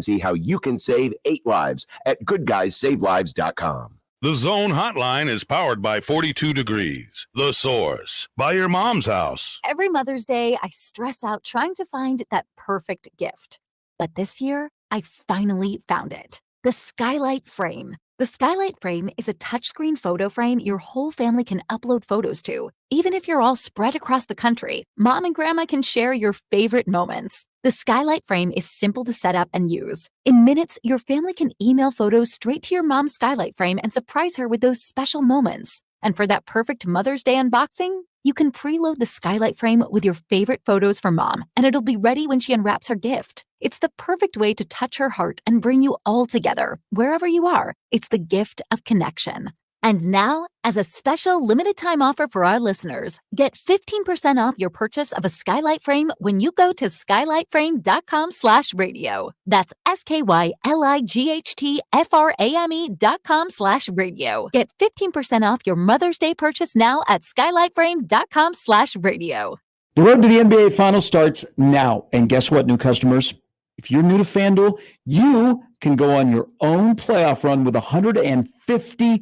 See how you can save 8 lives at goodguysavelives.com. The Zone Hotline is powered by 42 Degrees, The Source, by your mom's house. Every Mother's Day, I stress out trying to find that perfect gift. But this year, I finally found it. The Skylight Frame. The Skylight Frame is a touchscreen photo frame your whole family can upload photos to. Even if you're all spread across the country, Mom and Grandma can share your favorite moments. The Skylight Frame is simple to set up and use. In minutes, your family can email photos straight to your mom's Skylight Frame and surprise her with those special moments. And for that perfect Mother's Day unboxing, you can preload the Skylight Frame with your favorite photos for Mom, and it'll be ready when she unwraps her gift. It's the perfect way to touch her heart and bring you all together, wherever you are. It's the gift of connection. And now, as a special limited-time offer for our listeners, get 15% off your purchase of a Skylight Frame when you go to skylightframe.com/radio. That's SKYLIGHTFRAME.com/radio. Get 15% off your Mother's Day purchase now at skylightframe.com/radio. The road to the NBA Finals starts now. And guess what, new customers? If you're new to FanDuel, you can go on your own playoff run with $150.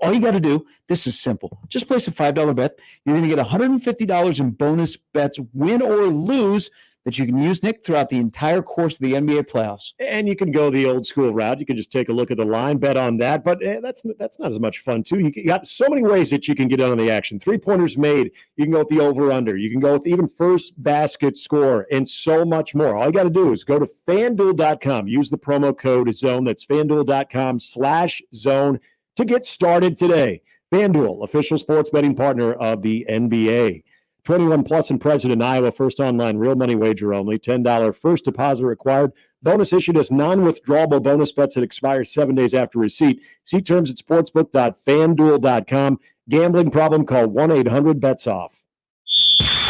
All you got to do, this is simple. Just place a $5 bet. You're going to get $150 in bonus bets, win or lose, that you can use, Nick, throughout the entire course of the NBA playoffs. And you can go the old school route. You can just take a look at the line, bet on that. But that's not as much fun, too. You got so many ways that you can get in on the action. 3-pointers made. You can go with the over-under. You can go with even first basket score and so much more. All you got to do is go to FanDuel.com. Use the promo code ZONE. That's FanDuel.com/zone to get started today. FanDuel, official sports betting partner of the NBA. 21 plus and present in Iowa. First online, real money wager only. $10 first deposit required. Bonus issued as non-withdrawable bonus bets that expire 7 days after receipt. See terms at sportsbook.fanduel.com. Gambling problem? Call 1-800-BETS-OFF.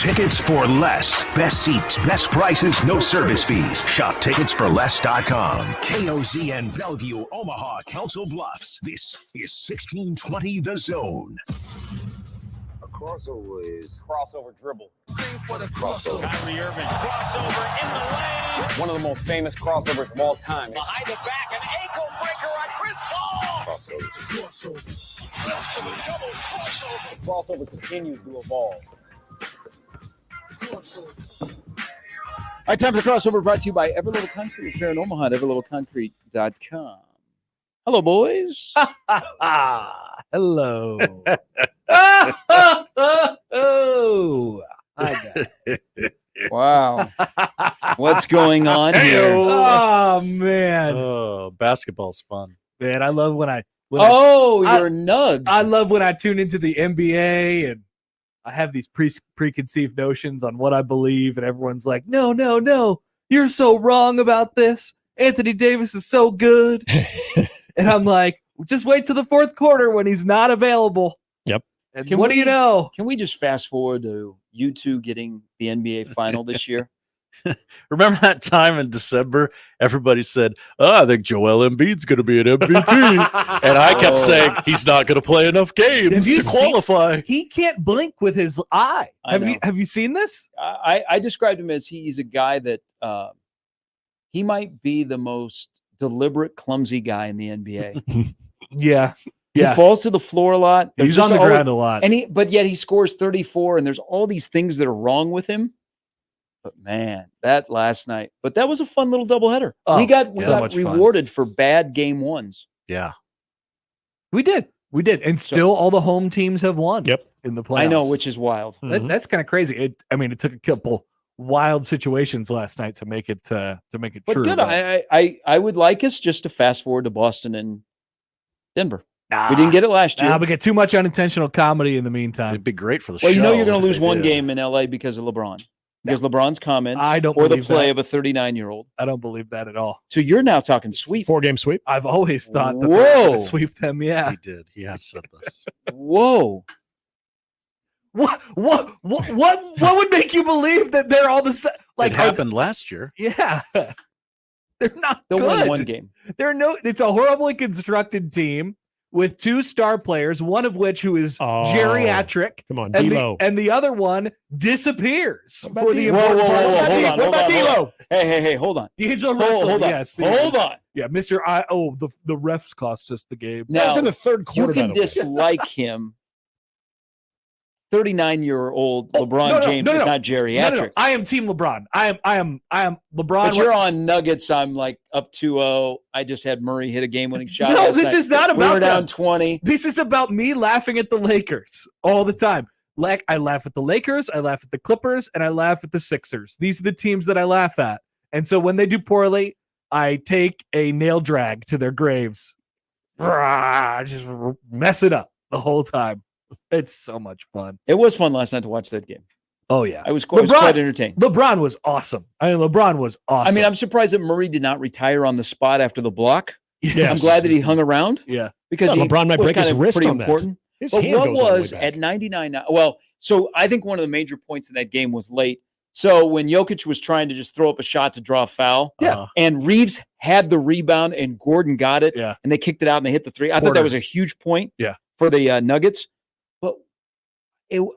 Tickets for less. Best seats, best prices, no service fees. Shop ticketsforless.com. KOZN Bellevue, Omaha, Council Bluffs. This is 1620 The Zone. Crossover is crossover dribble. Sing for the crossover. Kyrie Irving, crossover in the lane. One of the most famous crossovers of all time. Behind the back, an ankle breaker on Chris Paul. Crossover. Double crossover. Crossover continues to evolve. All right, time for the crossover, brought to you by Everlittle Country Repair in Omaha at everlittlecountry.com. Hello, boys. Hello. Oh, hi guys. Wow. What's going on here? Oh, man. Oh, basketball's fun. Man, I love when I you're nugs. I love when I tune into the NBA and I have these preconceived notions on what I believe, and everyone's like, no, you're so wrong about this. Anthony Davis is so good. And I'm like, just wait till the fourth quarter when he's not available. Yep. And do you know? Can we just fast forward to you two getting the NBA final this year? Remember that time in December, everybody said, I think Joel Embiid's going to be an MVP. And I kept saying he's not going to play enough games to qualify. He can't blink with his eye. Have you seen this? I described him as he's a guy that he might be the most deliberate, clumsy guy in the NBA. Yeah. He falls to the floor a lot. He's on the ground a lot. But yet he scores 34, and there's all these things that are wrong with him. But man, that last night. But that was a fun little doubleheader. We got rewarded for bad game ones. Yeah. We did. And still all the home teams have won in the playoffs. I know, which is wild. That's kind of crazy. It took a couple wild situations last night to make it true. Good. I would like us just to fast forward to Boston and Denver. We didn't get it last year. We get too much unintentional comedy in the meantime. It'd be great for the show. Well, you're going to lose one game in LA because of LeBron. Because LeBron's comments or the play of a 39-year-old. I don't believe that at all. So you're now talking sweep. 4-game sweep. I've always thought that they're going to sweep them. Yeah. He did. He has said this. Whoa. What would make you believe that they're all the same? Like it happened last year. Yeah. They're not They'll good. win one game. It's a horribly constructed team with 2 star players, one of which who is geriatric. Come on, and D'Lo. and the other one disappears for the Whoa, important parts. hold on. What about D'Lo? Hey, hold on. D'Angelo Russell. Hold on. Yes. Hold on. Yeah, Mr. The refs cost us the game. That was Now, in the third you quarter. can by the way. dislike him. 39-year-old LeBron James is not geriatric. No. I am Team LeBron. I am LeBron. But you're on Nuggets. I'm like up 2-0. I just had Murray hit a game-winning shot. No, last this night. is not We about were down them. 20. This is about me laughing at the Lakers all the time. Like, I laugh at the Lakers, I laugh at the Clippers, and I laugh at the Sixers. These are the teams that I laugh at. And so when they do poorly, I take a nail drag to their graves. Just mess it up the whole time. It's so much fun. It was fun last night to watch that game. Oh, yeah. I was quite entertained. LeBron was awesome. LeBron was awesome. I mean, I'm surprised that Murray did not retire on the spot after the block. Yes. I'm glad that he hung around. Yeah. Because LeBron might was break his kind of wrist pretty on that. important. His But hand what goes all the way was back. at 99? Well, so I think one of the major points in that game was late. So when Jokic was trying to just throw up a shot to draw a foul, and Reeves had the rebound and Gordon got it, and they kicked it out and they hit the 3. I thought that was a huge point for the Nuggets. But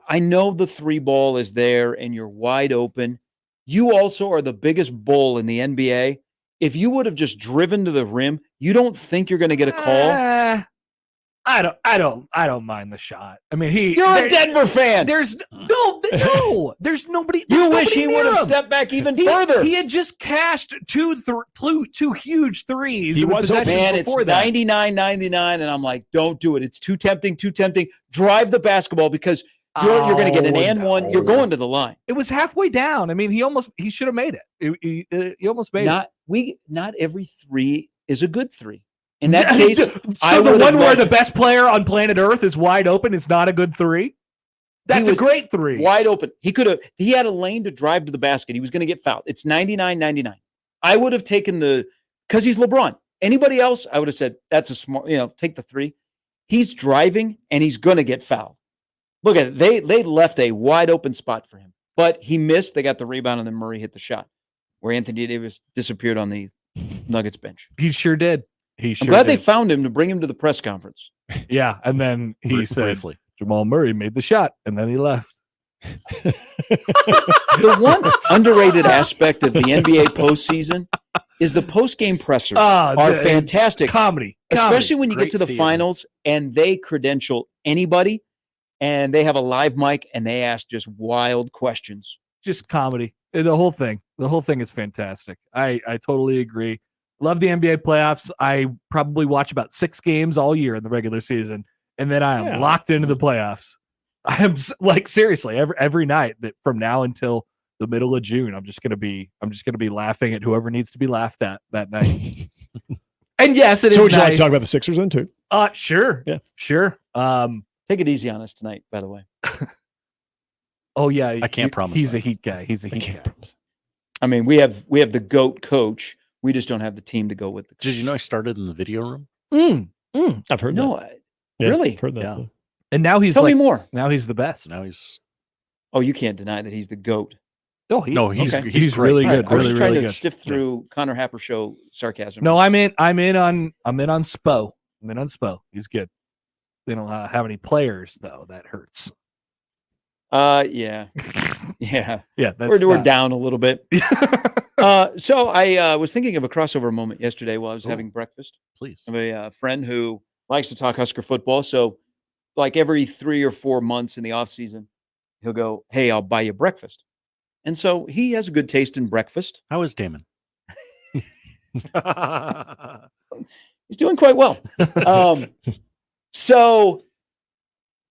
I know the 3 ball is there and you're wide open. You also are the biggest bull in the NBA. If you would have just driven to the rim, you don't think you're going to get a call? I don't mind the shot. I mean, You're a Denver fan. There's there's nobody. You There's wish nobody he near would have him. stepped back even further. He had just cashed two huge threes. He was open. Man, it's 99-99, and I'm like, don't do it. It's too tempting. Drive the basketball because you're going to get an and one. You're going to the line. It was halfway down. I mean, he should have made it. He almost made it. Not every 3 is a good 3. In that case, so the one where the best player on planet Earth is wide open is not a good 3. That's a great 3. Wide open. He had a lane to drive to the basket. He was going to get fouled. It's 99-99. I would have taken because he's LeBron. Anybody else, I would have said, that's a smart, take the 3. He's driving and he's going to get fouled. Look at it. They left a wide open spot for him, but he missed. They got the rebound and then Murray hit the shot where Anthony Davis disappeared on the Nuggets bench. He sure did. I'm glad they found him to bring him to the press conference. Yeah, and then he said, Jamal Murray made the shot, and then he left. The one underrated aspect of the NBA postseason is the postgame pressers are fantastic. Comedy. Especially when you Great get to the theater. finals and they credential anybody and they have a live mic and they ask just wild questions. Just comedy. The whole thing is fantastic. I totally agree. Love the NBA playoffs. I probably watch about 6 games all year in the regular season, and then I am locked into the playoffs. I am like seriously every night from now until the middle of June. I'm just gonna be laughing at whoever needs to be laughed at that night. And yes, it is. So would you like to nice. talk about the Sixers then too? Sure. Yeah, sure. Take it easy on us tonight, by the way. Oh yeah, I can't promise. He's that. a Heat guy. He's a Heat guy. I mean, we have the GOAT coach. We just don't have the team to go with. Did you know he started in the video room? I've heard that. Really? I've heard that. Yeah. And now he's Tell me more. Now he's the best. Now he's. Oh, you can't deny that he's the GOAT. No, he's he's great. really All right, good. I was Really, just trying really to good. sift through Connor Happer show sarcasm. No, I'm in on Spo. I'm in on Spo. He's good. They don't have any players though. That hurts. Yeah. Yeah. We're down a little bit. So I was thinking of a crossover moment yesterday while I was having breakfast. Please. I have a friend who likes to talk Husker football. So like every 3 or 4 months in the off season, he'll go, "Hey, I'll buy you breakfast." And so he has a good taste in breakfast. How is Damon? He's doing quite well. So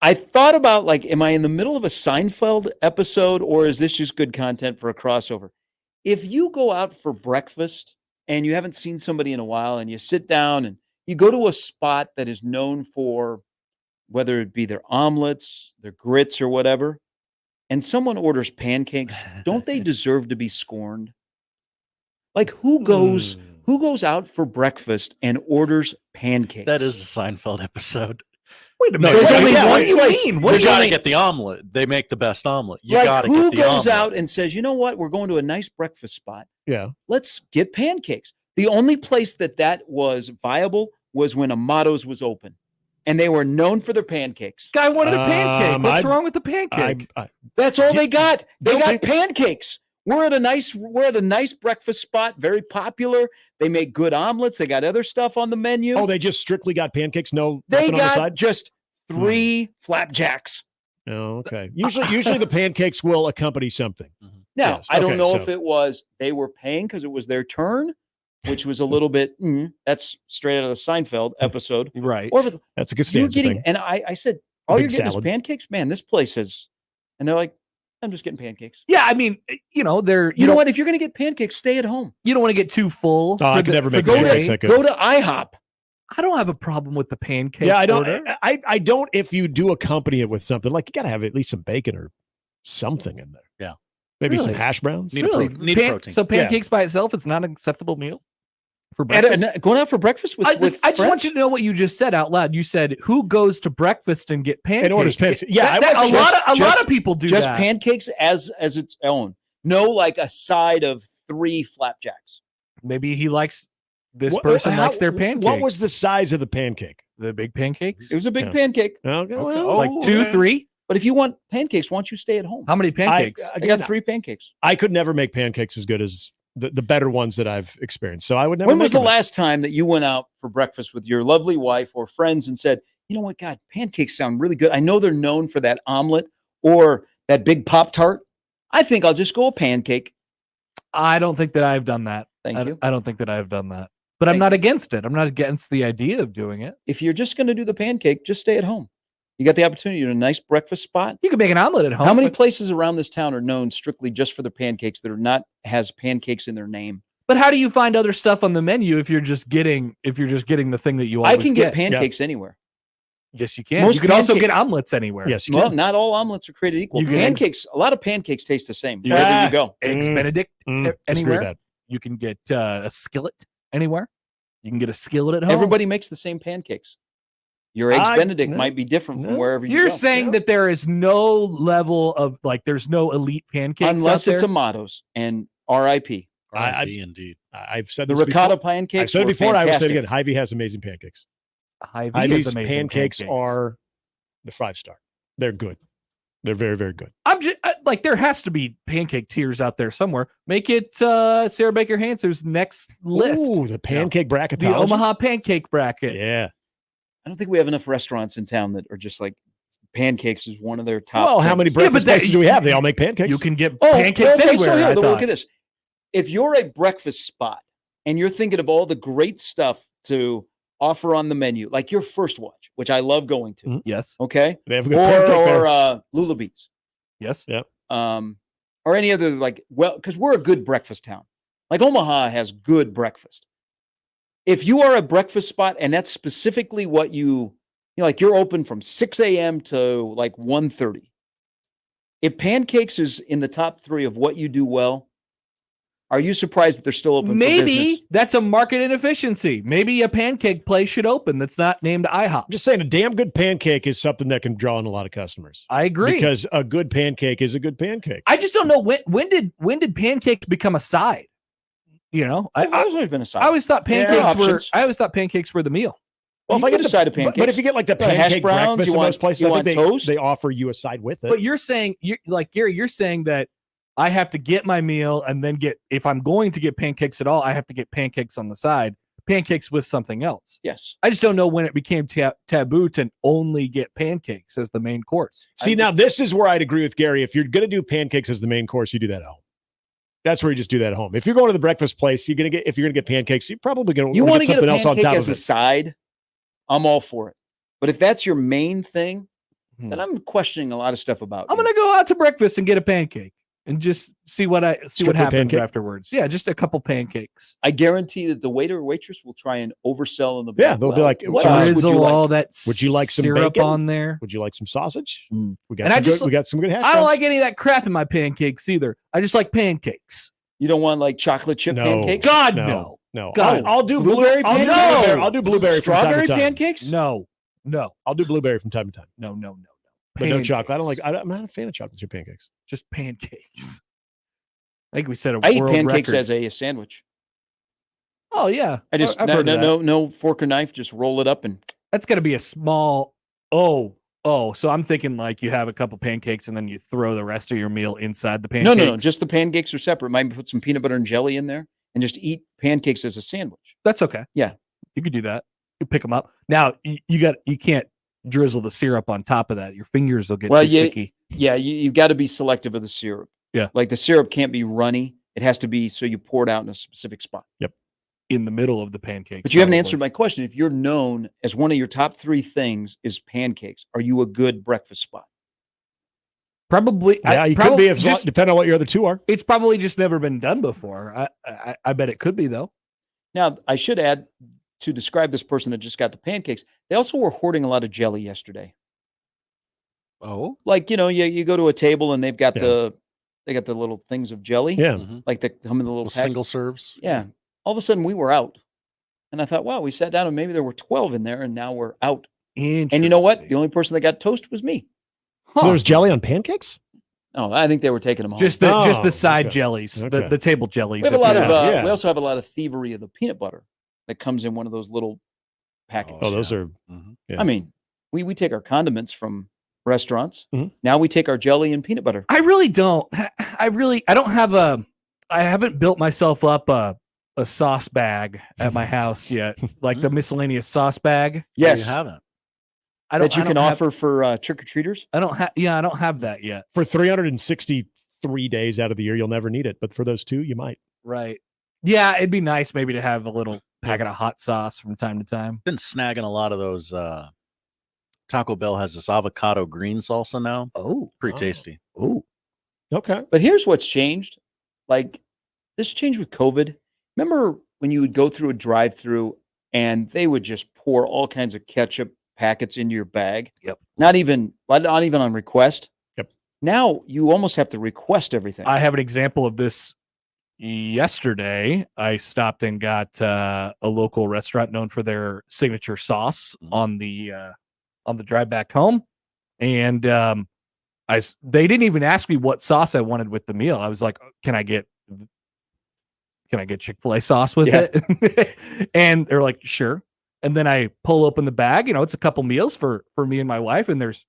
I thought about am I in the middle of a Seinfeld episode or is this just good content for a crossover? If you go out for breakfast and you haven't seen somebody in a while and you sit down and you go to a spot that is known for whether it be their omelets, their grits or whatever, and someone orders pancakes, don't they deserve to be scorned? Like who goes out for breakfast and orders pancakes? That is a Seinfeld episode. Wait a No, minute. there's only one What do you place. mean? You got to get the omelet. They make the best omelet. You got to who get the goes omelet. out and says, you know what? We're going to a nice breakfast spot. Yeah. Let's get pancakes. The only place that was viable was when Amato's was open. and they were known for their pancakes. Guy wanted a pancake. What's wrong with the pancake? That's all they got. They got pancakes. We're at a nice breakfast spot, very popular. They make good omelets. They got other stuff on the menu. Oh, they just strictly got pancakes? No, they nothing on the side? just 3 flapjacks. Oh, okay. Usually the pancakes will accompany something. Now, Yes. I don't Okay, know so- if it was they were paying because it was their turn, which was a little bit, that's straight out of the Seinfeld episode. Right. Or if That's a you're Costanza getting, thing. and I said, all Big you're getting salad. is pancakes? Man, this place is, and they're like, I'm just getting pancakes. Yeah, I mean, you know, You know what? If you're going to get pancakes, stay at home. You don't want to get too full. Oh, I could never make the pancakes that good. Go to IHOP. I don't have a problem with the pancake. Yeah, I don't. order. I don't. If you do accompany it with something, like you got to have at least some bacon or something in there. Yeah. Maybe some Really? hash browns. Need Really? need protein. So pancakes by itself, it's not an acceptable meal for And, breakfast. going out for breakfast with I just want friends? you to know what you just said out loud. You said, "Who goes to breakfast and get pancakes?" And orders pancakes. Yeah, a lot of people do just that. pancakes as its own. No, like a side of 3 flapjacks. Maybe he likes this person likes their pancakes. What was the size of the pancake? the big pancakes? It was a big Yeah. pancake. Okay, Like 2, 3. But if you want pancakes, why don't you stay at home? How many pancakes? I got 3 pancakes. I could never make pancakes as good as the better ones that I've experienced. So I would never. When make was the them. last time that you went out for breakfast with your lovely wife or friends and said, you know what, God, pancakes sound really good. I know they're known for that omelet or that big Pop-Tart. I think I'll just go a pancake. I don't think that I've done that. Thank you. I don't think that I've done that. But I'm not against it. I'm not against the idea of doing it. If you're just going to do the pancake, just stay at home. You got the opportunity at a nice breakfast spot. You can make an omelet at home. How many but- places around this town are known strictly just for their pancakes that are not has pancakes in their name? But how do you find other stuff on the menu if you're just getting the thing that you always I can get pancakes anywhere. Yes, you can. Most You can also pancake- get omelets anywhere. Yes, you Well, can. not all omelets are created equal. You can- Pancakes, a lot of pancakes taste the same You- wherever you go. Eggs Benedict disagree with anywhere. that. You can get a skillet anywhere. You can get a skillet at home. Everybody makes the same pancakes. Your eggs Benedict no, might be different from no. wherever you You're go. saying that there is no level of there's no elite pancakes Unless out it's there? tomatoes and RIP. R.I.P. Indeed. I've said The this ricotta before. pancakes. I've said it were before. I will say it fantastic. again. Hy-Vee has amazing pancakes. Hy-Vee has Hy-Vee's amazing pancakes are the 5-star. They're good. They're very, very good. I'm just there has to be pancake tiers out there somewhere. Make it Sarah Baker Hanser's next list. Ooh, the pancake bracket. The Omaha pancake bracket. Yeah. I don't think we have enough restaurants in town that are just like pancakes is one of their top. Well, how things. many breakfast places do we have? They all make pancakes. You can get Oh, pancakes okay, anywhere. So here, I look thought. at this. If you're a breakfast spot and you're thinking of all the great stuff to offer on the menu, like your First Watch, which I love going to, Yes. okay, They have a good pancake there. or Lula Beats, Yes. or any other because we're a good breakfast town. Like Omaha has good breakfast. If you are a breakfast spot and that's specifically what you like, you're open from 6 a.m. to like 1:30. If pancakes is in the top 3 of what you do well, are you surprised that they're still open for business? Maybe that's a market inefficiency. Maybe a pancake place should open that's not named IHOP. I'm just saying a damn good pancake is something that can draw in a lot of customers. I agree. Because a good pancake is a good pancake. I just don't know when did pancakes become a side? You know, There's always been a side. I always thought pancakes were. options. I always thought pancakes were the meal. Well, You if I get get a side of but pancakes. if you get like the You want hash pancake browns, breakfast you in want- those places, you I want think toast? they offer you a side with it. But you're saying, Gary, you're saying that I have to get my meal and then if I'm going to get pancakes at all, I have to get pancakes on the side, pancakes with something else. Yes. I just don't know when it became taboo to only get pancakes as the main course. See, now this is where I'd agree with Gary. If you're going to do pancakes as the main course, you do that at home. That's where you just do that at home. If you're going to the breakfast place, if you're going to get pancakes, you're probably going to You want want to to get get a something else on pancake top as of a it. side, I'm all for it. But if that's your main thing, Hmm. then I'm questioning a lot of stuff about I'm you. gonna go out to breakfast and get a pancake and just see what Strictly happens pancake? afterwards. Yeah, just a couple pancakes. I guarantee that the waiter or waitress will try and oversell in the Yeah, back. they'll be like, what else would you Drizzle like? all that. Would you like some syrup bacon? on there? Would you like some sausage? Mm. We got And we got some good hash I don't browns. like any of that crap in my pancakes either. I just like pancakes. You don't want like chocolate chip No. pancakes? God No. no. No, God. I'll do Blueberry I'll do pancakes? blueberry. I'll do blueberry from time Strawberry to time. pancakes? No. I'll do blueberry from time to time, No. but no chocolate. Pancakes. I'm not a fan of chocolate chip pancakes. Just pancakes. I think we said a I eat world pancakes record. as a sandwich. Oh yeah. I just I've heard of that. no fork or knife, just roll it up and That's got to be a small. Oh. So I'm thinking like you have a couple pancakes and then you throw the rest of your meal inside the pancakes. No. Just the pancakes are separate. Might put some peanut butter and jelly in there and just eat pancakes as a sandwich. That's okay. Yeah. You could do that. You pick them up. Now you can't drizzle the syrup on top of that. Your fingers will get too sticky. Yeah, you've got to be selective of the syrup. Yeah. Like the syrup can't be runny. It has to be so you pour it out in a specific spot. Yep. In the middle of the pancakes. But you haven't answered my question. If you're known as one of your top 3 things is pancakes, are you a good breakfast spot? Probably. Yeah, you could be depending on what your other 2 are. It's probably just never been done before. I bet it could be though. Now, I should add to describe this person that just got the pancakes. They also were hoarding a lot of jelly yesterday. Oh, Like, you go to a table and they've got the little things of jelly. Yeah. Like the come in the little single serves. Yeah. All of a sudden we were out. And I thought, wow, we sat down and maybe there were 12 in there and now we're out. And you know what? The only person that got toast was me. So there's jelly on pancakes? Oh, I think they were taking them home. Just the side jellies, the table jellies. We have a lot of we also have a lot of thievery of the peanut butter that comes in one of those little packets. Oh, those are I mean, we take our condiments from restaurants. Now we take our jelly and peanut butter. I really don't. I don't have I haven't built myself up a sauce bag at my house yet, like the miscellaneous sauce bag. Yes, you haven't. That you can offer for trick-or-treaters? I don't have that yet. For 363 days out of the year, you'll never need it. But for those 2, you might. Right. Yeah, it'd be nice maybe to have a little packet of hot sauce from time to time. Been snagging a lot of those. Taco Bell has this avocado green salsa now. Oh, pretty tasty. Oh, okay. But here's what's changed. Like this changed with COVID. Remember when you would go through a drive-through and they would just pour all kinds of ketchup packets into your bag? Yep. Not even on request. Yep. Now you almost have to request everything. I have an example of this. Yesterday, I stopped and got a local restaurant known for their signature sauce on the drive back home, and they didn't even ask me what sauce I wanted with the meal. I was like, "Can I get Chick-fil-A sauce with it?" And they're like, "Sure." And then I pull open the bag. It's a couple meals for me and my wife, and there's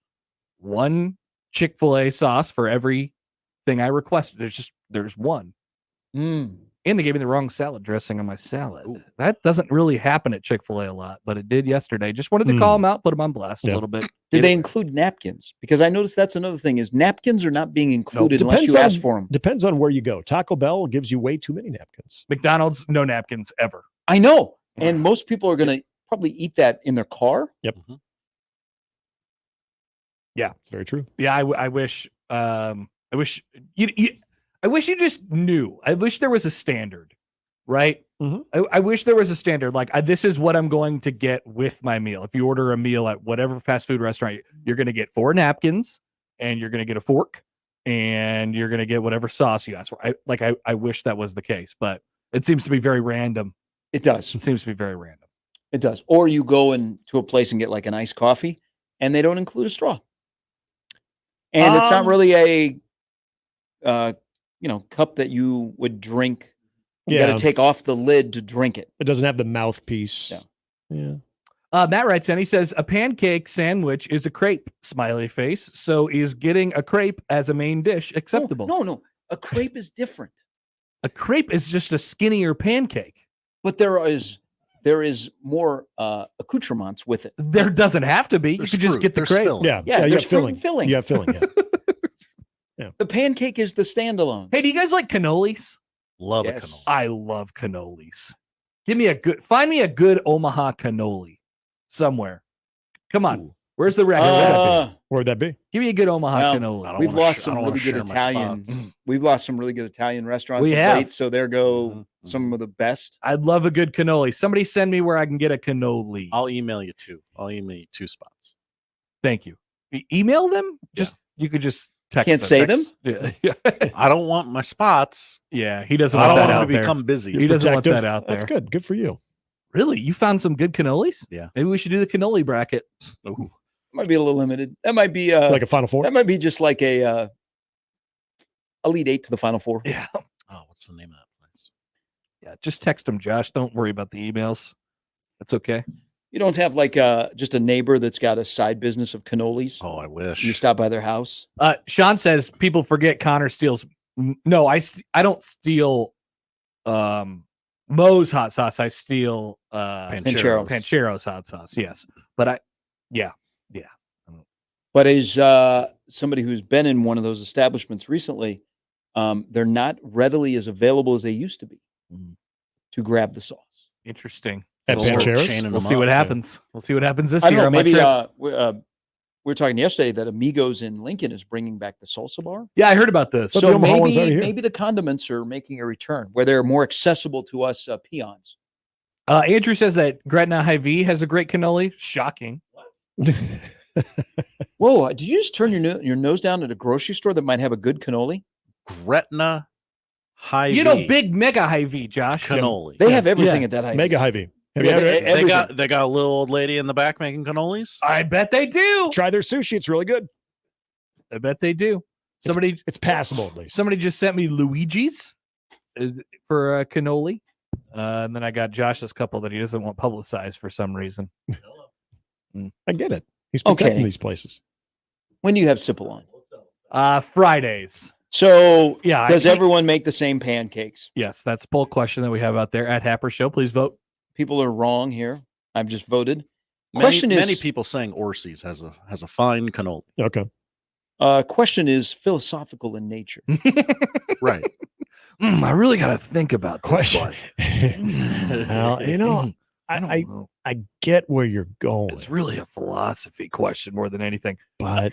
one Chick-fil-A sauce for every thing I requested. There's one. And they gave me the wrong salad dressing on my salad. Ooh. That doesn't really happen at Chick-fil-A a lot, but it did yesterday. Just wanted to call them out, put them on blast a little bit. Did they include napkins? Because I noticed that's another thing is napkins are not being included unless you ask for them. Depends on where you go. Taco Bell gives you way too many napkins. McDonald's, no napkins ever. I know. And most people are going to probably eat that in their car. Yep. Yeah. It's very true. Yeah, I wish you just knew. I wish there was a standard, right? I wish there was a standard. Like, this is what I'm going to get with my meal. If you order a meal at whatever fast food restaurant, you're going to get 4 napkins, and you're going to get a fork, and you're going to get whatever sauce you ask for. I wish that was the case, but it seems to be very random. It does. It seems to be very random. It does. Or you go into a place and get like an iced coffee, and they don't include a straw. And it's not really a cup that you would drink. You got to take off the lid to drink it. It doesn't have the mouthpiece. Yeah. Matt writes in, he says, a pancake sandwich is a crepe, smiley face. So is getting a crepe as a main dish acceptable? No. A crepe is different. A crepe is just a skinnier pancake. But there is more accoutrements with it. There doesn't have to be. You could just get the crepe. Yeah, there's filling. You have filling, yeah. The pancake is the standalone. Hey, do you guys like cannolis? Love a cannoli. I love cannolis. Find me a good Omaha cannoli somewhere. Come on. Ooh. Where's the record? Where'd that be? Give me a good Omaha cannoli. We've lost some really good Italians. We've lost some really good Italian restaurants of late, so there go some of the best. I'd love a good cannoli. Somebody send me where I can get a cannoli. I'll email you 2. I'll email you 2 spots. Thank you. Email them? You could just text Can't them. say them? Yeah. I don't want my spots. Yeah, he doesn't want that out there. Become busy. He doesn't want that out there. That's good. Good for you. Really? You found some good cannolis? Yeah. Maybe we should do the cannoli bracket. Ooh. Might be a little limited. That might be like a Final Four. That might be just like a Elite 8 to the Final Four. Yeah. Oh, what's the name of that place? Yeah, just text them, Josh. Don't worry about the emails. That's okay. You don't have like just a neighbor that's got a side business of cannolis. Oh, I wish. You stop by their house. Sean says people forget Connor steals. No, I don't steal Moe's hot sauce. I steal Panchero's hot sauce. Yes, but yeah. But as somebody who's been in one of those establishments recently, they're not readily as available as they used to be to grab the sauce. Interesting. At Panchero's? We'll see what happens. We'll see what happens this I don't year. know, On my maybe trip. we were talking yesterday that Amigos in Lincoln is bringing back the salsa bar. Yeah, I heard about this. But So the Omaha one's already here. maybe the condiments are making a return where they're more accessible to us peons. Andrew says that Gretna Hy-Vee has a great cannoli. Shocking. Whoa! Did you just turn your nose down at a grocery store that might have a good cannoli? Gretna Hy-Vee. You know, big mega Hy-Vee, Josh. cannoli. They have everything at that Hy-Vee. Mega Hy-Vee. Have Yeah, you ever They got a little old lady in the back making cannolis. I bet they do. try their sushi? It's really good. I bet they do. Somebody It's passable at least. Somebody just sent me Luigi's for a cannoli. And then I got Josh's couple that he doesn't want publicized for some reason. I get it. He's protecting Okay. these places. When do you have Sipple on? Fridays. So Yeah, does everyone make the same pancakes? Yes, that's a poll question that we have out there at Happer Show. Please vote. People are wrong here. I've just voted. Many people saying Orsi's has a fine cannoli. Okay. Question is philosophical in nature. Right. I really got to think about this Question. one. Well, I don't know. I get where you're going, It's really a philosophy question more than anything. but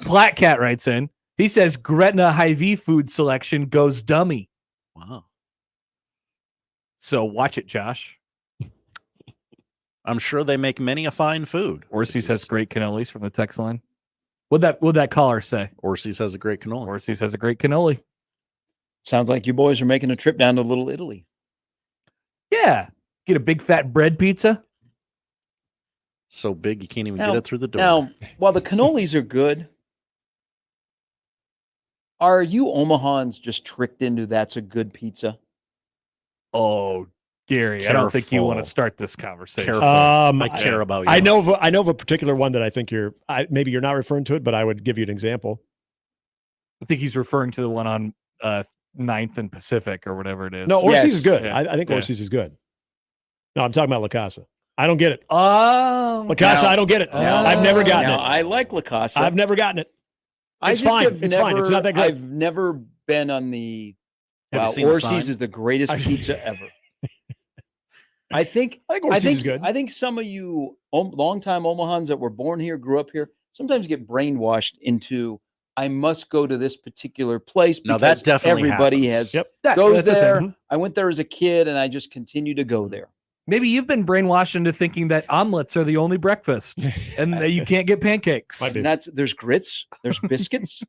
Black Cat writes in. He says Gretna Hy-Vee food selection goes dummy. Wow. So watch it, Josh. I'm sure they make many a fine food. Orsi's has great cannolis from the text line. What'd that caller say? Orsi's has a great cannoli. Orsi's has a great cannoli. Sounds like you boys are making a trip down to Little Italy. Yeah. Get a big fat bread pizza. So big you can't even Now- get it through the door. Now, while the cannolis are good, are you Omahans just tricked into that's a good pizza? Oh, Gary, I don't think you want to Careful. start this conversation. Careful. I care about you. I know of a particular one that I think maybe you're not referring to it, but I would give you an example. I think he's referring to the one on 9th and Pacific or whatever it is. No, Orsi's Yes. is good. Yeah. I think Yeah. Orsi's is good. No, I'm talking about La Casa. I don't get it. Oh. La Casa, Now- I don't get it. Now- I've never gotten now, it. I like La Casa. I've never gotten it. I It's just fine. have It's fine. It's not that great. I've never been on the Have you wow, seen the Orsi's sign? is the greatest I- pizza ever. I think Orsi's is good. I think some of you longtime Omahans that were born here, grew up here, sometimes get brainwashed into I must go to this particular place No, because that definitely everybody happens. has Yep. goes that's a there. thing. I went there as a kid and I just continue to go there. Maybe you've been brainwashed into thinking that omelets are the only breakfast and that you can't get pancakes. Might be. And there's grits, there's biscuits,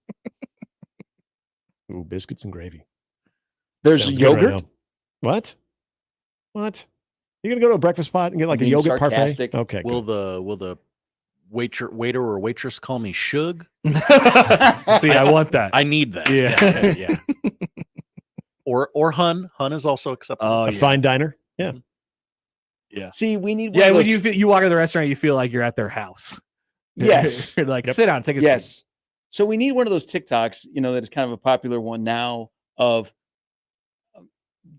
Ooh, biscuits and gravy. there's Sounds good right yogurt. now. What? You're gonna go to a breakfast spot and get like a Being yogurt sarcastic. parfait? Okay. Will good. the waiter or waitress call me Shug? See, I want that. I need that. Yeah. yeah. Or Hun. Hun is also acceptable. Oh, A yeah. fine diner? Yeah. Yeah. See, we need one Yeah, of when those- you walk in the restaurant, you feel like you're at their house. Yes. You're like, Yep. sit down, take a seat. Yes. So we need one of those TikToks, that is kind of a popular one now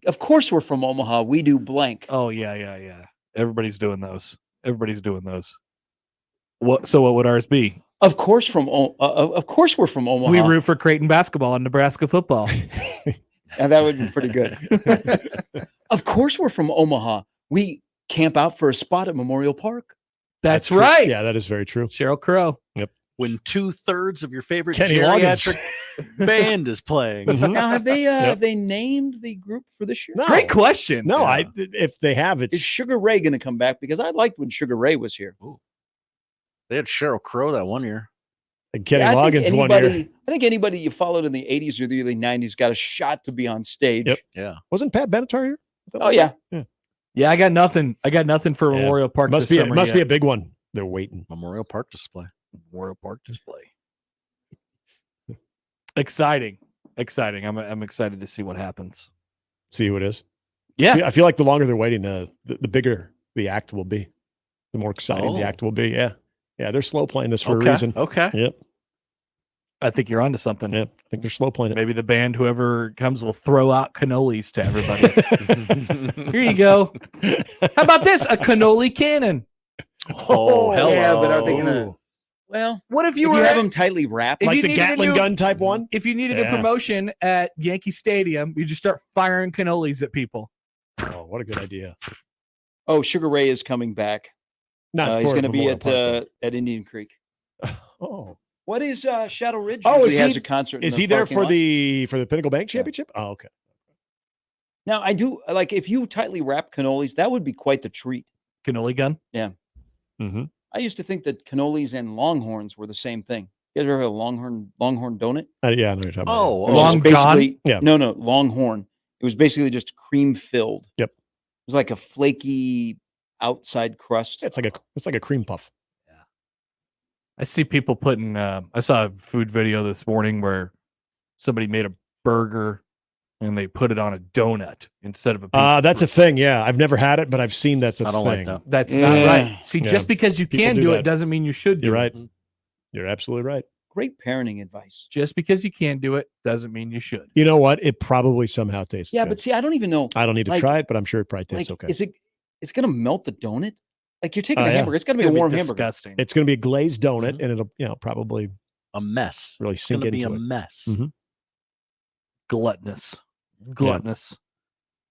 of course we're from Omaha. We do blank. Oh yeah. Everybody's doing those. What would ours be? Of course of course we're from Omaha. We root for Creighton basketball and Nebraska football. And that would be pretty good. Of course we're from Omaha. We camp out for a spot at Memorial Park. That's true. right. Yeah, that is very true. Sheryl Crow. When 2/3 of your favorite Kenny Loggins. geriatric band is playing. Mhm. Now have they named the group for this year? No. Great question. No, Yeah. if they have, Is it's Sugar Ray going to come back? Because I liked when Sugar Ray was here. They had Sheryl Crow that one year. Kenny Yeah, I think Loggins one year. I think anybody you followed in the 80s or the early 90s got a shot to be on stage. Yep. Yeah. Wasn't Pat Benatar here? Oh yeah. Yeah, I got nothing for Yeah. Memorial Park. Must this be summer must be yet. a big one. They're waiting. Memorial Park display. Memorial Park display. Exciting. I'm excited to see what happens. See who it is. Yeah. I feel like the longer they're waiting, the bigger the act will be. the more exciting the act will be. Yeah. Yeah, they're slow playing this for a reason. Okay. Yep. I think you're onto something. Yep. I think they're slow playing it. Maybe the band, whoever comes, will throw out cannolis to everybody. Here you go. How about this? A cannoli cannon. Oh, hello. Yeah, but are they gonna? Well, What if you if were you have at- them tightly wrapped, If Like you the needed a Gatling new- gun type one? If you needed a Yeah. promotion at Yankee Stadium, you just start firing cannolis at people. Oh, what a good idea. oh, Sugar Ray is coming back. Not He's for going to be Memorial Park, at Indian Creek. though. Oh. What is Shadow Ridge? Oh, usually is has he- a concert. Is in the he there parking for lot. the Pinnacle Bank Championship? Oh, okay. Now I do like if you tightly wrap cannolis, that would be quite the treat. Cannoli gun? Mm-hmm. I used to think that cannolis and longhorns were the same thing. You guys ever have a longhorn donut? Yeah, I know what you're talking about. Oh, It was Long just John? basically- Yeah. No, longhorn. It was basically just cream filled. Yep. It was like a flaky outside crust. It's like a cream puff. I see people putting. I saw a food video this morning where somebody made a burger and they put it on a donut instead of a piece. Of That's a fruit. thing. Yeah, I've never had it, but I've seen that's a I don't thing. like that. That's not Yeah. right. See, Yeah. just because you People can do do that. it doesn't mean you should do You're it. right. You're absolutely right. Great parenting advice. Just because you can do it doesn't mean you should. You know what? It probably somehow tastes Yeah, good. but see, I don't even know. I don't need to like- try it, but I'm sure it probably tastes Like, okay. it's going to melt the donut? Like you're taking Oh, a yeah. hamburger. It's got to be a gonna warm hamburger. disgusting. It's going to be a glazed donut, Mhm. and it'll probably A mess. really It's sink going to be into a it. mess. Mhm. Gluttonous. Gluttonous.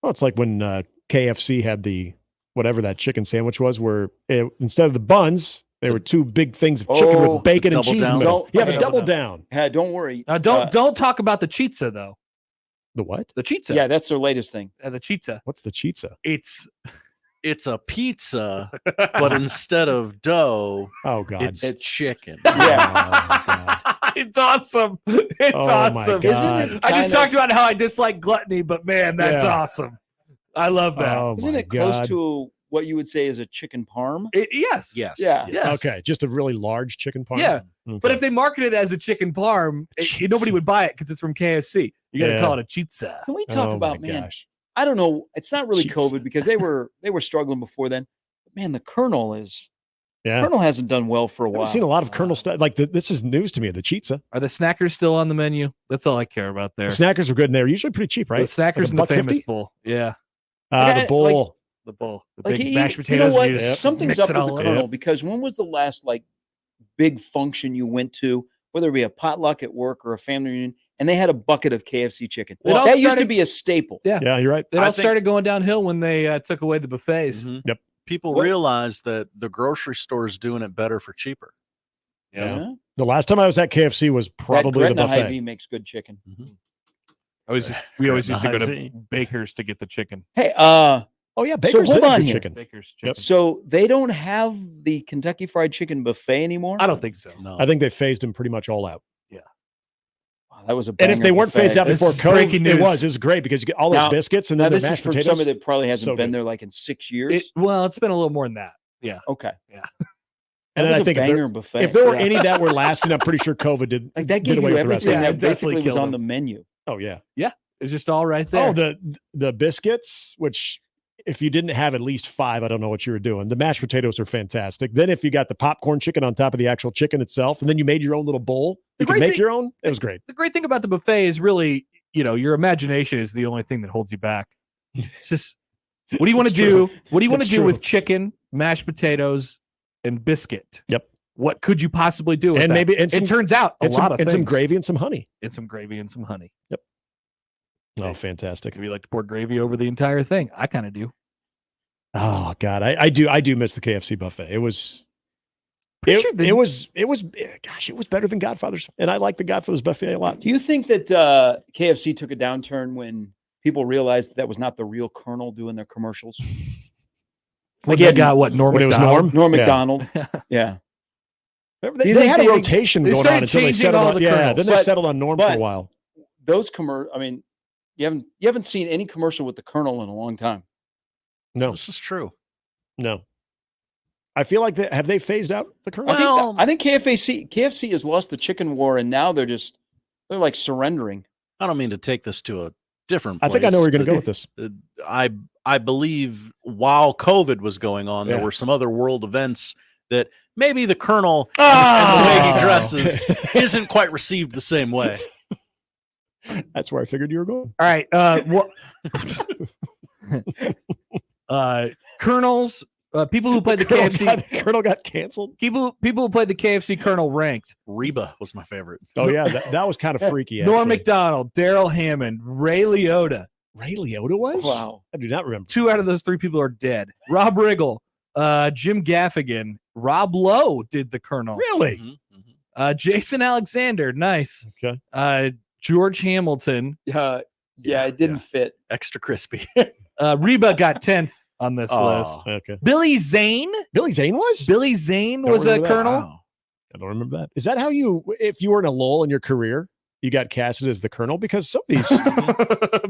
Well, it's like when KFC had the whatever that chicken sandwich was, where instead of the buns, there were two big things of chicken Oh, with bacon the and double cheese in the down? middle. Don't- Yeah, okay. the double down. Don't worry. Now, don't talk about the chizza though. The what? The chizza. Yeah, that's their latest thing. The chizza. What's the chizza? It's It's a pizza, but instead of dough, Oh God! it's chicken. Yeah. it's awesome. It's Oh, my awesome. God. Isn't it I just kind talked of- about how I dislike gluttony, but man, that's Yeah. awesome. I love that. Oh Isn't my it close God. to what you would say is a chicken parm? Yes. Yes. Yeah. Yes. Okay, just a really large chicken parm. Yeah. Okay. But if they market it as a chicken parm, nobody would buy it because it's from KFC. You got to Yeah. call it a chizza. Can we talk Oh, about my man? gosh. I don't know. It's not really Jeez. COVID because they were struggling before then. But man, the Colonel Yeah, Colonel hasn't done well for a while. I've seen a lot of Colonel stuff. Like this is news to me. The chizza, Are the snackers still on the menu? That's all I care about there. the snackers are good, and they're usually pretty cheap, right? The snackers and the Like famous $1.50? bowl. Yeah. Like, The bowl. The bowl. The Like big you mashed know potatoes. what? and you just Something's mix up it with the all in. Colonel because when was the last like big function you went to, whether it be a potluck at work or a family reunion, and they had a bucket of KFC chicken? It all That used to started- be a staple. Yeah. Yeah, you're right. It I all think- started going downhill when they took away the buffets. Mhm. Yep. People What- realize that the grocery store is doing it better for cheaper. Yeah. The last time I was at KFC was That probably the Gretna buffet. Hy-Vee makes good chicken. We always used to go to Hy-Vee. Baker's to get the chicken. Hey, Oh yeah, Baker's hold did have on good here. chicken. Baker's chicken. so they don't have the Kentucky Fried Chicken buffet anymore. I don't think so. No. I think they phased them pretty much all out. Wow, that was a And if banger they weren't buffet. phased out This before is COVID, breaking it news. was great because you get all those Now- biscuits and Now then the this is mashed for potatoes. somebody that probably hasn't So been good. there like in 6 years. Well, it's been a little more than that. Yeah. Okay. Yeah. That And then was I a think if banger there, buffet. if there were Yeah. any that were lasting, I'm pretty sure COVID did. like that did gave away you with the rest of everything it. Yeah, that it definitely basically was killed on them. the menu. Oh yeah. It's just all right there. Oh, the biscuits, which if you didn't have at least 5, I don't know what you were doing. The mashed potatoes are fantastic. Then if you got the popcorn chicken on top of the actual chicken itself, and then you made your own little bowl, The you could great make thing- your own. It was great. The great thing about the buffet is really, your imagination is the only thing that holds you back. It's just, what do you want to It's true. do? What do you want to It's do true. with chicken, mashed potatoes, and biscuit? Yep. What could you possibly do with And that? maybe and some, It turns out a and lot some, of and things. some gravy and some honey. And some gravy and some honey. Oh, fantastic. If you like to pour gravy over the entire thing, I kind of do. Oh God, I do miss the KFC buffet. It was. Pretty It, sure the- it was gosh, it was better than Godfather's, and I like the Godfather's buffet a lot. Do you think that KFC took a downturn when people realized that was not the real Colonel doing their commercials? Like yeah, you got what Norm when it was Macdonald? Norm? Norm Yeah. Macdonald. Yeah. Remember, Do you they think had a they- rotation they going on started until they changing settled all on. the Yeah, Colonels. then they But- settled on Norm for a but- while. Those I mean, you haven't seen any commercial with the Colonel in a long time. No, This is true. no. I feel like have they phased out the Colonel? I think KFC has lost the chicken war, and now they're like surrendering. I don't mean to take this to a different I place. think I know where you're going to go with this. I believe while COVID was going on, there were some other world events that maybe the Colonel and the way he dresses isn't quite received the same way. That's where I figured you were going. All right. Colonels, people who played the KFC. The Colonel got canceled. People who played the KFC Colonel ranked. Reba was my favorite. Oh, yeah. That was kind of freaky. Norm Macdonald, Daryl Hammond, Ray Liotta. Ray Liotta was? Wow. I do not remember. 2 out of those 3 people are dead. Rob Riggle, Jim Gaffigan, Rob Lowe did the Colonel. Really? Mm-hmm. Jason Alexander, nice. Okay. George Hamilton. Yeah, it didn't fit. Extra crispy. Reba got 10th on this list. Okay. Billy Zane. Billy Zane was? Billy Zane was a Colonel. Wow. I don't remember that. Is that how if you were in a lull in your career, you got casted as the Colonel? Because some of these,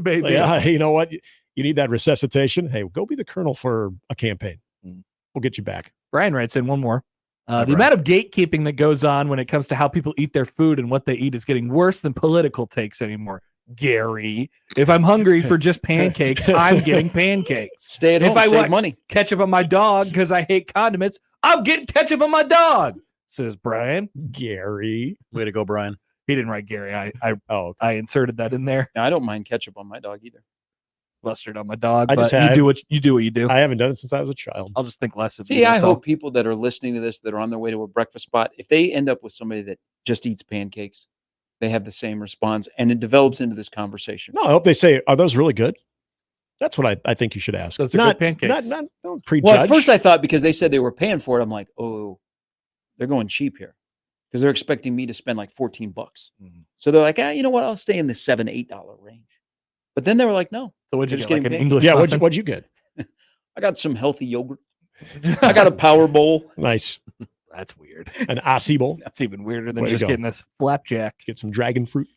maybe. You know what? You need that resuscitation. Hey, go be the Colonel for a campaign. We'll get you back. Brian writes in one more. The amount of gatekeeping that goes on when it comes to how people eat their food and what they eat is getting worse than political takes anymore. Gary, if I'm hungry for just pancakes, I'm getting pancakes. Stay at home, if I save want money. Ketchup on my dog because I hate condiments, I'm getting ketchup on my dog, says Brian. Gary. Way to go, Brian. He didn't write Gary. I inserted that in there. No, I don't mind ketchup on my dog either. Mustard on my dog. You do what you do. I haven't done it since I was a child. I'll just think less of See, I hope people that are listening to this that are on their way to a breakfast spot, if they end up with somebody that just eats pancakes, they have the same response, and it develops into this conversation. No, I hope they say, "Are those really good?" That's what I think you should ask. Those are good pancakes. Don't prejudge. Well, at first I thought because they said they were paying for it, I'm like, oh, they're going cheap here because they're expecting me to spend like $14. So they're like, you know what? I'll stay in the $7-8 range. But then they were like, no. So what'd you just get? Like an English Yeah, muffin? what'd you get? I got some healthy yogurt. I got a power bowl. Nice. That's weird. An Aussie bowl. That's even weirder than Way to just go. getting us flapjack. Get some dragon fruit.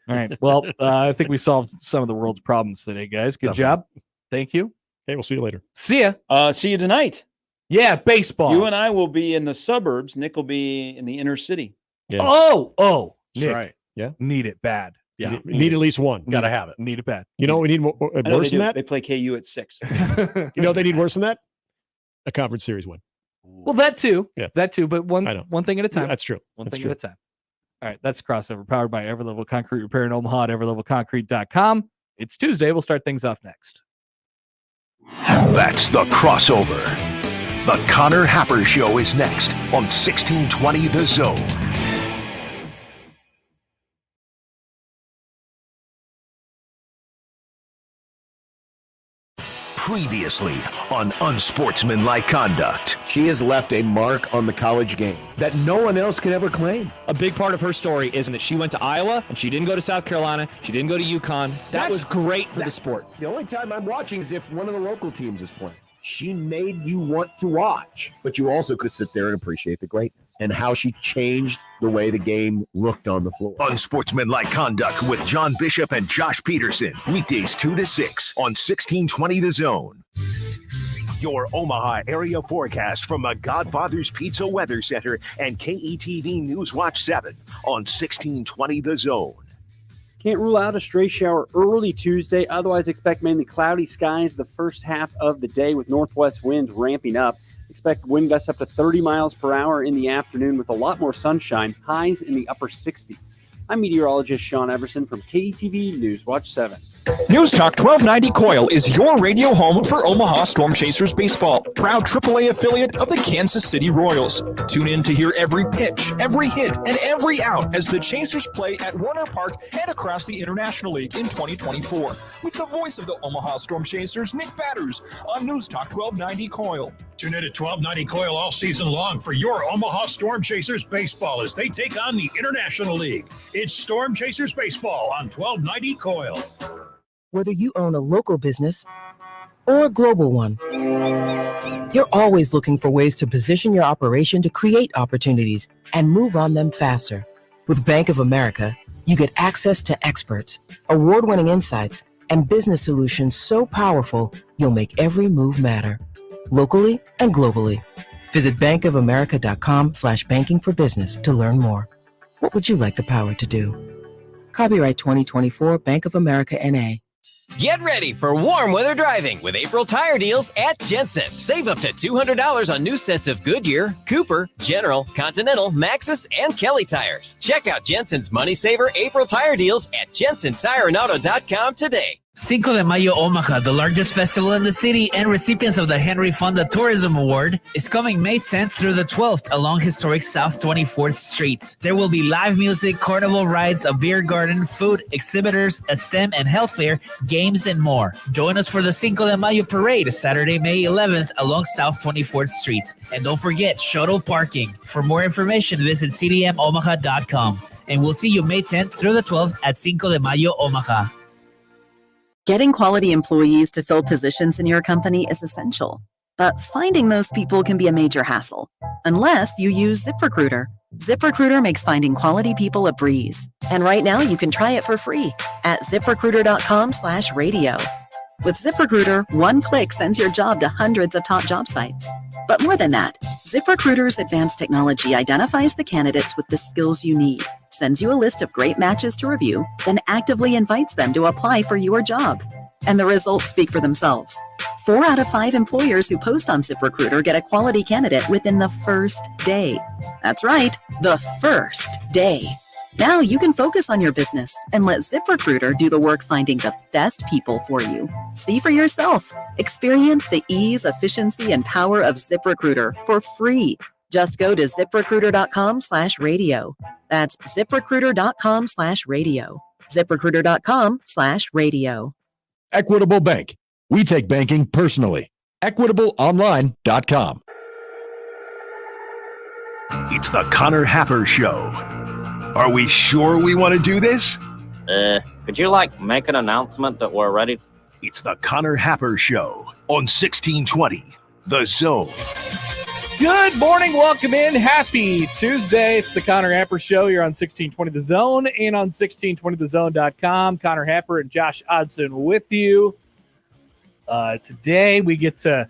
All right. Well, I think we solved some of the world's problems today, guys. Good job. Thank you. Okay, we'll see you later. See ya. See you tonight. Yeah, baseball. You and I will be in the suburbs. Nick will be in the inner city. Yeah. Oh, That's Nick, right. Yeah. need it bad. Yeah. You need at least one. Gotta have it. Need it bad. You know what we need I know worse they than do. that? They play KU at 6. You know what they need worse than that? A conference series win. Well, that too. Yeah. That too. But I know. one thing at a time. That's true. One That's thing true. at a time. All right. That's Crossover, powered by Everlevel Concrete Repair in Omaha at everlevelconcrete.com. It's Tuesday. We'll start things off next. That's the Crossover. The Connor Happer Show is next on 1620 The Zone. Previously on Unsportsmanlike Conduct. She has left a mark on the college game that no one else can ever claim. A big part of her story is that she went to Iowa and she didn't go to South Carolina. She didn't go to UConn. That was great for the sport. The only time I'm watching is if one of the local teams is playing. She made you want to watch, but you also could sit there and appreciate the greatness and how she changed the way the game looked on the floor. Unsportsmanlike Conduct with John Bishop and Josh Peterson. Weekdays 2 to 6 on 1620 The Zone. Your Omaha area forecast from the Godfather's Pizza Weather Center and KETV News Watch 7 on 1620 The Zone. Can't rule out a stray shower early Tuesday. Otherwise, expect mainly cloudy skies the first half of the day with northwest winds ramping up. Expect wind gusts up to 30 miles per hour in the afternoon with a lot more sunshine, highs in the upper 60s. I'm meteorologist Sean Everson from KETV News Watch 7. News Talk 1290 Coil is your radio home for Omaha Storm Chasers baseball, proud AAA affiliate of the Kansas City Royals. Tune in to hear every pitch, every hit, and every out as the Chasers play at Warner Park and across the International League in 2024. With the voice of the Omaha Storm Chasers, Nick Batters, on News Talk 1290 Coil. Tune in to 1290 Coil all season long for your Omaha Storm Chasers baseball as they take on the International League. It's Storm Chasers baseball on 1290 Coil. Whether you own a local business or a global one, you're always looking for ways to position your operation to create opportunities and move on them faster. With Bank of America, you get access to experts, award-winning insights, and business solutions so powerful, you'll make every move matter, locally and globally. Visit bankofamerica.com/banking for business to learn more. What would you like the power to do? Copyright 2024 Bank of America, N.A. Get ready for warm weather driving with April tire deals at Jensen. Save up to $200 on new sets of Goodyear, Cooper, General, Continental, Maxxis, and Kelly tires. Check out Jensen's Money Saver April tire deals at jensentireandauto.com today. Cinco de Mayo Omaha, the largest festival in the city and recipients of the Henry Fonda Tourism Award, is coming May 10th through the 12th along historic South 24th Street. There will be live music, carnival rides, a beer garden, food, exhibitors, a STEM and health fair, games, and more. Join us for the Cinco de Mayo Parade, Saturday, May 11th along South 24th Street. And don't forget, shuttle parking. For more information, visit cdmomaha.com. And we'll see you May 10th through the 12th at Cinco de Mayo Omaha. Getting quality employees to fill positions in your company is essential, but finding those people can be a major hassle, unless you use ZipRecruiter. ZipRecruiter makes finding quality people a breeze. And right now you can try it for free at ZipRecruiter.com/radio. With ZipRecruiter, one click sends your job to hundreds of top job sites. But more than that, ZipRecruiter's advanced technology identifies the candidates with the skills you need, sends you a list of great matches to review, then actively invites them to apply for your job. And the results speak for themselves. 4 out of 5 employers who post on ZipRecruiter get a quality candidate within the first day. That's right, the first day. Now you can focus on your business and let ZipRecruiter do the work finding the best people for you. See for yourself. Experience the ease, efficiency, and power of ZipRecruiter for free. Just go to ZipRecruiter.com/radio. That's ZipRecruiter.com/radio. ZipRecruiter.com/radio. Equitable Bank. We take banking personally. EquitableOnline.com. It's the Connor Happer Show. Are we sure we want to do this? Could you, make an announcement that we're ready? It's the Connor Happer Show on 1620, The Zone. Good morning. Welcome in. Happy Tuesday. It's the Connor Happer Show. You're on 1620 The Zone and on 1620thezone.com. Connor Happer and Josh Odson with you. Today we get to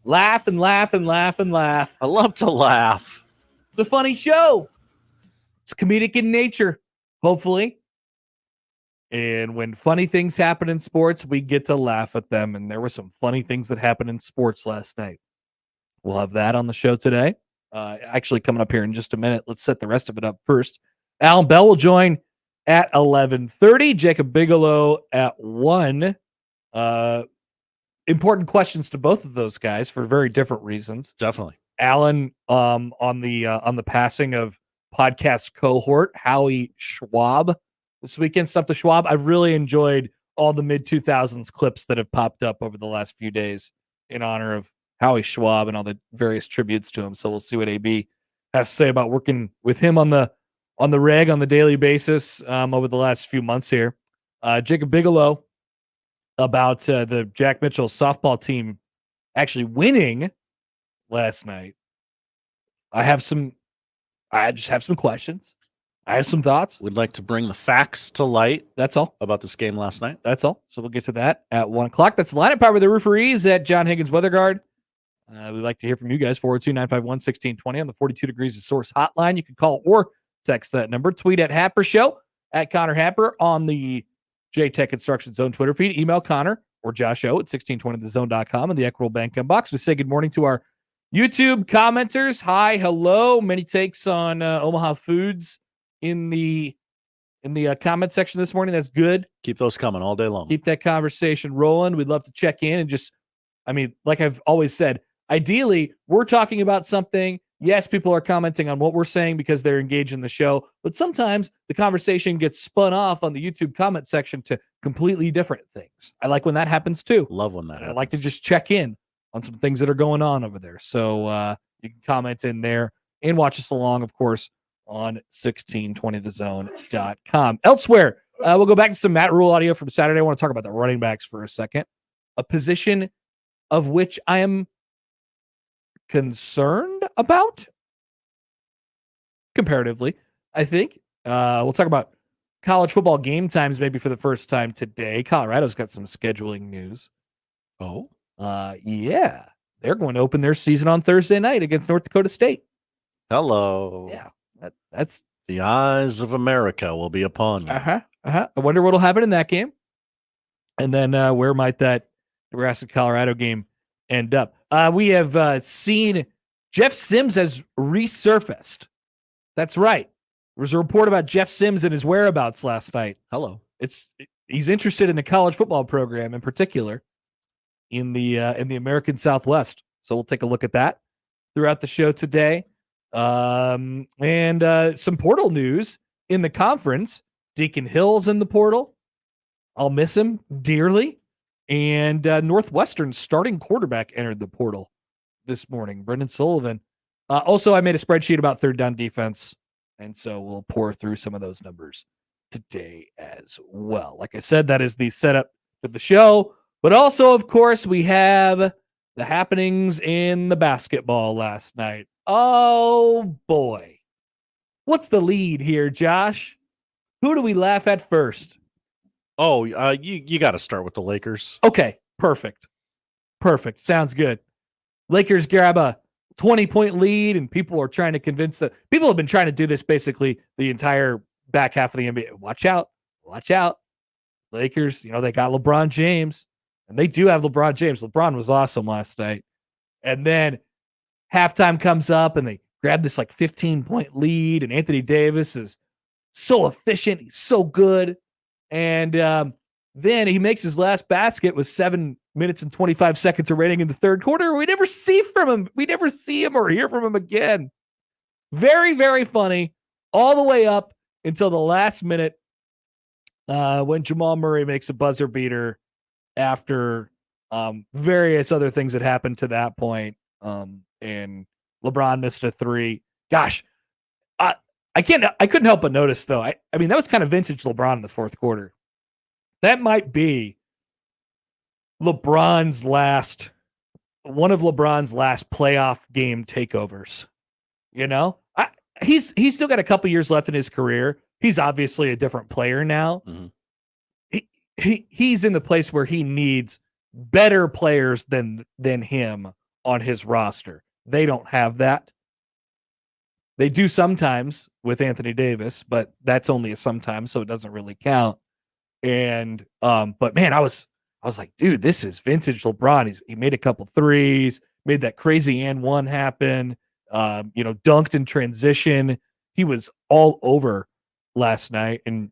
laugh and laugh and laugh and laugh. I love to laugh. It's a funny show. It's comedic in nature, hopefully. And when funny things happen in sports, we get to laugh at them. And there were some funny things that happened in sports last night. We'll have that on the show today. Actually, coming up here in just a minute. Let's set the rest of it up first. Allan Bell will join at 11:30. Jacob Bigelow at 1. Important questions to both of those guys for very different reasons. Definitely. Allan on the passing of podcast cohort Howie Schwab this weekend. Stump the Schwab. I've really enjoyed all the mid-2000s clips that have popped up over the last few days in honor of Howie Schwab and all the various tributes to him. So we'll see what AB has to say about working with him on the reg on the daily basis over the last few months here. Jacob Bigelow about the Jack Mitchell softball team actually winning last night. I just have some questions. I have some thoughts. We'd like to bring the facts to light. That's all. About this game last night. That's all. So we'll get to that at 1 o'clock. That's the lineup power with the referees at John Higgins Weather Guard. We'd like to hear from you guys. 402-951-1620 on the 42 Degrees of Source hotline. You can call or text that number. Tweet at Happer Show, at Connor Happer on the JTech Construction Zone Twitter feed. Email Connor or Josh O at 1620thezone.com and the Equitable Bank inbox. We say good morning to our YouTube commenters. Hi, hello. Many takes on Omaha foods in the comment section this morning. That's good. Keep those coming all day long. Keep that conversation rolling. We'd love to check in and just, like I've always said, ideally, we're talking about something. Yes, people are commenting on what we're saying because they're engaged in the show, but sometimes the conversation gets spun off on the YouTube comment section to completely different things. I like when that happens too. Love when that happens. I like to just check in on some things that are going on over there. So you can comment in there and watch us along, of course, on 1620thezone.com. Elsewhere, we'll go back to some Matt Rule audio from Saturday. I want to talk about the running backs for a second, a position of which I am concerned about comparatively, I think. We'll talk about college football game times maybe for the first time today. Colorado's got some scheduling news. Oh? Yeah. They're going to open their season on Thursday night against North Dakota State. Hello. Yeah. That's the eyes of America will be upon you. I wonder what'll happen in that game. And then where might that Nebraska-Colorado game end up? We have seen Jeff Sims has resurfaced. That's right. There was a report about Jeff Sims and his whereabouts last night. Hello. He's interested in a college football program in particular in the American Southwest. So we'll take a look at that throughout the show today. And some portal news in the conference. Deacon Hill's in the portal. I'll miss him dearly. And Northwestern's starting quarterback entered the portal this morning, Brendan Sullivan. Also, I made a spreadsheet about third down defense, and so we'll pour through some of those numbers today as well. Like I said, that is the setup for the show. But also, of course, we have the happenings in the basketball last night. Oh, boy. What's the lead here, Josh? Who do we laugh at first? Oh, you got to start with the Lakers. Okay, perfect. Sounds good. Lakers grab a 20-point lead, and people are trying to convince people have been trying to do this basically the entire back half of the NBA. Watch out. Lakers, they got LeBron James, and they do have LeBron James. LeBron was awesome last night. And then halftime comes up, and they grab this 15-point lead, and Anthony Davis is so efficient. He's so good. And then he makes his last basket with 7 minutes and 25 seconds remaining in the third quarter. We never see from him. We never see him or hear from him again. Very, very funny all the way up until the last minute when Jamal Murray makes a buzzer beater after various other things that happened to that point. And LeBron missed a three. Gosh, I couldn't help but notice, though. I mean, that was kind of vintage LeBron in the fourth quarter. That might be one of LeBron's last playoff game takeovers. He's still got a couple years left in his career. He's obviously a different player now. Mm-hmm. He's in the place where he needs better players than him on his roster. They don't have that. They do sometimes with Anthony Davis, but that's only a sometimes, so it doesn't really count. And but man, I was like, dude, this is vintage LeBron. He made a couple threes, made that crazy and one happen. Dunked in transition. He was all over last night, and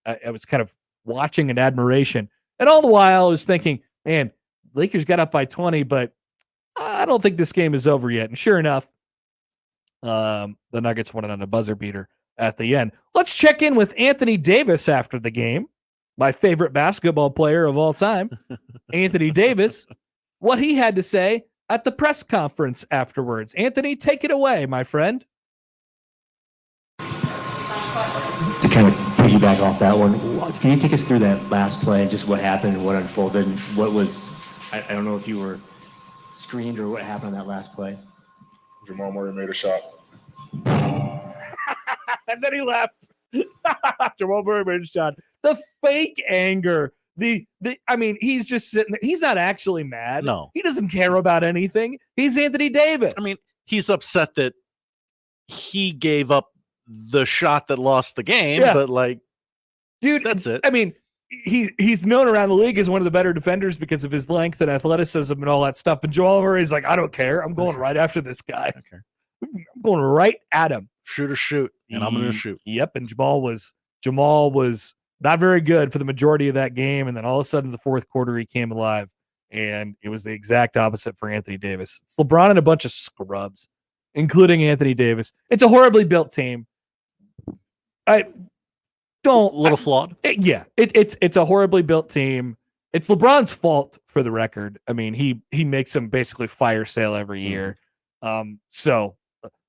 I was kind of watching in admiration. And all the while, I was thinking, man, Lakers got up by 20, but I don't think this game is over yet. And sure enough, the Nuggets won it on a buzzer beater at the end. Let's check in with Anthony Davis after the game, my favorite basketball player of all time. Anthony Davis, what he had to say at the press conference afterwards. Anthony, take it away, my friend. To kind of piggyback off that one, can you take us through that last play and just what happened and what unfolded? What was, I don't know if you were screened or what happened on that last play? Jamal Murray made a shot. And then he left. Jamal Murray made a shot. The fake anger. He's just sitting there. He's not actually mad. No. He doesn't care about anything. He's Anthony Davis. I mean, he's upset that he gave up the shot that lost the game, but dude, that's it. I mean, he's known around the league as one of the better defenders because of his length and athleticism and all that stuff. And Jamal Murray's like, I don't care. I'm going right after this guy. Okay. I'm going right at him. Shoot or shoot, and I'm going to shoot. Yep, and Jamal was not very good for the majority of that game, and then all of a sudden, in the fourth quarter, he came alive, and it was the exact opposite for Anthony Davis. It's LeBron and a bunch of scrubs, including Anthony Davis. It's a horribly built team. Flawed. It's a horribly built team. It's LeBron's fault, for the record. I mean, he makes them basically fire sale every year. So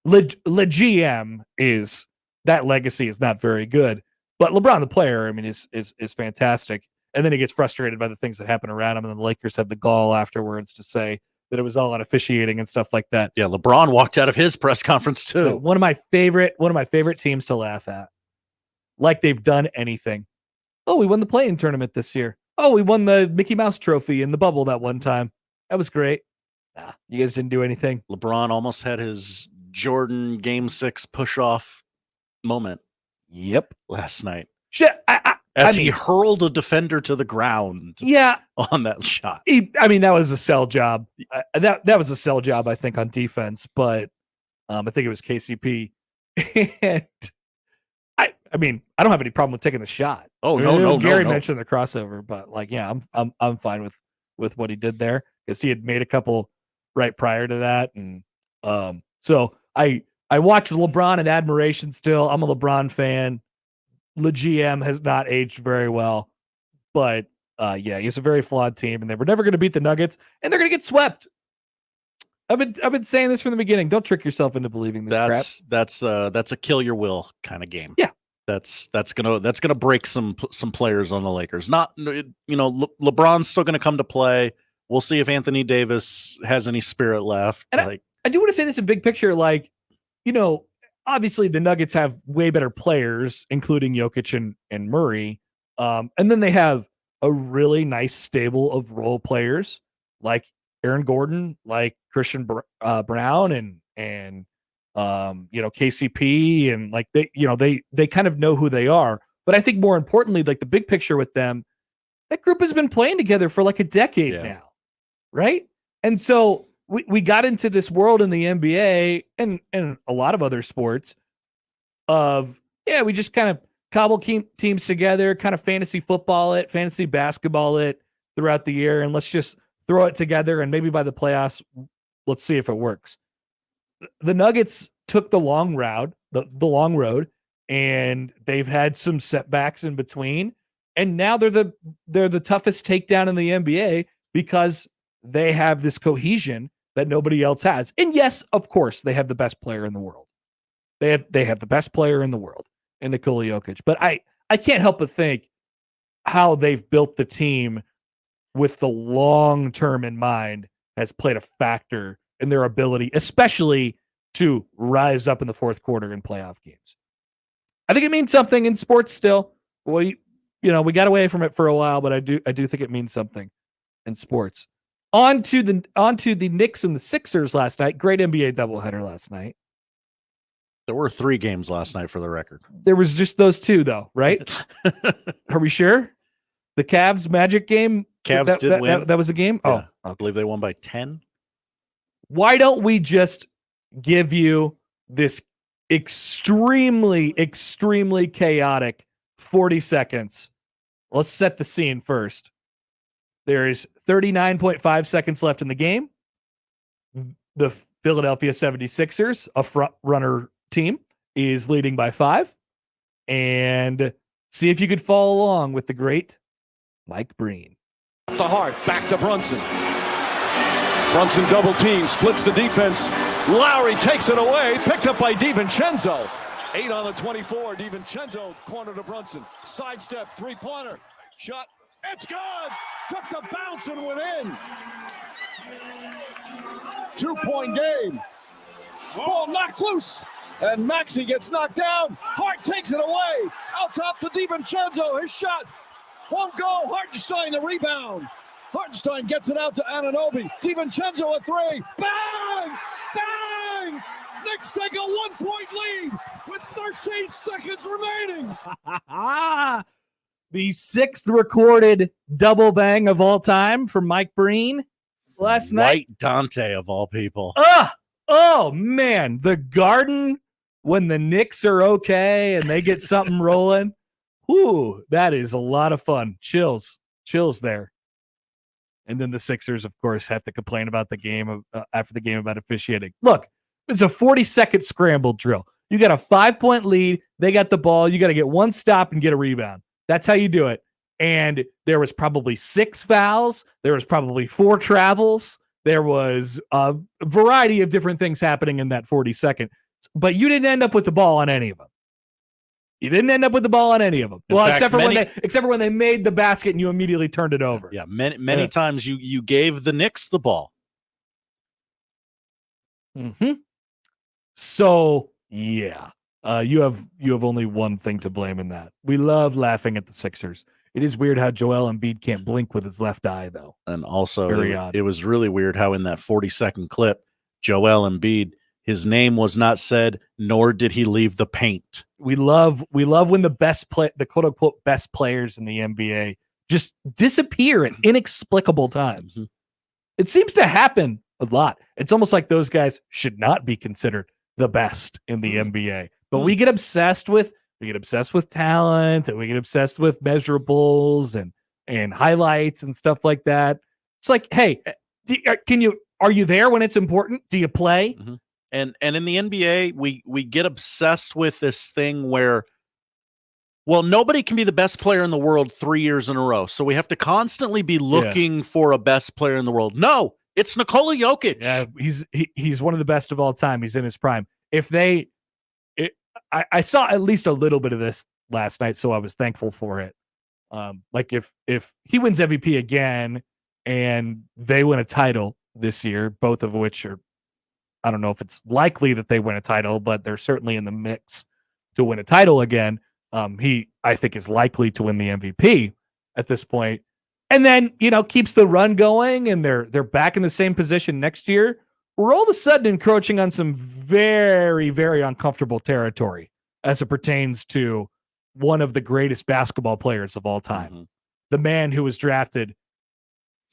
Le GM is that legacy is not very good, but LeBron the player, I mean, is fantastic. And then he gets frustrated by the things that happen around him, and then the Lakers have the gall afterwards to say that it was all on officiating and stuff like that. Yeah, LeBron walked out of his press conference too. So one of my favorite teams to laugh at, like they've done anything. Oh, we won the play-in tournament this year. Oh, we won the Mickey Mouse trophy in the bubble that one time. That was great. Nah, you guys didn't do anything. LeBron almost had his Jordan Game 6 push-off moment. Yep. Last night. Shit, As he hurled a defender to the ground. Yeah. On that shot. That was a sell job. That was a sell job, I think, on defense, but I think it was KCP. And I don't have any problem with taking the shot. Oh, Gary no. mentioned the crossover, but I'm fine with what he did there because he had made a couple right prior to that. And so I watch LeBron in admiration still. I'm a LeBron fan. The GM has not aged very well, but he's a very flawed team, and they were never going to beat the Nuggets, and they're going to get swept. I've been saying this from the beginning. Don't trick yourself into believing this crap. That's a kill your will kind of game. Yeah, that's gonna break some players on the Lakers. LeBron's still gonna come to play. We'll see if Anthony Davis has any spirit left. And I do want to say this in big picture, obviously the Nuggets have way better players, including Jokic and Murray. And then they have a really nice stable of role players like Aaron Gordon, like Christian Brown and KCP, and they kind of know who they are. But I think more importantly, like the big picture with them, that group has been playing together for like a decade now. Right. And so we got into this world in the NBA and a lot of other sports of, we just kind of cobble teams together, kind of fantasy football it, fantasy basketball it throughout the year. And let's just throw it together. And maybe by the playoffs, let's see if it works. The Nuggets took the long route, the long road, and they've had some setbacks in between. And now they're the toughest takedown in the NBA because they have this cohesion that nobody else has. And yes, of course, they have the best player in the world. They have the best player in the world in Nikola Jokic. But I can't help but think how they've built the team with the long term in mind has played a factor in their ability, especially to rise up in the fourth quarter in playoff games. I think it means something in sports still. Well, we got away from it for a while, but I do think it means something in sports. On to the Knicks and the Sixers last night. Great NBA doubleheader last night. There were 3 games last night for the record. There was just those 2 though, right? Are we sure? The Cavs Magic game? Cavs did win. That was a game? Yeah, I believe they won by 10. Why don't we just give you this extremely, extremely chaotic 40 seconds? Let's set the scene first. There is 39.5 seconds left in the game. The Philadelphia 76ers, a front runner team, is leading by 5. And see if you could follow along with the great Mike Breen. To Hart, back to Brunson. Brunson double team, splits the defense. Lowry takes it away, picked up by DiVincenzo. 8 on the 24, DiVincenzo, corner to Brunson. Sidestep, three-pointer, shot, it's good! Took the bounce and went in. 2-point game. Ball knocked loose, and Maxey gets knocked down. Hart takes it away. Out top to DiVincenzo, his shot won't go. Hartenstein the rebound. Hartenstein gets it out to Anunoby. DiVincenzo a 3. Bang! Bang! Knicks take a 1-point lead with 13 seconds remaining. The 6th recorded double bang of all time from Mike Breen last night. White Dante of all people. Oh man, the Garden when the Knicks are okay and they get something rolling. Whoo, that is a lot of fun. Chills there. And then the Sixers, of course, have to complain about the game after the game about officiating. Look, it's a 40-second scramble drill. You got a 5-point lead. They got the ball. You got to get one stop and get a rebound. That's how you do it. And there was probably 6 fouls. There was probably 4 travels. There was a variety of different things happening in that 40 seconds. But you didn't end up with the ball on any of them. Well, fact, except for when they made the basket and you immediately turned it over. Yeah, many times you gave the Knicks the ball. Mm-hmm. So yeah, you have only one thing to blame in that. We love laughing at the Sixers. It is weird how Joel Embiid can't blink with his left eye, though. And also, Very odd. It was really weird how in that 40-second clip, Joel Embiid His name was not said, nor did he leave the paint. We love when the quote unquote best players in the NBA just disappear at inexplicable times. Mm-hmm. It seems to happen a lot. It's almost like those guys should not be considered the best in the NBA. But we get obsessed with talent, and we get obsessed with measurables and highlights and stuff like that. It's like, hey, are you there when it's important? Do you play? Mm-hmm. And in the NBA, we get obsessed with this thing where, well, nobody can be the best player in the world 3 years in a row. So we have to constantly be looking for a best player in the world. No, it's Nikola Jokic. Yeah, he's one of the best of all time. He's in his prime. I saw at least a little bit of this last night, so I was thankful for it. Like if he wins MVP again and they win a title this year, both of which are, I don't know if it's likely that they win a title, but they're certainly in the mix to win a title again. He, I think, is likely to win the MVP at this point. And then, keeps the run going, and they're back in the same position next year. We're all of a sudden encroaching on some very, very uncomfortable territory as it pertains to one of the greatest basketball players of all time. Mm-hmm. The man who was drafted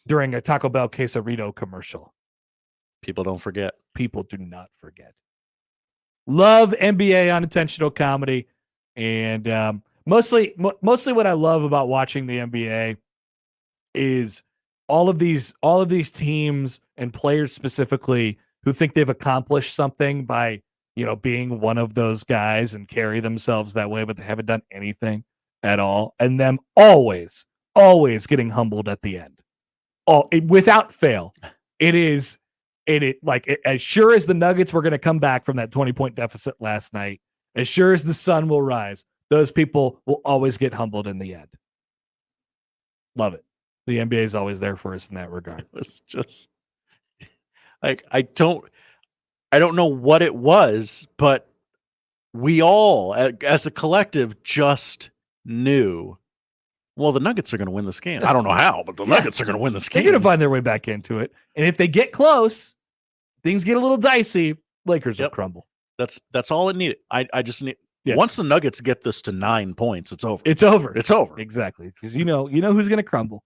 during a Taco Bell Quesarito commercial. People don't forget. People do not forget. Love NBA unintentional comedy. And mostly what I love about watching the NBA is all of these teams and players specifically who think they've accomplished something by, being one of those guys and carry themselves that way, but they haven't done anything at all. And them always getting humbled at the end. Without fail. As sure as the Nuggets were going to come back from that 20-point deficit last night, as sure as the sun will rise, those people will always get humbled in the end. Love it. The NBA is always there for us in that regard. It was just like, I don't know what it was, but we all, as a collective, just knew, well, the Nuggets are going to win this game. I don't know how, but the Nuggets are going to win this game. They're going to find their way back into it. And if they get close, things get a little dicey, Lakers will crumble. That's all it needed. I just need once the Nuggets get this to 9 points, it's over. It's over. It's over. Exactly. Because you know who's going to crumble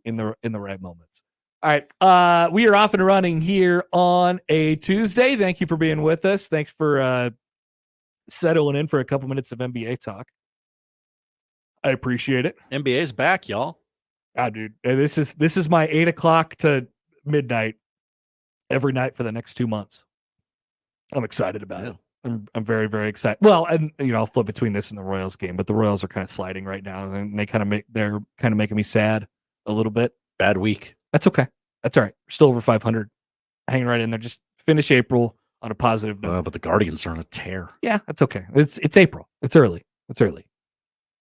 in the right moments. All right. We are off and running here on a Tuesday. Thank you for being with us. Thanks for settling in for a couple minutes of NBA talk. I appreciate it. NBA's back, y'all. Dude. This is my 8 o'clock to midnight every night for the next 2 months. I'm excited about it. I'm very, very excited. Well, and I'll flip between this and the Royals game, but the Royals are kind of sliding right now, and they're kind of making me sad a little bit. Bad week. That's okay. That's all right. We're still over 500, hanging right in there. Just finish April on a positive note. But the Guardians are on a tear. Yeah, that's okay. It's April. It's early.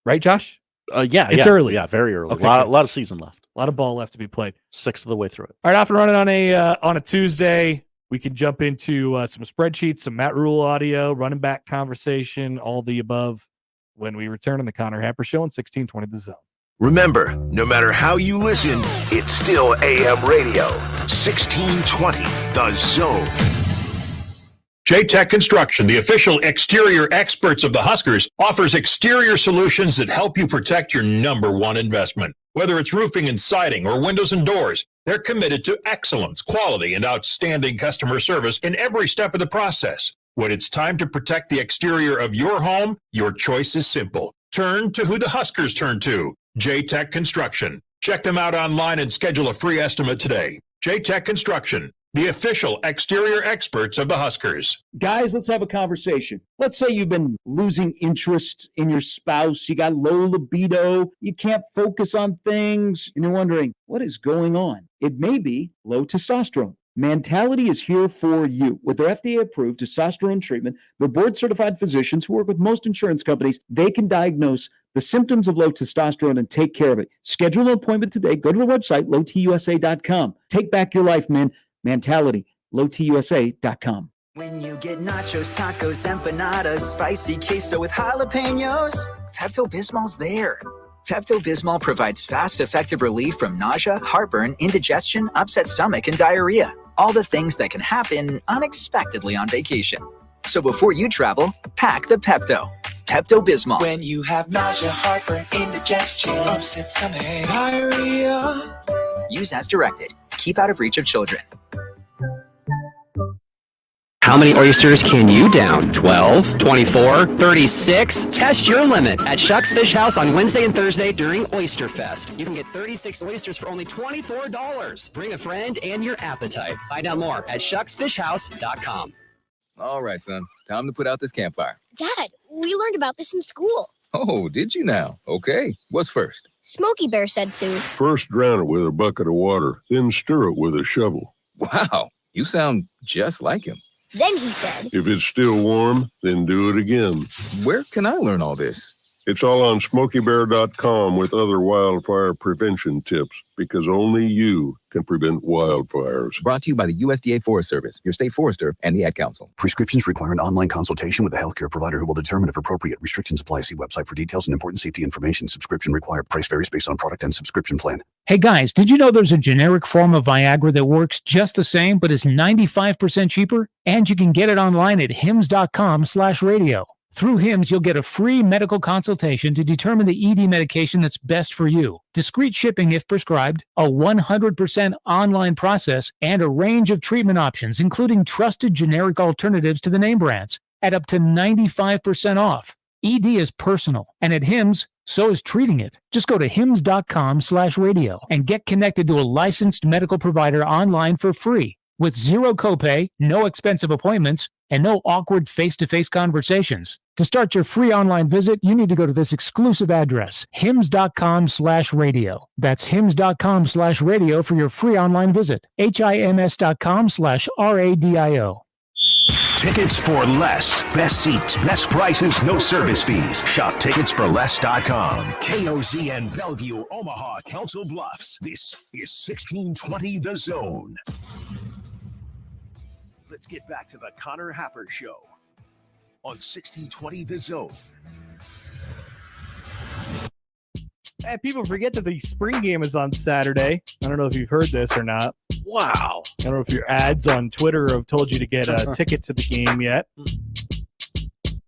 Right, Josh? It's early. Yeah, very early. Okay, a lot of season left. A lot of ball left to be played. 6th of the way through it. All right, off and running on a Tuesday. We can jump into some spreadsheets, some Matt Rule audio, running back conversation, all the above when we return on the Connor Happer Show on 1620 The Zone. Remember, no matter how you listen, it's still AM radio. 1620 The Zone. J-Tech Construction, the official exterior experts of the Huskers, offers exterior solutions that help you protect your number one investment. Whether it's roofing and siding or windows and doors, they're committed to excellence, quality, and outstanding customer service in every step of the process. When it's time to protect the exterior of your home, your choice is simple. Turn to who the Huskers turn to, J-Tech Construction. Check them out online and schedule a free estimate today. J-Tech Construction, the official exterior experts of the Huskers. Guys, let's have a conversation. Let's say you've been losing interest in your spouse. You got low libido. You can't focus on things. And you're wondering, what is going on? It may be low testosterone. Mentality is here for you. With their FDA-approved testosterone treatment, the board-certified physicians who work with most insurance companies, they can diagnose the symptoms of low testosterone and take care of it. Schedule an appointment today. Go to the website, lowtusa.com. Take back your life, man. Mentality, lowtusa.com. When you get nachos, tacos, empanadas, spicy queso with jalapenos, Pepto-Bismol's there. Pepto-Bismol provides fast, effective relief from nausea, heartburn, indigestion, upset stomach, and diarrhea. all the things that can happen unexpectedly on vacation. So before you travel, pack the Pepto. Pepto-Bismol. When you have nausea, heartburn, indigestion, upset stomach, diarrhea. Use as directed. Keep out of reach of children. How many oysters can you down? 12, 24, 36? Test your limit at Shuck's Fish House on Wednesday and Thursday during Oyster Fest. You can get 36 oysters for only $24. Bring a friend and your appetite. Find out more at shucksfishhouse.com. All right, son. Time to put out this campfire. Dad, we learned about this in school. Oh, did you now? Okay. What's first? Smokey Bear said to. First drown it with a bucket of water, then stir it with a shovel. Wow, you sound just like him. Then he said. If it's still warm, then do it again. Where can I learn all this? It's all on SmokeyBear.com with other wildfire prevention tips, because only you can prevent wildfires. Brought to you by the USDA Forest Service, your state forester, and the Ad Council. Prescriptions require an online consultation with a healthcare provider who will determine if appropriate. Restrictions apply. See website for details and important safety information. Subscription required. Price varies based on product and subscription plan. Hey guys, did you know there's a generic form of Viagra that works just the same but is 95% cheaper? And you can get it online at hims.com/radio. Through HIMS, you'll get a free medical consultation to determine the ED medication that's best for you, discreet shipping if prescribed, a 100% online process, and a range of treatment options, including trusted generic alternatives to the name brands, at up to 95% off. ED is personal, and at HIMS, so is treating it. Just go to hims.com/radio and get connected to a licensed medical provider online for free, with zero copay, no expensive appointments, and no awkward face-to-face conversations. To start your free online visit, you need to go to this exclusive address, hims.com/radio. That's hims.com/radio for your free online visit. hims.com/radio. Tickets for less. Best seats, best prices, no service fees. Shop ticketsforless.com. KOZN Bellevue, Omaha, Council Bluffs. This is 1620 The Zone. Let's get back to the Connor Happer Show on 1620 The Zone. Hey, people forget that the spring game is on Saturday. I don't know if you've heard this or not. Wow. I don't know if your ads on Twitter have told you to get a ticket to the game yet. You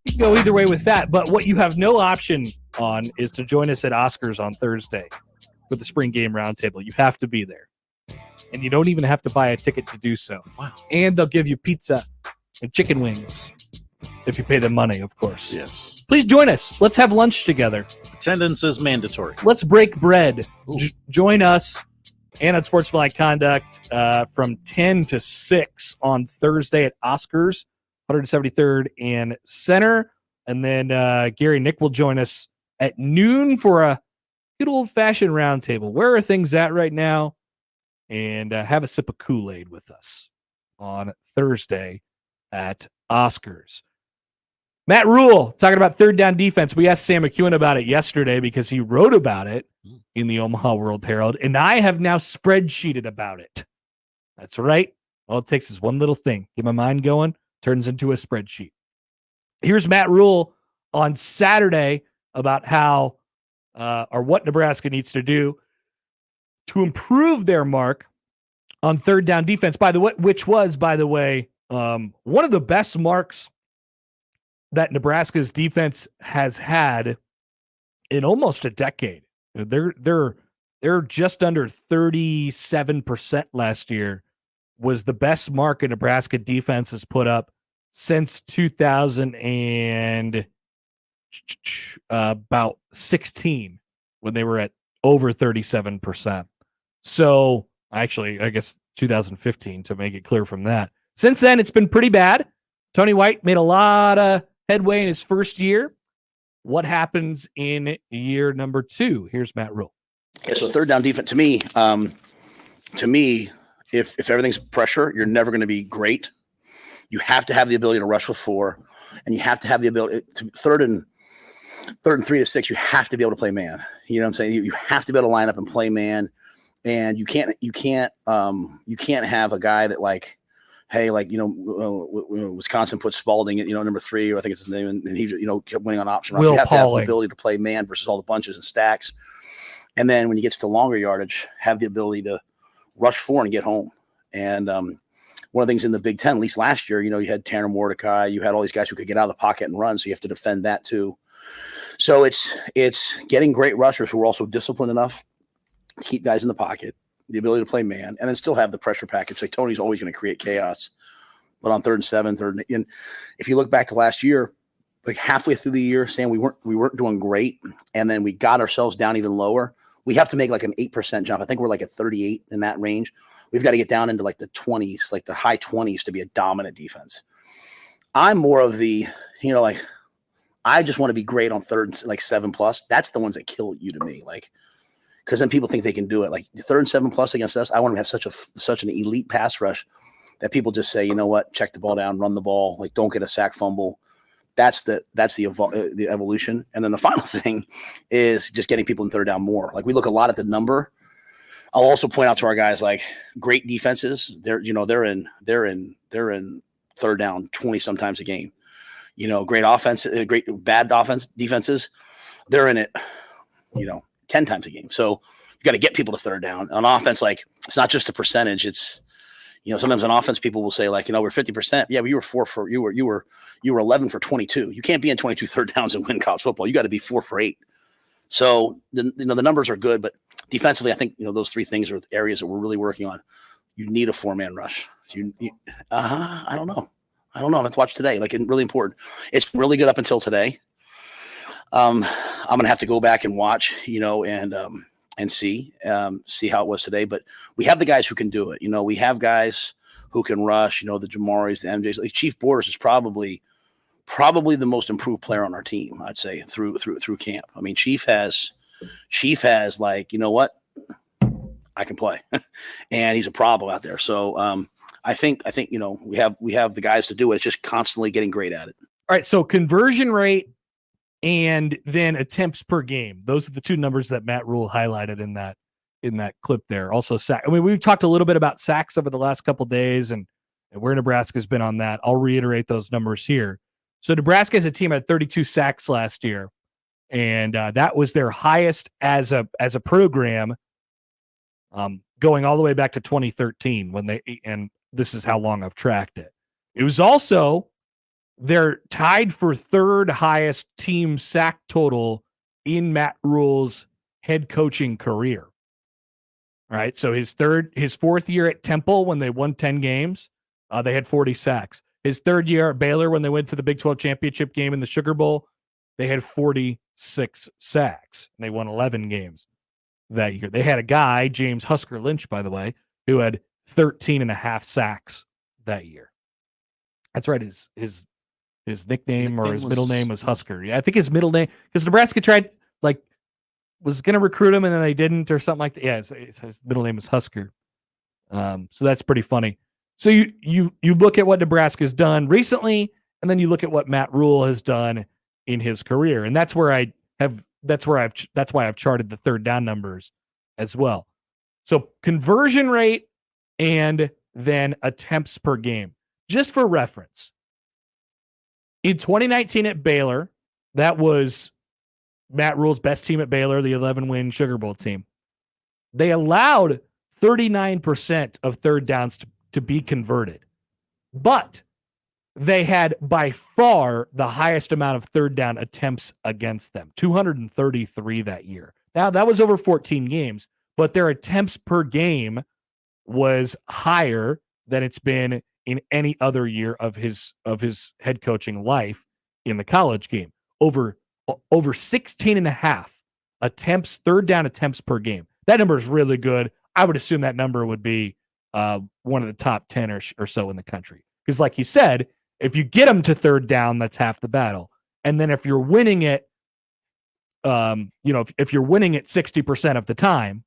can go either way with that, but what you have no option on is to join us at Oscars on Thursday for the spring game roundtable. You have to be there. And you don't even have to buy a ticket to do so. Wow. And they'll give you pizza and chicken wings if you pay them money, of course. Yes. Please join us. Let's have lunch together. Attendance is mandatory. Let's break bread. Join us and on Sportsmanlike Conduct from 10 to 6 on Thursday at Oscars, 173rd and Center. And then Gary Nick will join us at noon for a good old-fashioned roundtable. Where are things at right now? And have a sip of Kool-Aid with us on Thursday at Oscars. Matt Rule talking about third down defense. We asked Sam McEwen about it yesterday because he wrote about it in the Omaha World Herald, and I have now spreadsheeted about it. That's right. All it takes is one little thing. Get my mind going, turns into a spreadsheet. Here's Matt Rule on Saturday about how or what Nebraska needs to do to improve their mark on third down defense, which was, by the way, one of the best marks that Nebraska's defense has had in almost a decade. They're just under 37% last year, was the best mark a Nebraska defense has put up since 2016, when they were at over 37%. So actually, I guess 2015 to make it clear from that. Since then, it's been pretty bad. Tony White made a lot of headway in his first year. What happens in year number 2? Here's Matt Rule. Yeah, so third down defense, to me, if everything's pressure, you're never going to be great. You have to have the ability to rush with 4, and you have to have the ability to third and 3 to 6. You have to be able to play man. You know what I'm saying? You have to be able to line up and play man. And you can't have a guy that Wisconsin put Spalding at, number 3, or I think it's his name, and he, kept winning on option routes. You have to have the ability to play man versus all the bunches and stacks. And then when you get to longer yardage, have the ability to rush 4 and get home. And one of the things in the Big Ten, at least last year, you had Tanner Mordecai, you had all these guys who could get out of the pocket and run, so you have to defend that too. So it's getting great rushers who are also disciplined enough to keep guys in the pocket, the ability to play man, and then still have the pressure package. Like Tony's always going to create chaos, but on 3rd and 7, 3rd and 8, and if you look back to last year, like halfway through the year, saying we weren't doing great, and then we got ourselves down even lower. We have to make like an 8% jump. I think we're like at 38 in that range. We've got to get down into like the 20s, like the high 20s to be a dominant defense. I'm more of the, like I just want to be great on 3rd and like 7+. That's the ones that kill you to me. Like, because then people think they can do it. Like 3rd and 7+ against us, I want to have such an elite pass rush that people just say, you know what, check the ball down, run the ball, like don't get a sack fumble. That's the evolution. And then the final thing is just getting people in 3rd down more. Like we look a lot at the number. I'll also point out to our guys, like great defenses. They're in 3rd down 20 sometimes a game. Great offense, bad defenses. They're in it, 10 times a game. So you got to get people to 3rd down. On offense, like it's not just a percentage. It's sometimes on offense, people will say like, we're 50%. Yeah, but you were 11 for 22. You can't be in 22 3rd downs and win college football. You got to be 4 for 8. So the numbers are good, but defensively, I think those 3 things are areas that we're really working on. You need a 4-man rush. I don't know. I have to watch today. Like it's really important. It's really good up until today. I'm gonna have to go back and watch, and see how it was today. But we have the guys who can do it. We have guys who can rush. The Jamaris, the MJs. Like Chief Borders is probably the most improved player on our team, I'd say, through camp. I mean, Chief has like, what? I can play. And he's a problem out there. So I think we have the guys to do it. It's just constantly getting great at it. All right, so conversion rate and then attempts per game. Those are the 2 numbers that Matt Rule highlighted in that clip there. Also sack. I mean, we've talked a little bit about sacks over the last couple of days and where Nebraska's been on that. I'll reiterate those numbers here. So Nebraska as a team had 32 sacks last year, and that was their highest as a program, going all the way back to 2013 and this is how long I've tracked it. It was also they're tied for 3rd highest team sack total in Matt Rule's head coaching career. All right, so his 4th year at Temple when they won 10 games, they had 40 sacks. His 3rd year at Baylor when they went to the Big 12 championship game in the Sugar Bowl, they had 46 sacks, and they won 11 games that year. They had a guy, James Husker Lynch, by the way, who had 13.5 sacks that year. That's right. His nickname or his middle name was Husker. Yeah, I think his middle name, because Nebraska tried, was going to recruit him and then they didn't or something like that. Yeah, his middle name is Husker. So that's pretty funny. So you look at what Nebraska's done recently, and then you look at what Matt Rule has done in his career, and that's why I've charted the 3rd down numbers as well. So conversion rate and then attempts per game. Just for reference, in 2019 at Baylor, that was Matt Rule's best team at Baylor, the 11-win Sugar Bowl team. They allowed 39% of 3rd downs to be converted, but they had by far the highest amount of 3rd down attempts against them, 233 that year. Now, that was over 14 games, but their attempts per game was higher than it's been in any other year of his head coaching life in the college game. Over 16.5 attempts, 3rd down attempts per game. That number is really good. I would assume that number would be one of the top 10 or so in the country. Because like he said, if you get them to 3rd down, that's half the battle. And then if you're winning it, if you're winning it 60% of the time,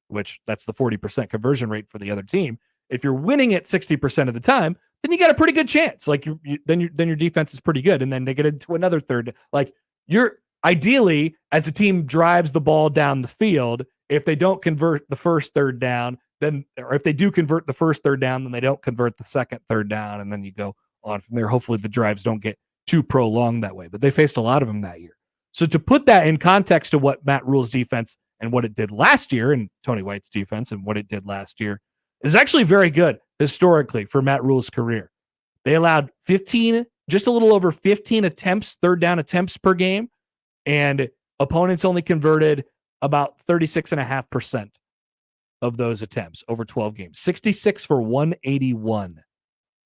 which that's the 40% conversion rate for the other team, if you're winning it 60% of the time, then you got a pretty good chance. Like then your defense is pretty good. And then they get into another third. Like you're ideally, as a team drives the ball down the field, if they don't convert the first 3rd down, then, or if they do convert the first 3rd down, then they don't convert the second 3rd down. And then you go on from there. Hopefully the drives don't get too prolonged that way, but they faced a lot of them that year. So to put that in context to what Matt Rule's defense and what it did last year, and Tony White's defense and what it did last year, is actually very good historically for Matt Rule's career. They allowed 15, just a little over 15 attempts, third down attempts per game, and opponents only converted about 36.5% of those attempts over 12 games. 66 for 181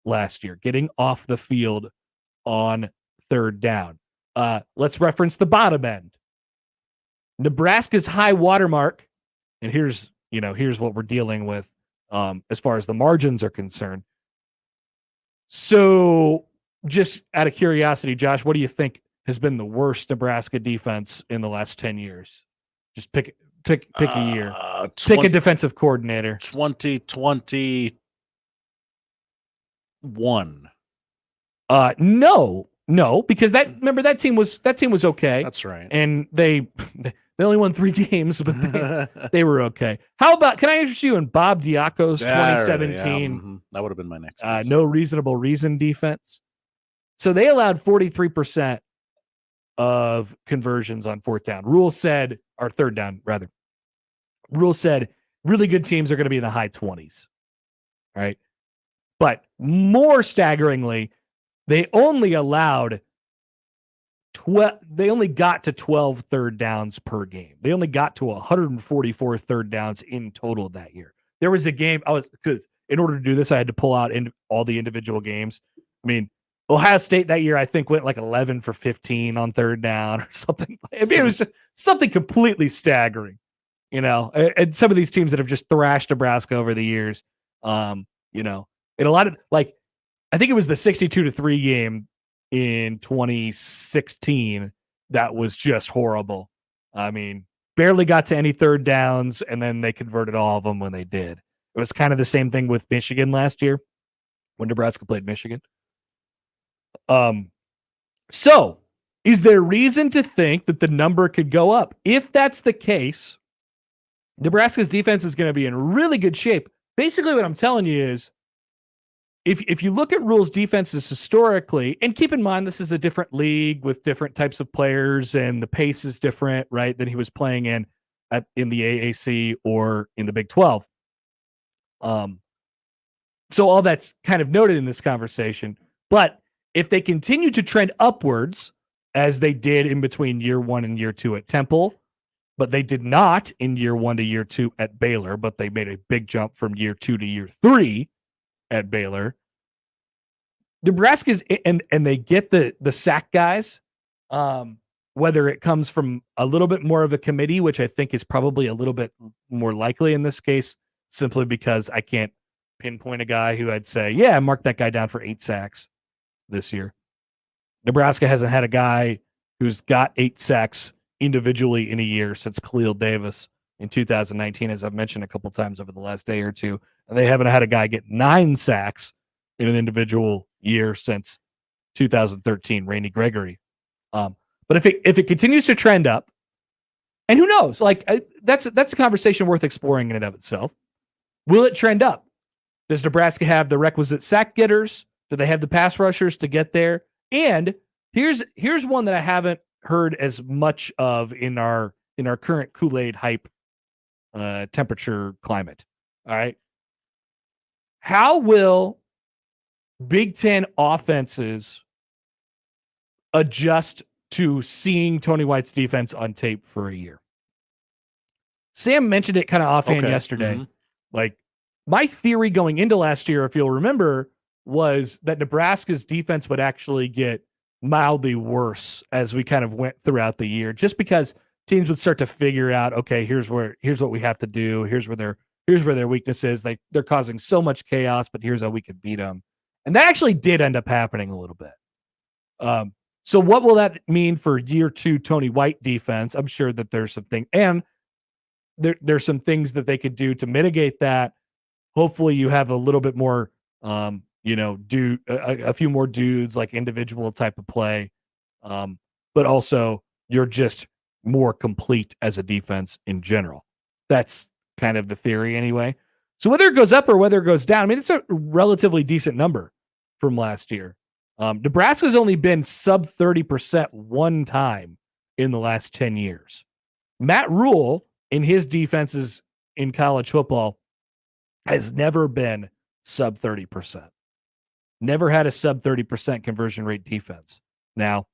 last year, getting off the field on third down. Let's reference the bottom end. Nebraska's high watermark, and here's what we're dealing with as far as the margins are concerned. So just out of curiosity, Josh, what do you think has been the worst Nebraska defense in the last 10 years? Just pick a year. Pick a defensive coordinator. 2021. No, because remember that team was okay. That's right. And they only won 3 games, but they were okay. How about, can I interest you in Bob Diaco's 2017? That would have been my next. No reasonable reason defense. So they allowed 43% of conversions on fourth down. Or third down, rather. Rule said really good teams are going to be in the high 20s. Right? But more staggeringly, they only allowed they only got to 12 third downs per game. They only got to 144 third downs in total that year. There was a game because in order to do this, I had to pull out all the individual games. I mean, Ohio State that year, I think, went like 11 for 15 on third down or something. I mean, it was just something completely staggering, and some of these teams that have just thrashed Nebraska over the years, in a lot of, like, I think it was the 62-3 game in 2016 that was just horrible. I mean, barely got to any third downs, and then they converted all of them when they did. It was kind of the same thing with Michigan last year when Nebraska played Michigan. So is there reason to think that the number could go up? If that's the case, Nebraska's defense is going to be in really good shape. Basically what I'm telling you is, if you look at Rule's defenses historically, and keep in mind this is a different league with different types of players and the pace is different, right, than he was playing in the AAC or in the Big 12. So all that's kind of noted in this conversation. But if they continue to trend upwards, as they did in between year 1 and year 2 at Temple, but they did not in year 1 to year 2 at Baylor, but they made a big jump from year 2 to year 3 at Baylor. Nebraska's and they get the sack guys, whether it comes from a little bit more of a committee, which I think is probably a little bit more likely in this case, simply because I can't pinpoint a guy who I'd say, yeah, mark that guy down for 8 sacks this year. Nebraska hasn't had a guy who's got 8 sacks individually in a year since Khalil Davis in 2019, as I've mentioned a couple times over the last day or two. And they haven't had a guy get 9 sacks in an individual year since 2013, Randy Gregory. But if it continues to trend up, and who knows, that's a conversation worth exploring in and of itself. Will it trend up? Does Nebraska have the requisite sack getters? Do they have the pass rushers to get there? And here's one that I haven't heard as much of in our current Kool-Aid hype temperature climate. All right. How will Big Ten offenses adjust to seeing Tony White's defense on tape for a year? Sam mentioned it kind of offhand yesterday. Mm-hmm. Like, my theory going into last year, if you'll remember, was that Nebraska's defense would actually get mildly worse as we kind of went throughout the year, just because teams would start to figure out, okay, here's what we have to do. Here's where their weakness is. They're causing so much chaos, but here's how we can beat them. And that actually did end up happening a little bit. So what will that mean for year 2 Tony White defense? I'm sure that there's something, and there's some things that they could do to mitigate that. Hopefully you have a little bit more, a few more dudes, like individual type of play. But also you're just more complete as a defense in general. That's kind of the theory anyway. So whether it goes up or whether it goes down, I mean, it's a relatively decent number from last year. Nebraska's only been sub 30% one time in the last 10 years. Matt Rule, in his defenses in college football, has never been sub 30%. Never had a sub 30% conversion rate defense. Now,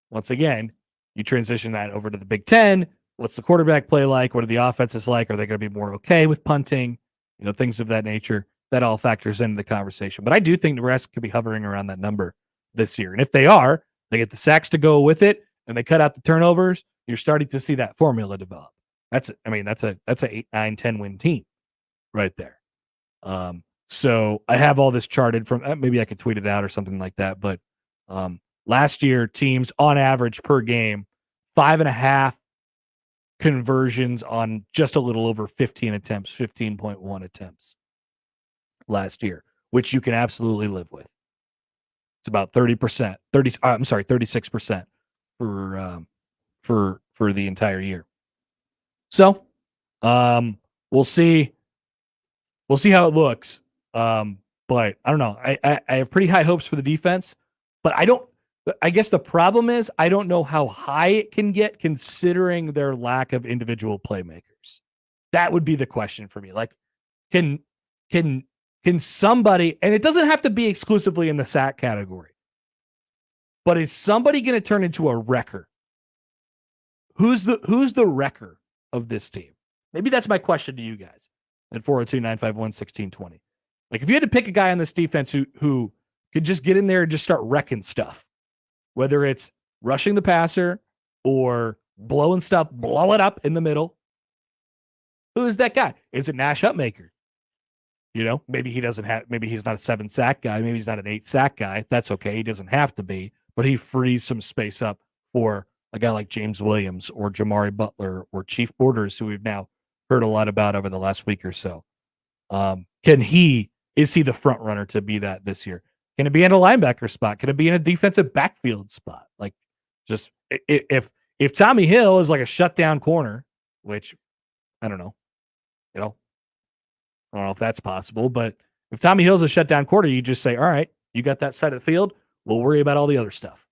once again, you transition that over to the Big Ten. What's the quarterback play like? What are the offenses like? Are they going to be more okay with punting? Things of that nature. That all factors into the conversation. But I do think Nebraska could be hovering around that number this year. And if they are, they get the sacks to go with it, and they cut out the turnovers. You're starting to see that formula develop. That's a 8, 9, 10 win team right there. So I have all this charted from, maybe I could tweet it out or something like that. But last year, teams on average per game, 5.5 conversions on just a little over 15 attempts, 15.1 attempts last year, which you can absolutely live with. It's about 36% for the entire year. So we'll see how it looks. But I don't know. I have pretty high hopes for the defense, but I guess the problem is I don't know how high it can get considering their lack of individual playmakers. That would be the question for me. Like, can somebody, and it doesn't have to be exclusively in the sack category, but is somebody going to turn into a wrecker? Who's the wrecker of this team? Maybe that's my question to you guys at 402-951-1620. Like, if you had to pick a guy on this defense who could just get in there and just start wrecking stuff, whether it's rushing the passer or blow it up in the middle, who is that guy? Is it Nash Upmaker? Maybe he's not a 7 sack guy. Maybe he's not an 8 sack guy. That's okay. He doesn't have to be, but he frees some space up for a guy like James Williams or Jamari Butler or Chief Borders, who we've now heard a lot about over the last week or so. Is he the front runner to be that this year? Can it be in a linebacker spot? Can it be in a defensive backfield spot? Like, just if Tommy Hill is like a shutdown corner, which I don't know, I don't know if that's possible, but if Tommy Hill's a shutdown corner, you just say, all right, you got that side of the field. We'll worry about all the other stuff.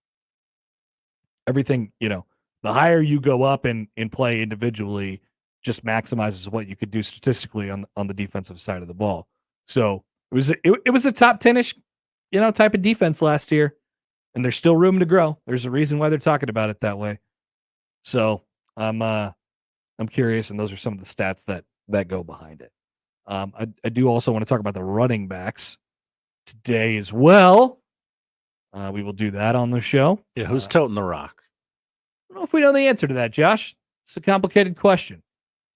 Everything, the higher you go up and play individually just maximizes what you could do statistically on the defensive side of the ball. So it was a top 10-ish, type of defense last year, and there's still room to grow. There's a reason why they're talking about it that way. So I'm curious, and those are some of the stats that go behind it. I do also want to talk about the running backs today as well. We will do that on the show. Yeah, who's toting the rock? I don't know if we know the answer to that, Josh. It's a complicated question.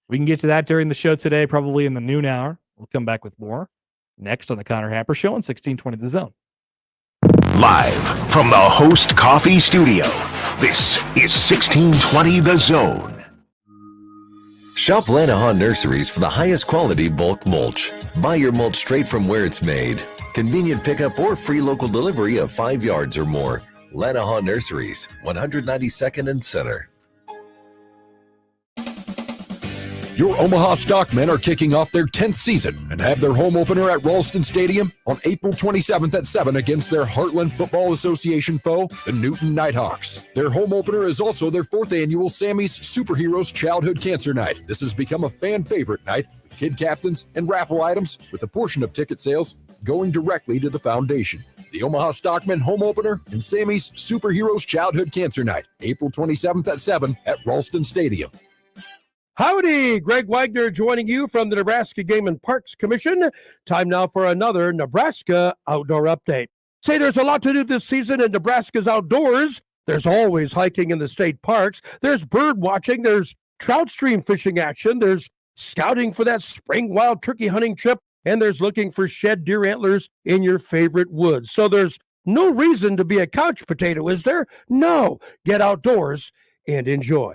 We can get to that during the show today, probably in the noon hour. We'll come back with more next on the Connor Happer Show on 1620 The Zone. Live from the Host Coffee Studio, this is 1620 The Zone. Shop Lanahan Nurseries for the highest quality bulk mulch. Buy your mulch straight from where it's made. Convenient pickup or free local delivery of 5 yards or more. Lanahan Nurseries, 192nd and Center. Your Omaha Stockmen are kicking off their 10th season and have their home opener at Ralston Stadium on April 27th at 7 against their Heartland Football Association foe, the Newton Nighthawks. Their home opener is also their 4th annual Sammy's Superheroes Childhood Cancer Night. This has become a fan favorite night with kid captains and raffle items, with a portion of ticket sales going directly to the foundation. The Omaha Stockmen home opener and Sammy's Superheroes Childhood Cancer Night, April 27th at 7 at Ralston Stadium. Howdy, Greg Wagner joining you from the Nebraska Game and Parks Commission. Time now for another Nebraska Outdoor Update. Say there's a lot to do this season in Nebraska's outdoors. There's always hiking in the state parks. There's bird watching. There's trout stream fishing action. There's scouting for that spring wild turkey hunting trip. And there's looking for shed deer antlers in your favorite woods. So there's no reason to be a couch potato, is there? No. Get outdoors and enjoy.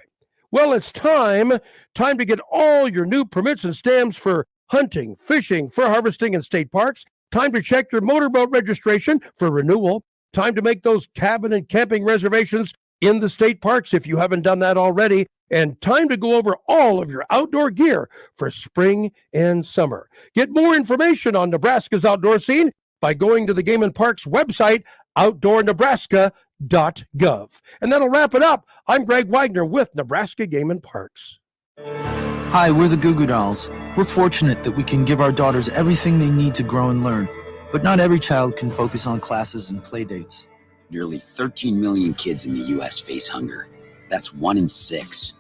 Well, it's time to get all your new permits and stamps for hunting, fishing, fur harvesting, and state parks. Time to check your motorboat registration for renewal. Time to make those cabin and camping reservations in the state parks if you haven't done that already. And time to go over all of your outdoor gear for spring and summer. Get more information on Nebraska's outdoor scene by going to the Game and Parks website, outdoornebraska.gov. And that'll wrap it up. I'm Greg Wagner with Nebraska Game and Parks. Hi, we're the Goo Goo Dolls. We're fortunate that we can give our daughters everything they need to grow and learn, but not every child can focus on classes and play dates. Nearly 13 million kids in the U.S. face hunger. That's 1 in 6.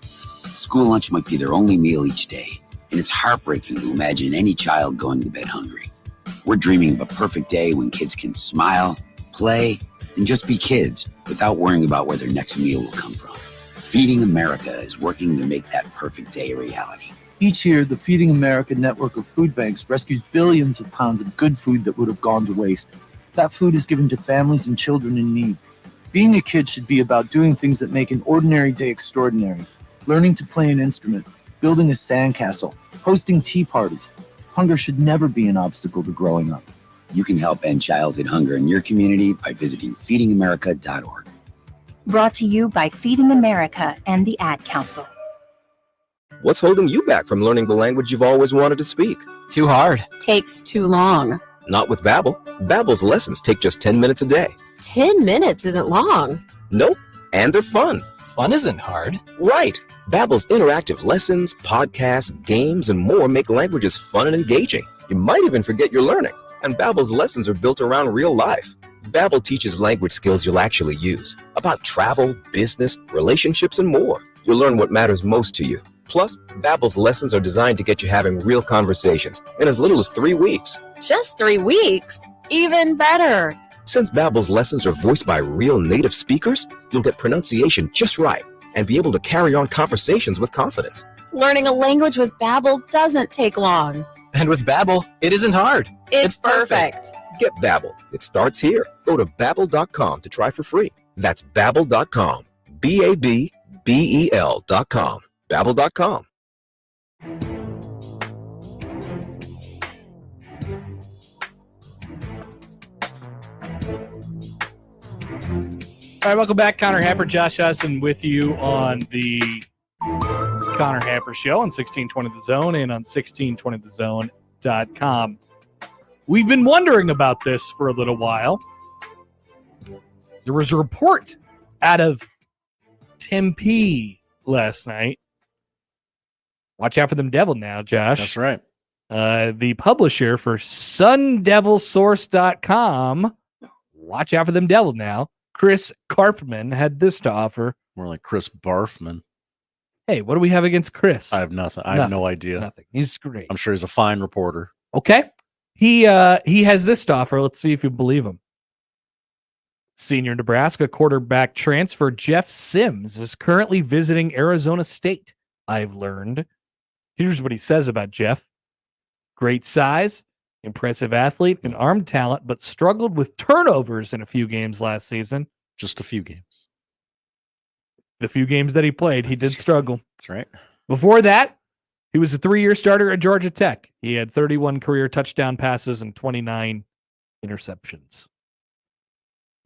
School lunch might be their only meal each day, and it's heartbreaking to imagine any child going to bed hungry. We're dreaming of a perfect day when kids can smile, play, and just be kids without worrying about where their next meal will come from. Feeding America is working to make that perfect day a reality. Each year, the Feeding America network of food banks rescues billions of pounds of good food that would have gone to waste. That food is given to families and children in need. Being a kid should be about doing things that make an ordinary day extraordinary. Learning to play an instrument, building a sandcastle, hosting tea parties. Hunger should never be an obstacle to growing up. You can help end childhood hunger in your community by visiting feedingamerica.org. Brought to you by Feeding America and the Ad Council. What's holding you back from learning the language you've always wanted to speak? Too hard. Takes too long. Not with Babbel. Babbel's lessons take just 10 minutes a day. 10 minutes isn't long. Nope, and they're fun. Fun isn't hard. Right. Babbel's interactive lessons, podcasts, games, and more make languages fun and engaging. You might even forget you're learning. And Babbel's lessons are built around real life. Babbel teaches language skills you'll actually use, about travel, business, relationships, and more. You'll learn what matters most to you. Plus, Babbel's lessons are designed to get you having real conversations in as little as 3 weeks. Just 3 weeks? Even better. Since Babbel's lessons are voiced by real native speakers, you'll get pronunciation just right and be able to carry on conversations with confidence. Learning a language with Babbel doesn't take long. And with Babbel, it isn't hard. It's perfect. Get Babbel. It starts here. Go to Babbel.com to try for free. That's Babbel.com. Babbel.com. Babbel.com. All right, welcome back. Connor Happer, Josh Husson with you on the Connor Happer Show on 1620 The Zone and on 1620thezone.com. We've been wondering about this for a little while. There was a report out of Tempe last night. Watch out for them devil now, Josh. That's right. The publisher for sundevilsource.com. Watch out for them devil now. Chris Karpman had this to offer. More like Chris Barfman. Hey, what do we have against Chris? I have nothing. I have no idea. Nothing. He's great. I'm sure he's a fine reporter. Okay. He has this to offer. Let's see if you believe him. Senior Nebraska quarterback transfer Jeff Sims is currently visiting Arizona State, I've learned. Here's what he says about Jeff. Great size, impressive athlete, and arm talent, but struggled with turnovers in a few games last season. Just a few games. The few games that he played, he did struggle. That's right. Before that, he was a 3-year starter at Georgia Tech. He had 31 career touchdown passes and 29 interceptions.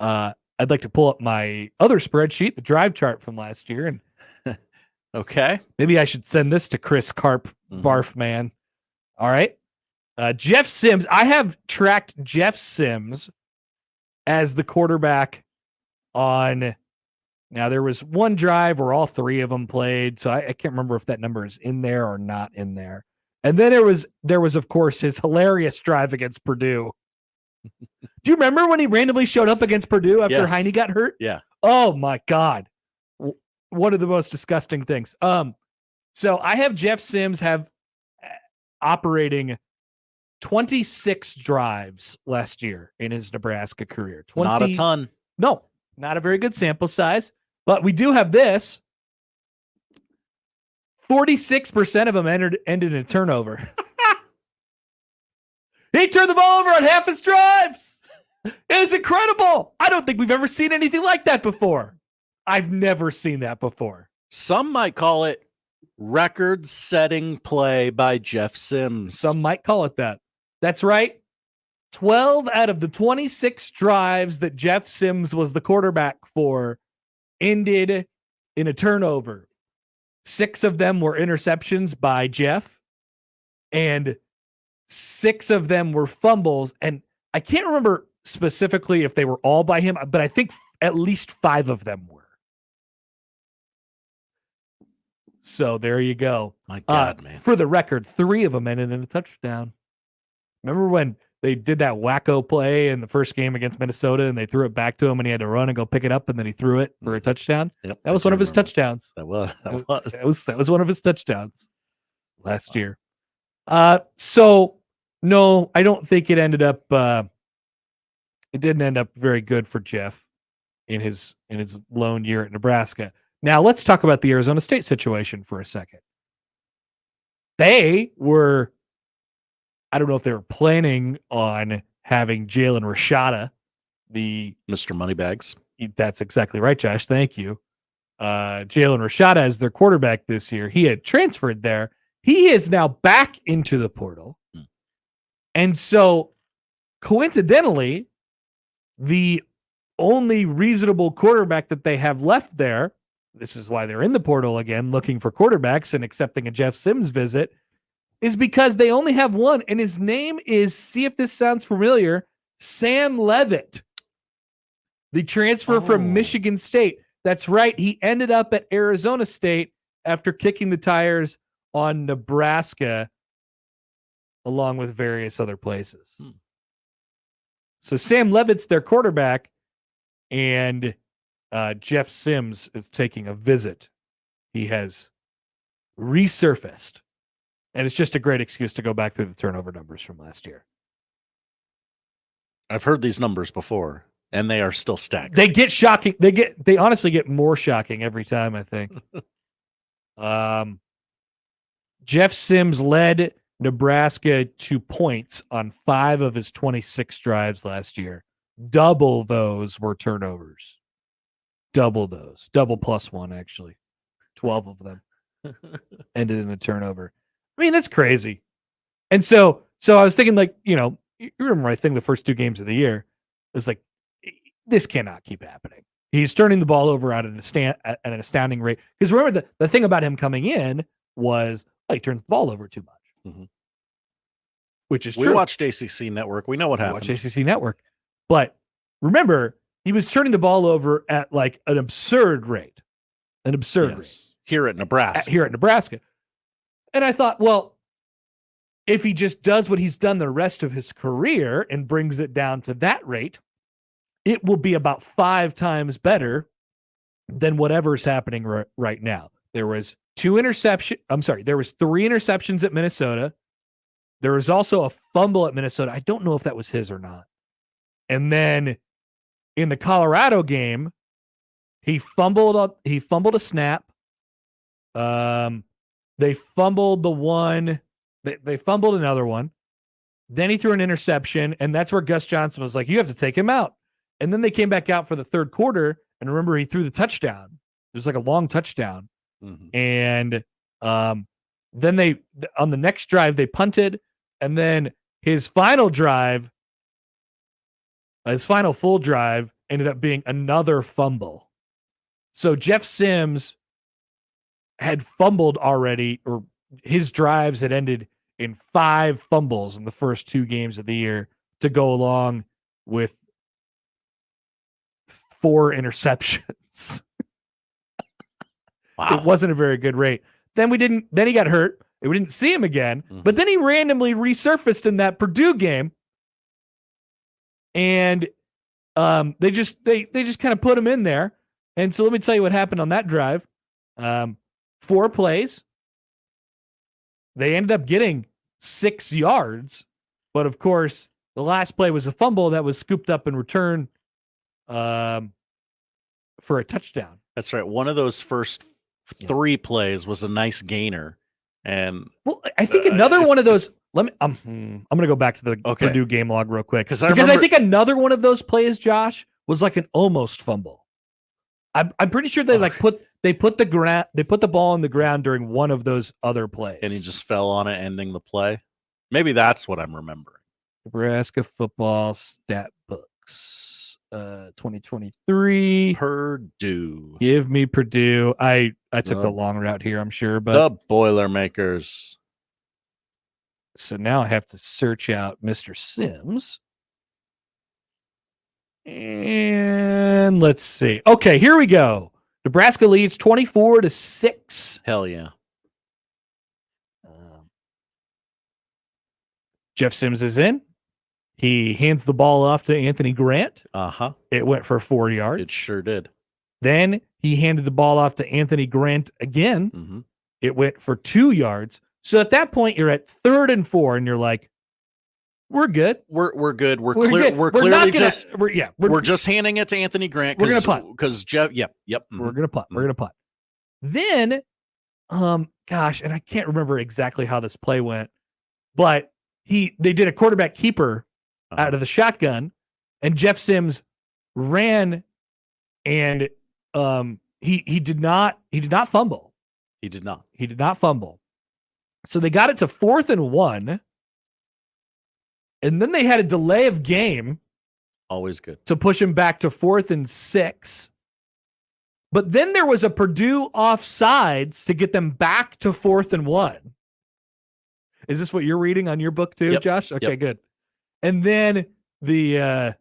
I'd like to pull up my other spreadsheet, the drive chart from last year, and okay. Maybe I should send this to Chris Barfman. All right. Jeff Sims. I have tracked Jeff Sims as the quarterback on. Now, there was one drive where all three of them played, so I can't remember if that number is in there or not in there. And then there was, of course, his hilarious drive against Purdue. Do you remember when he randomly showed up against Purdue after Heine got hurt? Yeah. Oh, my God. One of the most disgusting things. So I have Jeff Sims operating 26 drives last year in his Nebraska career. Not a ton. No, not a very good sample size. But we do have this. 46% of them ended in a turnover. He turned the ball over on half his drives. It is incredible. I don't think we've ever seen anything like that before. I've never seen that before. Some might call it record-setting play by Jeff Sims. Some might call it that. That's right. 12 out of the 26 drives that Jeff Sims was the quarterback for ended in a turnover. 6 of them were interceptions by Jeff, and 6 of them were fumbles. And I can't remember specifically if they were all by him, but I think at least 5 of them were. So there you go. My God, man. For the record, 3 of them ended in a touchdown. Remember when they did that wacko play in the first game against Minnesota and they threw it back to him and he had to run and go pick it up and then he threw it for a touchdown? Yep, That was one of his touchdowns. That was. That was one of his touchdowns last year. So no, I don't think it ended up it didn't end up very good for Jeff in his lone year at Nebraska. Now let's talk about the Arizona State situation for a second. They were, I don't know if they were planning on having Jalen Rashada, the Mr. Moneybags. That's exactly right, Josh. Thank you. Jalen Rashada as their quarterback this year. He had transferred there. He is now back into the portal. And so coincidentally, the only reasonable quarterback that they have left there, this is why they're in the portal again, looking for quarterbacks and accepting a Jeff Sims visit, is because they only have one, and his name is, see if this sounds familiar, Sam Leavitt, the transfer from Michigan State. That's right. He ended up at Arizona State after kicking the tires on Nebraska, along with various other places. So Sam Leavitt's their quarterback, and Jeff Sims is taking a visit. He has resurfaced, and it's just a great excuse to go back through the turnover numbers from last year. I've heard these numbers before, and they are still stacked. They get shocking. They honestly get more shocking every time, I think. Jeff Sims led Nebraska to points on 5 of his 26 drives last year. Double those were turnovers. Double those. Double plus 1, actually. 12 of them ended in a turnover. I mean, that's crazy. And so I was thinking, like, you remember I think the first 2 games of the year, it was like, this cannot keep happening. He's turning the ball over at an astounding rate. Because remember, the thing about him coming in was, he turns the ball over too much. Mm-hmm. Which is we true. We watched ACC Network. We know what happened. Watch ACC Network. But remember, he was turning the ball over at like an absurd rate. An absurd rate. Here at Nebraska. Here at Nebraska. And I thought, well, if he just does what he's done the rest of his career and brings it down to that rate, it will be about 5 times better than whatever's happening right now. There was 3 interceptions at Minnesota. There was also a fumble at Minnesota. I don't know if that was his or not. And then in the Colorado game, he fumbled a snap. They fumbled the one. They fumbled another one. Then he threw an interception, and that's where Gus Johnson was like, you have to take him out. And then they came back out for the third quarter, and remember, he threw the touchdown. It was like a long touchdown. Mm-hmm. And then on the next drive, they punted, and then his final full drive ended up being another fumble. So Jeff Sims had fumbled already, or his drives had ended in 5 fumbles in the first 2 games of the year to go along with 4 interceptions. Wow. It wasn't a very good rate. Then he got hurt. We didn't see him again, but then he randomly resurfaced in that Purdue game. And they just kind of put him in there. And so let me tell you what happened on that drive. 4 plays. They ended up getting 6 yards, but of course, the last play was a fumble that was scooped up in return for a touchdown. That's right. One of those first 3 plays was a nice gainer, and I think another one of those. Let me. I'm going to go back to the Purdue game log real quick because I think another one of those plays, Josh, was like an almost fumble. I'm pretty sure they put the ball on the ground during one of those other plays, and he just fell on it, ending the play. Maybe that's what I'm remembering. Nebraska football stat books, 2023. Purdue. Give me Purdue. I took the long route here, I'm sure, but the Boilermakers. So now I have to search out Mr. Sims. And let's see. Okay, here we go. Nebraska leads 24-6. Hell yeah. Jeff Sims is in. He hands the ball off to Anthony Grant. Uh-huh. It went for 4 yards. It sure did. Then he handed the ball off to Anthony Grant again. Mm-hmm. It went for 2 yards. So at that point, you're at 3rd and 4, and you're like, we're good. We're good. We're good. We're We're not clearly gonna- just we're just handing it to Anthony Grant. We're gonna punt. Because Jeff. Yep. Mm-hmm. We're gonna punt. We're gonna punt. Then, gosh, and I can't remember exactly how this play went, but they did a quarterback keeper out of the shotgun, and Jeff Sims ran, and he did not fumble. He did not. He did not fumble. So they got it to 4th and 1, and then they had a delay of game. Always good. To push him back to 4th and 6. But then there was a Purdue offsides to get them back to 4th and 1. Is this what you're reading on your book too, Yep. Josh? Okay, Yep. good. And then then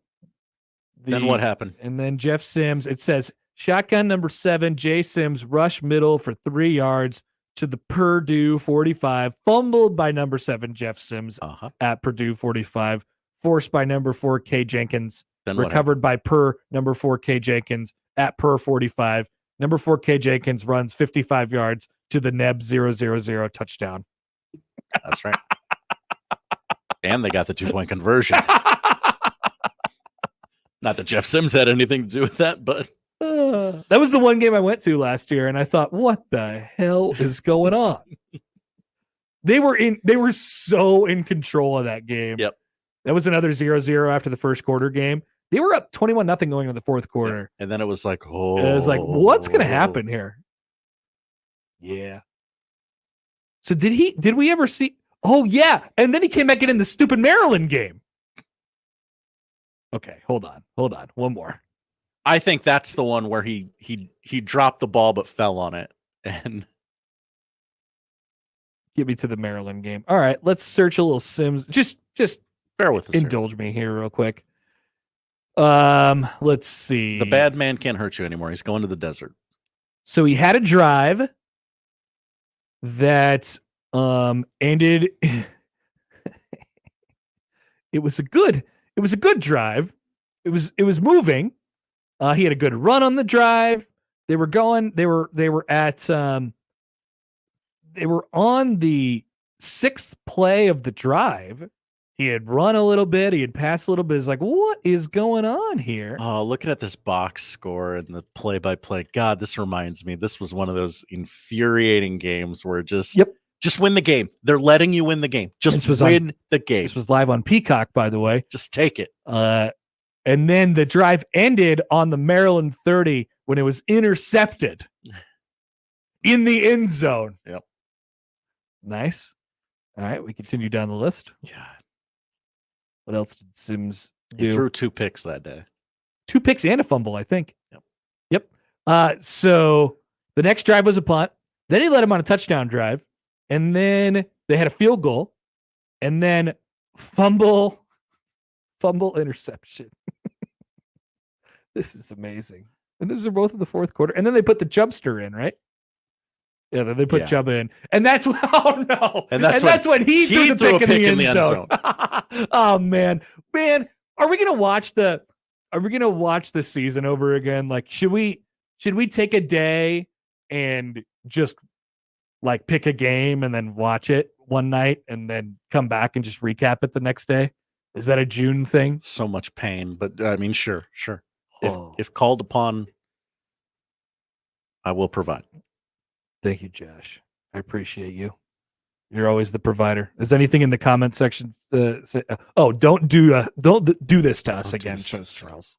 what happened? And then Jeff Sims, it says shotgun number 7, Jay Sims rush middle for 3 yards to the Purdue 45, fumbled by number 7, Jeff Sims at Purdue 45, forced by number 4, K Jenkins, Then what recovered by number 4, K Jenkins at 45. Number 4, K Jenkins runs 55 yards to the Neb 0-0-0 touchdown. That's right. And they got the 2-point conversion. Not that Jeff Sims had anything to do with that, but that was the one game I went to last year, and I thought, what the hell is going on? They were so in control of that game. Yep. That was another 0-0 after the first quarter game. They were up 21-0 going into the fourth quarter. And then it was like, It was like, what's going to happen here? Yeah. So did we ever see? Oh yeah. And then he came back in the stupid Maryland game. Okay. Hold on. One more. I think that's the one where he dropped the ball but fell on it. And get me to the Maryland game. All right. Let's search a little Sims. Just bear with us. Indulge me here real quick. Let's see. The bad man can't hurt you anymore. He's going to the desert. So he had a drive that ended. It was a good drive. It was moving. He had a good run on the drive. They were on the 6th play of the drive. He had run a little bit. He had passed a little bit. It's like, what is going on here? Oh, looking at this box score and the play-by-play. God, this reminds me. This was one of those infuriating games where just win the game. They're letting you win the game. Just win the game. This was live on Peacock, by the way. Just take it. And then the drive ended on the Maryland 30 when it was intercepted in the end zone. Yep. Nice. All right, we continue down the list. Yeah. What else did Sims do? He threw 2 picks that day. 2 picks and a fumble, I think. Yep. So the next drive was a punt. Then he led him on a touchdown drive. And then they had a field goal. And then fumble, interception. This is amazing. And those are both in the fourth quarter. And then they put the Chubbster in, right? Yeah, then they put Chubb in. And that's when, oh no. And that's when he threw the pick in the end zone. Oh man. Man, are we gonna watch the season over again? Like, should we take a day and just like pick a game and then watch it one night and then come back and just recap it the next day? Is that a June thing? So much pain, but I mean, sure. If called upon, I will provide. Thank you, Josh. I appreciate you. You're always the provider. Is anything in the comment section? Say, don't do this to us again, Charles.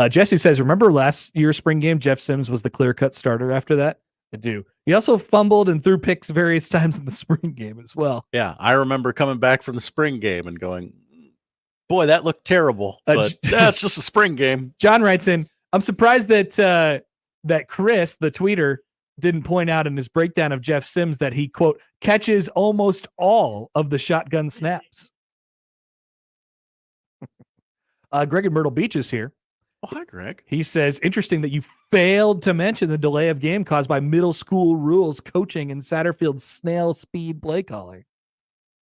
Jesse says, remember last year's spring game? Jeff Sims was the clear-cut starter after that. I do. He also fumbled and threw picks various times in the spring game as well. Yeah, I remember coming back from the spring game and going, boy, that looked terrible. But that's just a spring game. John writes in, I'm surprised that Chris, the tweeter, didn't point out in his breakdown of Jeff Sims that he, quote, catches almost all of the shotgun snaps. Greg in Myrtle Beach is here. Oh, hi, Greg. He says, interesting that you failed to mention the delay of game caused by middle school rules coaching and Satterfield's snail speed play calling.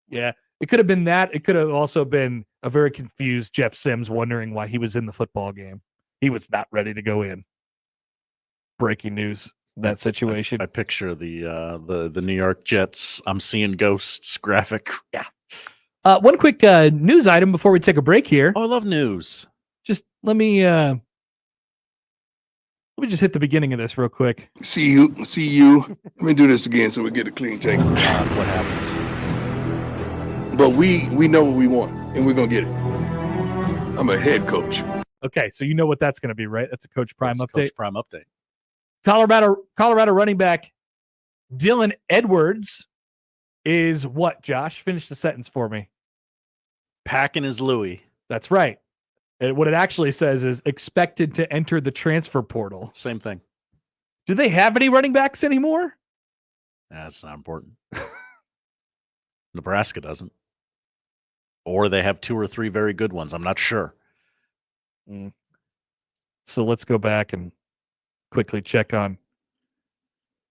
Yeah, it could have been that. It could have also been a very confused Jeff Sims wondering why he was in the football game. He was not ready to go in. Breaking news, that situation. I picture the New York Jets, I'm seeing ghosts graphic. Yeah. One quick news item before we take a break here. Oh, I love news. Just let me just hit the beginning of this real quick. See you. Let me do this again so we get a clean take. What happened? But we know what we want, and we're gonna get it. I'm a head coach. Okay, so you know what that's going to be, right? That's a Coach Prime update. Coach Prime update. Colorado running back Dylan Edwards is what, Josh? Finish the sentence for me. Packing his Louis. That's right. And what it actually says is expected to enter the transfer portal. Same thing. Do they have any running backs anymore? That's not important. Nebraska doesn't. Or they have 2 or 3 very good ones. I'm not sure. So let's go back and quickly check on.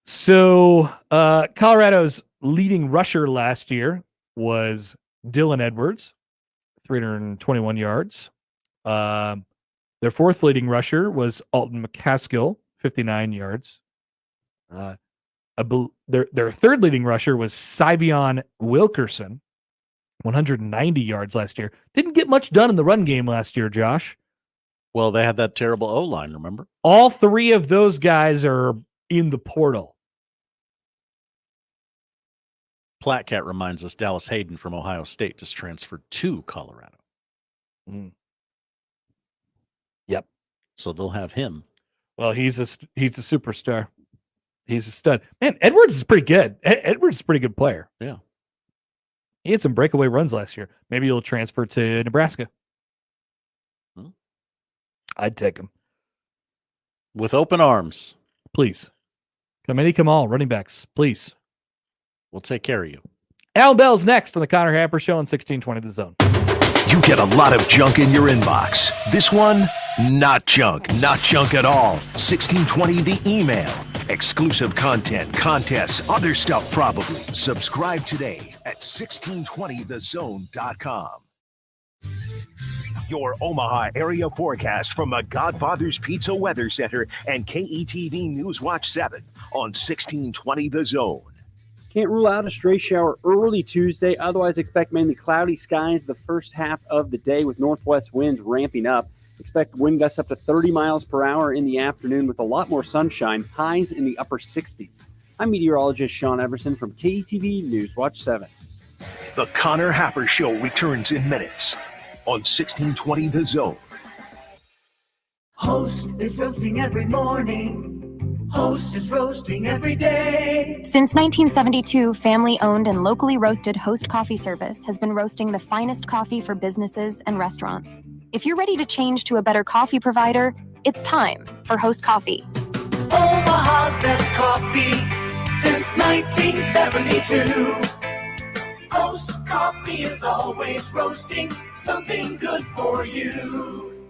So Colorado's leading rusher last year was Dylan Edwards, 321 yards. Their fourth leading rusher was Alton McCaskill, 59 yards. Their third leading rusher was Syvion Wilkerson, 190 yards last year. Didn't get much done in the run game last year, Josh. Well, they had that terrible O-line, remember? All 3 of those guys are in the portal. Platcat reminds us Dallas Hayden from Ohio State just transferred to Colorado. Yep. So they'll have him. Well, he's a superstar. He's a stud. Man, Edwards is pretty good. Edwards is a pretty good player. Yeah. He had some breakaway runs last year. Maybe he'll transfer to Nebraska. I'd take him. With open arms. Please. Come any, come all. Running backs, please. We'll take care of you. Allan Bell's next on the Connor Happer Show on 1620 The Zone. You get a lot of junk in your inbox. This one, not junk at all. 1620 The Email. Exclusive content, contests, other stuff probably. Subscribe today at 1620thezone.com. Your Omaha area forecast from the Godfather's Pizza Weather Center and KETV News Watch 7 on 1620 The Zone. Can't rule out a stray shower early Tuesday. Otherwise, expect mainly cloudy skies the first half of the day with northwest winds ramping up. Expect wind gusts up to 30 miles per hour in the afternoon with a lot more sunshine, highs in the upper 60s. I'm meteorologist Sean Everson from KETV News Watch 7. The Connor Happer Show returns in minutes on 1620 The Zone. Host is roasting every morning. Host is roasting every day. Since 1972, family-owned and locally roasted Host Coffee Service has been roasting the finest coffee for businesses and restaurants. If you're ready to change to a better coffee provider, it's time for Host Coffee. Omaha's best coffee since 1972. Host Coffee is always roasting something good for you.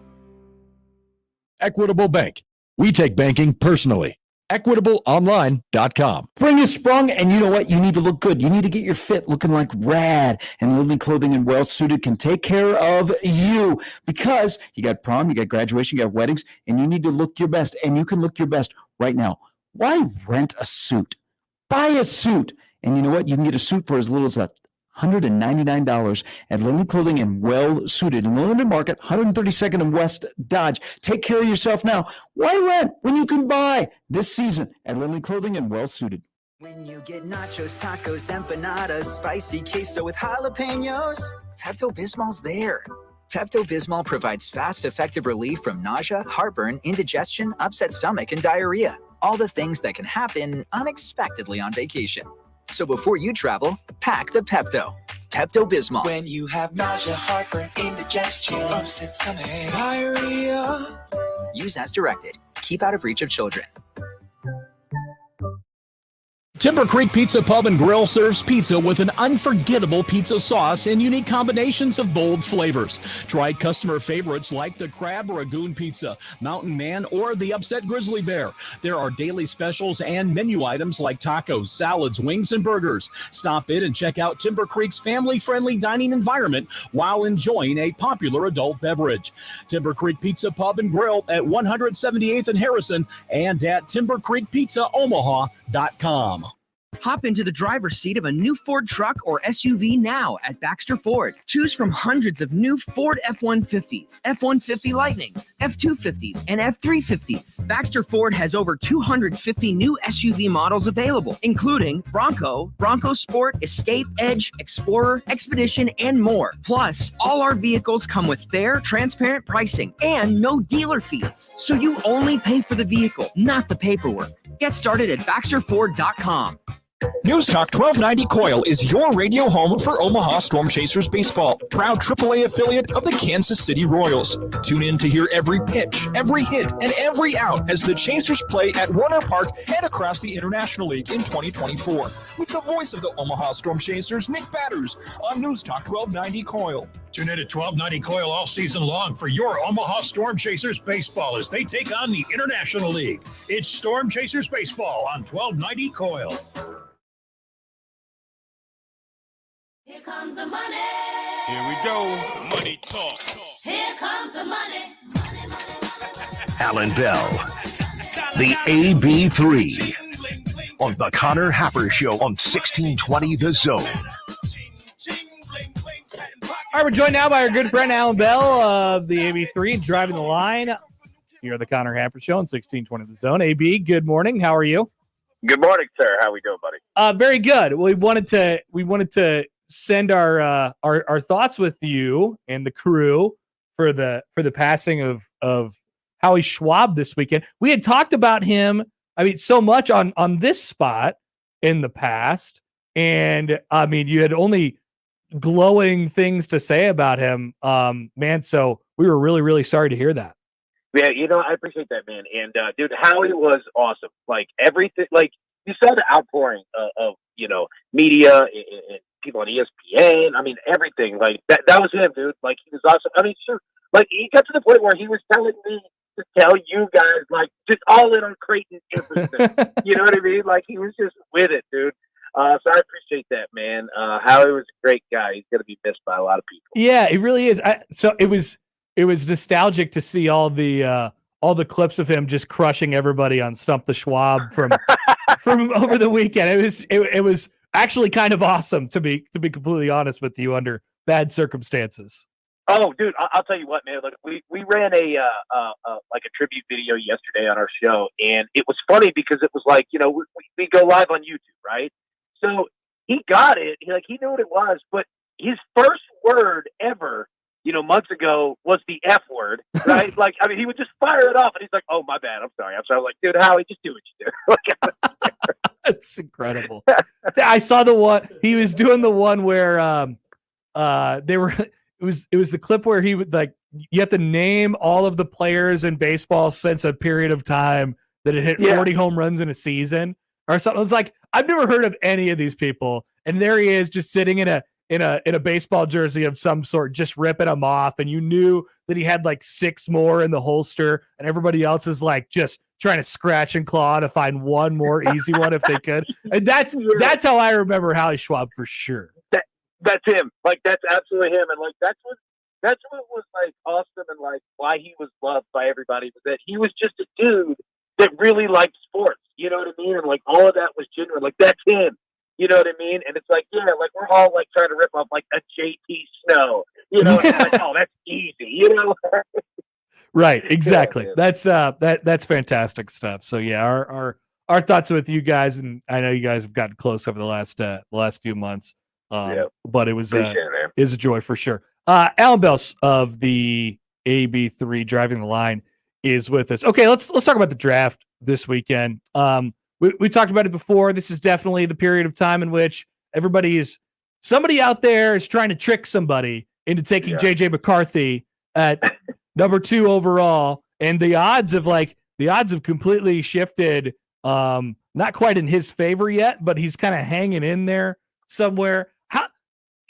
Equitable Bank. We take banking personally. EquitableOnline.com. Spring is sprung, and you know what? You need to look good. You need to get your fit looking like rad. And Lily Clothing and Well Suited can take care of you because you got prom, you got graduation, you got weddings, and you need to look your best. And you can look your best right now. Why rent a suit? Buy a suit. And you know what? You can get a suit for as little as $199 at Lily Clothing and Well Suited in the Linden Market, 132nd and West Dodge. Take care of yourself now. Why rent when you can buy this season at Lily Clothing and Well Suited? When you get nachos, tacos, empanadas, spicy queso with jalapenos, Pepto-Bismol's there. Pepto-Bismol provides fast, effective relief from nausea, heartburn, indigestion, upset stomach, and diarrhea. All the things that can happen unexpectedly on vacation. So before you travel, pack the Pepto. Pepto-Bismol. When you have nausea, heartburn, indigestion, upset stomach, diarrhea. Use as directed. Keep out of reach of children. Timber Creek Pizza Pub and Grill serves pizza with an unforgettable pizza sauce and unique combinations of bold flavors. Try customer favorites like the Crab Ragoon Pizza, Mountain Man, or the Upset Grizzly Bear. There are daily specials and menu items like tacos, salads, wings, and burgers. Stop in and check out Timber Creek's family-friendly dining environment while enjoying a popular adult beverage. Timber Creek Pizza Pub and Grill at 178th and Harrison and at timbercreekpizzaomaha.com. Hop into the driver's seat of a new Ford truck or SUV now at Baxter Ford. Choose from hundreds of new Ford F-150s, F-150 Lightnings, F-250s, and F-350s. Baxter Ford has over 250 new SUV models available, including Bronco, Bronco Sport, Escape, Edge, Explorer, Expedition, and more. Plus, all our vehicles come with fair, transparent pricing and no dealer fees. So you only pay for the vehicle, not the paperwork. Get started at BaxterFord.com. News Talk 1290 Coil is your radio home for Omaha Storm Chasers baseball, proud AAA affiliate of the Kansas City Royals. Tune in to hear every pitch, every hit, and every out as the Chasers play at Warner Park and across the International League in 2024. With the voice of the Omaha Storm Chasers, Nick Batters, on News Talk 1290 Coil. Tune in at 1290 Coil all season long for your Omaha Storm Chasers baseball as they take on the International League. It's Storm Chasers baseball on 1290 Coil. Here comes the money. Here we go. Money talk. Here comes the money. Allan Bell, the AB3, on the Connor Happer Show on 1620 The Zone. All right, we're joined now by our good friend Allan Bell of the AB3, driving the line here at the Connor Happer Show on 1620 The Zone. AB, good morning. How are you? Good morning, sir. How we doing, buddy? Very good. We wanted to send our thoughts with you and the crew for the passing of Howie Schwab this weekend. We had talked about him, so much on this spot in the past, and you had only glowing things to say about him, man. So we were really, really sorry to hear that. Yeah, I appreciate that, man. And dude, Howie was awesome. Like everything, like you saw the outpouring of media and people on ESPN. Everything. Like that was him, dude. Like he was awesome. Shoot. Like he got to the point where he was telling me to tell you guys, like, just all in on Creighton everything. You know what I mean? Like he was just with it, dude. So I appreciate that, man. Howie was a great guy. He's gonna be missed by a lot of people. Yeah, it really is. So it was nostalgic to see all the clips of him just crushing everybody on Stump the Schwab from over the weekend. It was actually kind of awesome to be completely honest with you under bad circumstances. Oh, dude, I'll tell you what, man. Like we ran a tribute video yesterday on our show, and it was funny because it was like, we go live on YouTube, right? So he got it. He knew what it was, but his first word ever, months ago was the F word, right? He would just fire it off, and he's like, "Oh, my bad. I'm sorry." I'm like, "Dude, Howie, just do what you do." That's incredible. I saw the one he was doing, the one where they were. It was the clip where he would you have to name all of the players in baseball since a period of time that it hit 40 home runs in a season or something. It's like, I've never heard of any of these people, and there he is just sitting in a baseball jersey of some sort, just ripping them off, and you knew that he had 6 more in the holster, and everybody else is just trying to scratch and claw to find one more easy one if they could. And that's how I remember Howie Schwab for sure. That's him. That's absolutely him. And that's what was awesome, and why he was loved by everybody, was that he was just a dude that really liked sports. You know what I mean? And all of that was genuine. That's him. You know what I mean? And it's we're all trying to rip off a JT Snow. And it's oh, that's easy. Right. Exactly. Yeah, that's fantastic stuff. So yeah, our thoughts with you guys, and I know you guys have gotten close over the last few months. But it was is a joy for sure. Allan Bell of the AB3 driving the line is with us. Okay, let's talk about the draft this weekend. We talked about it before. This is definitely the period of time in which somebody out there is trying to trick somebody into taking JJ McCarthy at number 2 overall, and the odds have completely shifted not quite in his favor yet, but he's kind of hanging in there somewhere. How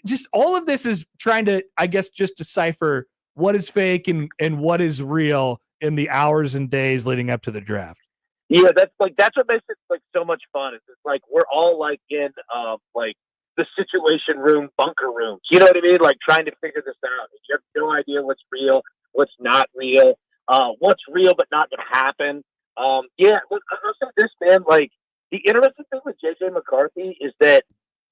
just all of this is trying to, I guess, just decipher what is fake and what is real in the hours and days leading up to the draft. Yeah, that's what makes it like so much fun. It's like we're all like in like the situation room, bunker rooms. You know what I mean? Like trying to figure this out. You have no idea what's real, what's not real, what's real but not going to happen. Yeah, look, I'll say this, man. Like the interesting thing with JJ McCarthy is that,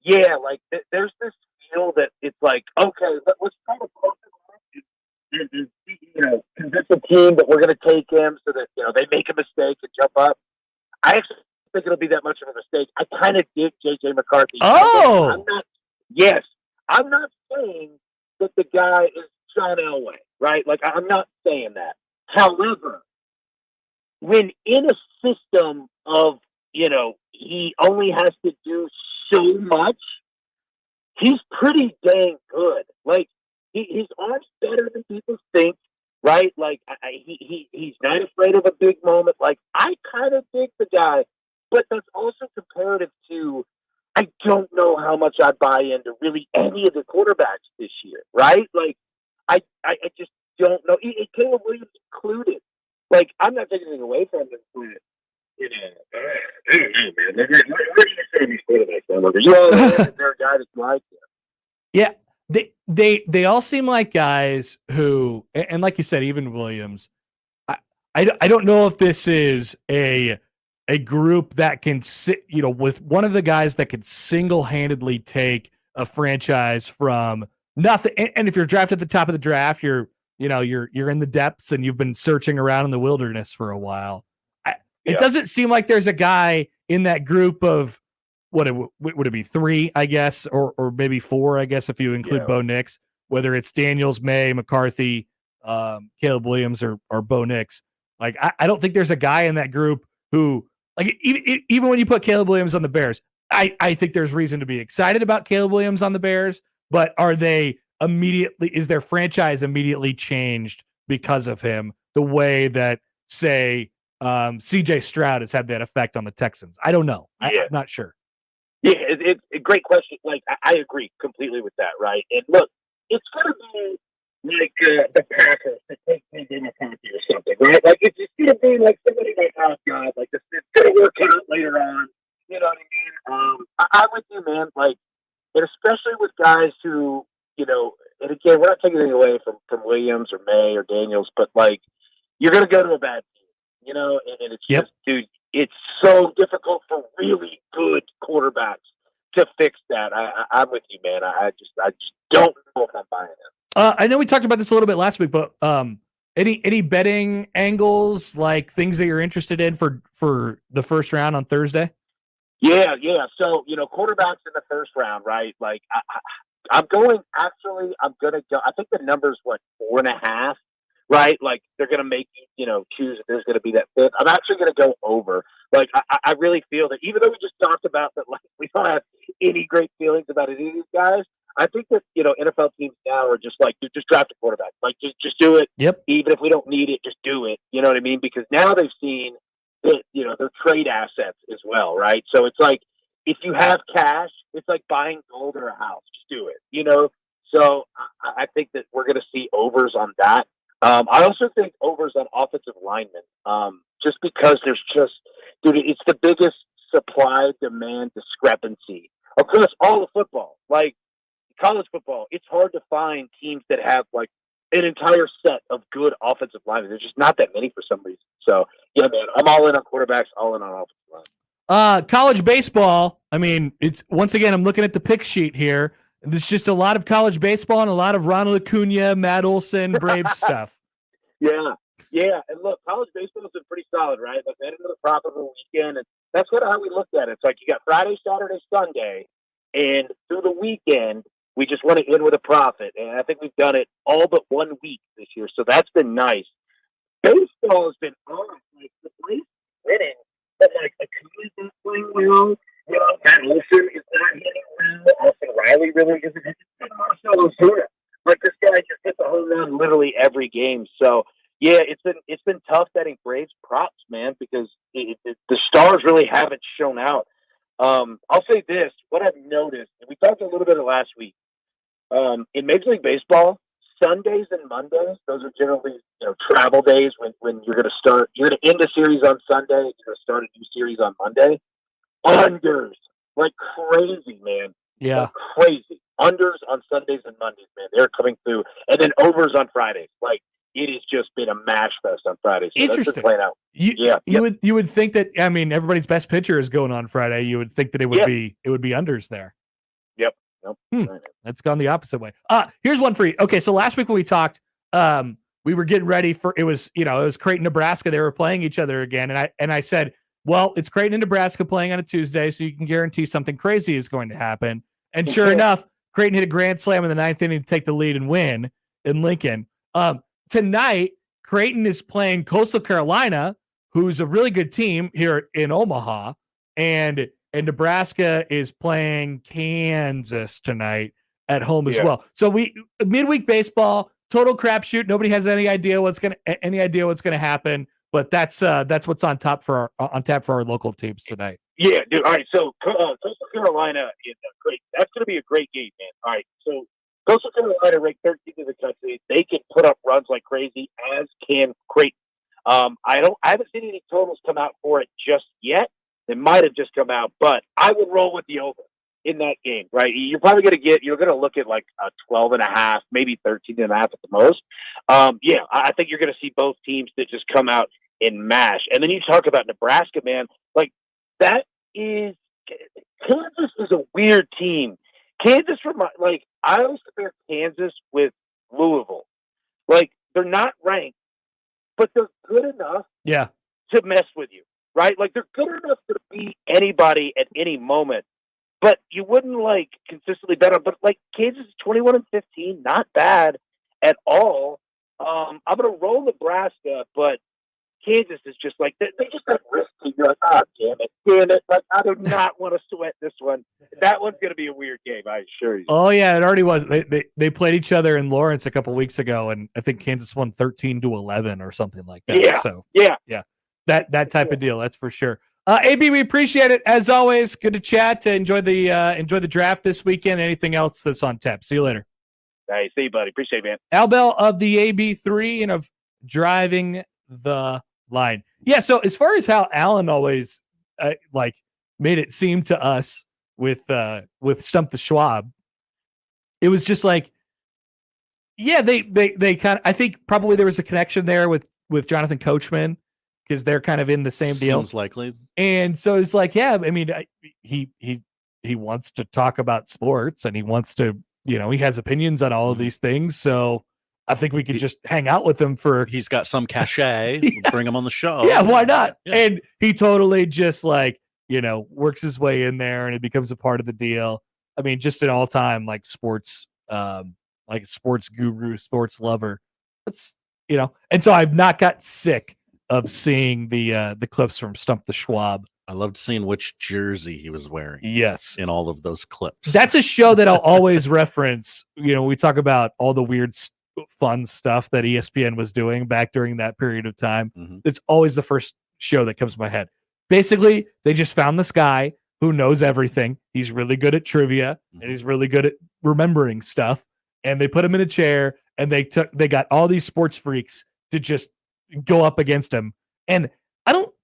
yeah, like there's this feel that it's like, okay, let's try to close it, you know, convince the team that we're going to take him so that, you know, they make a mistake and jump up. I actually think it'll be that much of a mistake. I kind of dig JJ McCarthy. Oh, I'm not saying that the guy is John Elway, right? Like I'm not saying that. However, when in a system of, you know, he only has to do so much, he's pretty dang good. Like his arm's better than people think, right? Like he's not afraid of a big moment. Like I kind of dig the guy, but that's also comparative to, I don't know how much I buy into really any of the quarterbacks this year, right? Like I just don't know. Caleb Williams included. Like I'm not taking anything away from him, but you know, I don't know, man. Where do you see these quarterbacks? Are you all is there a guy that's like him? yeah. They all seem like guys who, and like you said, even Williams. I don't know if this is a group that can sit, you know, with one of the guys that could single-handedly take a franchise from nothing. And if you're drafted at the top of the draft, you're in the depths and you've been searching around in the wilderness for a while. It doesn't seem like there's a guy in that group of would it be 3, I guess, or maybe 4, I guess, if you include Bo Nix, whether it's Daniels, May, McCarthy, Caleb Williams, or Bo Nix. Like, I don't think there's a guy in that group who, like, even when you put Caleb Williams on the Bears, I think there's reason to be excited about Caleb Williams on the Bears, but is their franchise immediately changed because of him the way that, say, CJ Stroud has had that effect on the Texans? I don't know. I'm not sure. Yeah, it's a great question. Like, I agree completely with that, right? And look, it's going to be like the Packers to take JJ McCarthy or something, right? Like, it's just going to be like somebody like, oh, God, like, it's going to work out later on. You know what I mean? I'm with you, man. Like, and especially with guys who, you know, and again, we're not taking anything away from Williams or May or Daniels, but, like, you're going to go to a bad team, you know? And it's just, dude, it's so difficult for really good quarterbacks to fix that. I'm with you, man. I just don't know if I'm buying it. I know we talked about this a little bit last week, but any betting angles, like things that you're interested in for the first round on Thursday? Yeah. So, you know, quarterbacks in the first round, right? Like I'm going to go. I think the number's 4.5. Right? Like they're going to make you know, choose if there's going to be that fifth. I'm actually going to go over. Like I really feel that even though we just talked about that, like we don't have any great feelings about any of these guys, I think that, you know, NFL teams now are just like, just draft a quarterback. Like just do it. Yep. Even if we don't need it, just do it. You know what I mean? Because now they've seen that, you know, their trade assets as well, right? So it's like if you have cash, it's like buying gold or a house. Just do it. You know? So I think that we're going to see overs on that. I also think overs on offensive linemen, just because there's just, dude, it's the biggest supply-demand discrepancy across all of football. Like college football, it's hard to find teams that have like an entire set of good offensive linemen. There's just not that many for some reason. So, yeah, man, I'm all in on quarterbacks, all in on offensive linemen. College baseball, I mean, it's once again, I'm looking at the pick sheet here. There's just a lot of college baseball and a lot of Ronald Acuna, Matt Olson, Braves stuff. Yeah. And look, college baseball has been pretty solid, right? Like, they had another profitable weekend, and that's kind of how we looked at it. It's like you got Friday, Saturday, Sunday, and through the weekend, we just want to end with a profit. And I think we've done it all but 1 week this year, so that's been nice. Baseball has been on. Like, the Braves winning, but like Acuna's not playing well. You know, Matt Olson is not hitting well. Austin Riley really isn't hitting well. Marcell Ozuna. Like, this guy just hits a home run literally every game. So, yeah, it's been tough betting Braves Braves props, man, because the stars really haven't shown out. I'll say this: what I've noticed, and we talked a little bit of last week, in Major League Baseball, Sundays and Mondays, those are generally travel days when you're going to end a series on Sunday, you're going to start a new series on Monday. Unders like crazy, man. Yeah, like crazy. Unders on Sundays and Mondays, man. They're coming through, and then overs on Fridays. Like it has just been a mash fest on Fridays. So interesting. That's been playing out. You would think that, I mean, everybody's best pitcher is going on Friday. You would think that it would be unders there. Yep. That's gone the opposite way. Here's one for you. Okay, so last week when we talked, we were getting ready for it was Creighton, Nebraska. They were playing each other again, and I said, well, it's Creighton and Nebraska playing on a Tuesday, so you can guarantee something crazy is going to happen. And sure enough, Creighton hit a grand slam in the ninth inning to take the lead and win in Lincoln. Tonight, Creighton is playing Coastal Carolina, who's a really good team here in Omaha, and Nebraska is playing Kansas tonight at home as well. So we midweek baseball, total crapshoot. Nobody has any idea what's gonna happen. But that's what's on tap for our local teams tonight. Yeah, dude. All right, so Coastal Carolina is great. That's going to be a great game, man. All right, so Coastal Carolina ranked 13th in the country. They can put up runs like crazy, as can Creighton. I haven't seen any totals come out for it just yet. They might have just come out, but I would roll with the over in that game, right? You're probably going to look at like a 12.5, maybe 13.5 at the most. I think you're going to see both teams that just come out and mash. And then you talk about Nebraska, man, like that is Kansas is a weird team. Kansas I always compare Kansas with Louisville. Like they're not ranked, but they're good enough to mess with you, right? Like they're good enough to beat anybody at any moment. But you wouldn't consistently bet on. But Kansas is 21-15, not bad at all. I'm going to roll Nebraska, but Kansas is just they just have risk. You're like, damn it! Like I do not want to sweat this one. That one's going to be a weird game, I assure you. Oh yeah, it already was. They played each other in Lawrence a couple weeks ago, and I think Kansas won 13-11 or something like that. Yeah. So yeah, that type of deal. That's for sure. AB, we appreciate it as always. Good to chat. To enjoy the draft this weekend. Anything else that's on tap? See you later. Hey, see you, buddy. Appreciate it, man. Al Bell of the AB3 and of Driving the Line. Yeah. So as far as how Allan always made it seem to us with Stump the Schwab, it was just they kind of, I think probably there was a connection there with Jonathan Coachman, because they're kind of in the same deal. Seems likely. And so it's I mean, he wants to talk about sports, and he wants to, he has opinions on all of these things. So I think we could just hang out with him he's got some cachet. Bring him on the show. Yeah, why not? Yeah. And he totally just works his way in there, and it becomes a part of the deal. I mean, just an all-time sports, sports guru, sports lover. That's, and so I've not got sick of seeing the clips from Stump the Schwab. I loved seeing which jersey he was wearing. Yes. In all of those clips. That's a show that I'll always reference. We talk about all the weird, fun stuff that ESPN was doing back during that period of time. Mm-hmm. It's always the first show that comes to my head. Basically, they just found this guy who knows everything. He's really good at trivia, and he's really good at remembering stuff. And they put him in a chair, and they got all these sports freaks to just go up against him. And I don't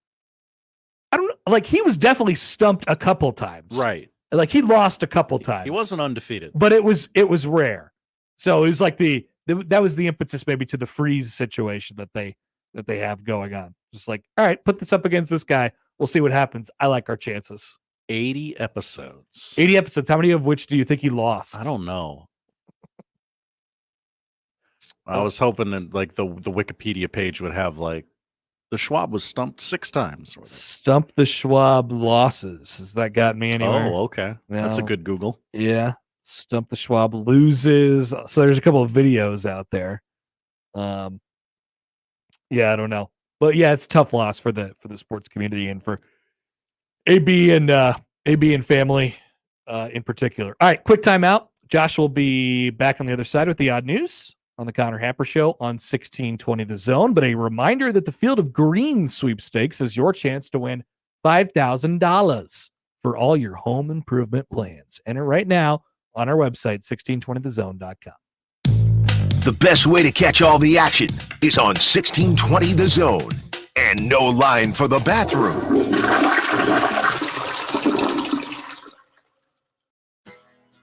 know, he was definitely stumped a couple times. Right. He lost a couple times. He wasn't undefeated. But it was rare. So it was that was the impetus maybe to the freeze situation that they have going on. Just all right, put this up against this guy. We'll see what happens. I like our chances. 80 episodes. 80 episodes. How many of which do you think he lost? I don't know. I was hoping that the Wikipedia page would have the Schwab was stumped 6 times. Stump the Schwab losses. Has that got me anywhere? Oh, okay. That's a good Google. Yeah. Stump the Schwab loses. So there's a couple of videos out there. I don't know. But yeah, it's a tough loss for the sports community and for AB and family in particular. All right, quick timeout. Josh will be back on the other side with the odd news on the Connor Happer Show on 1620 The Zone. But a reminder that the Field of Green sweepstakes is your chance to win $5,000 for all your home improvement plans. Enter right now on our website, 1620thezone.com. The best way to catch all the action is on 1620 The Zone. And no line for the bathroom.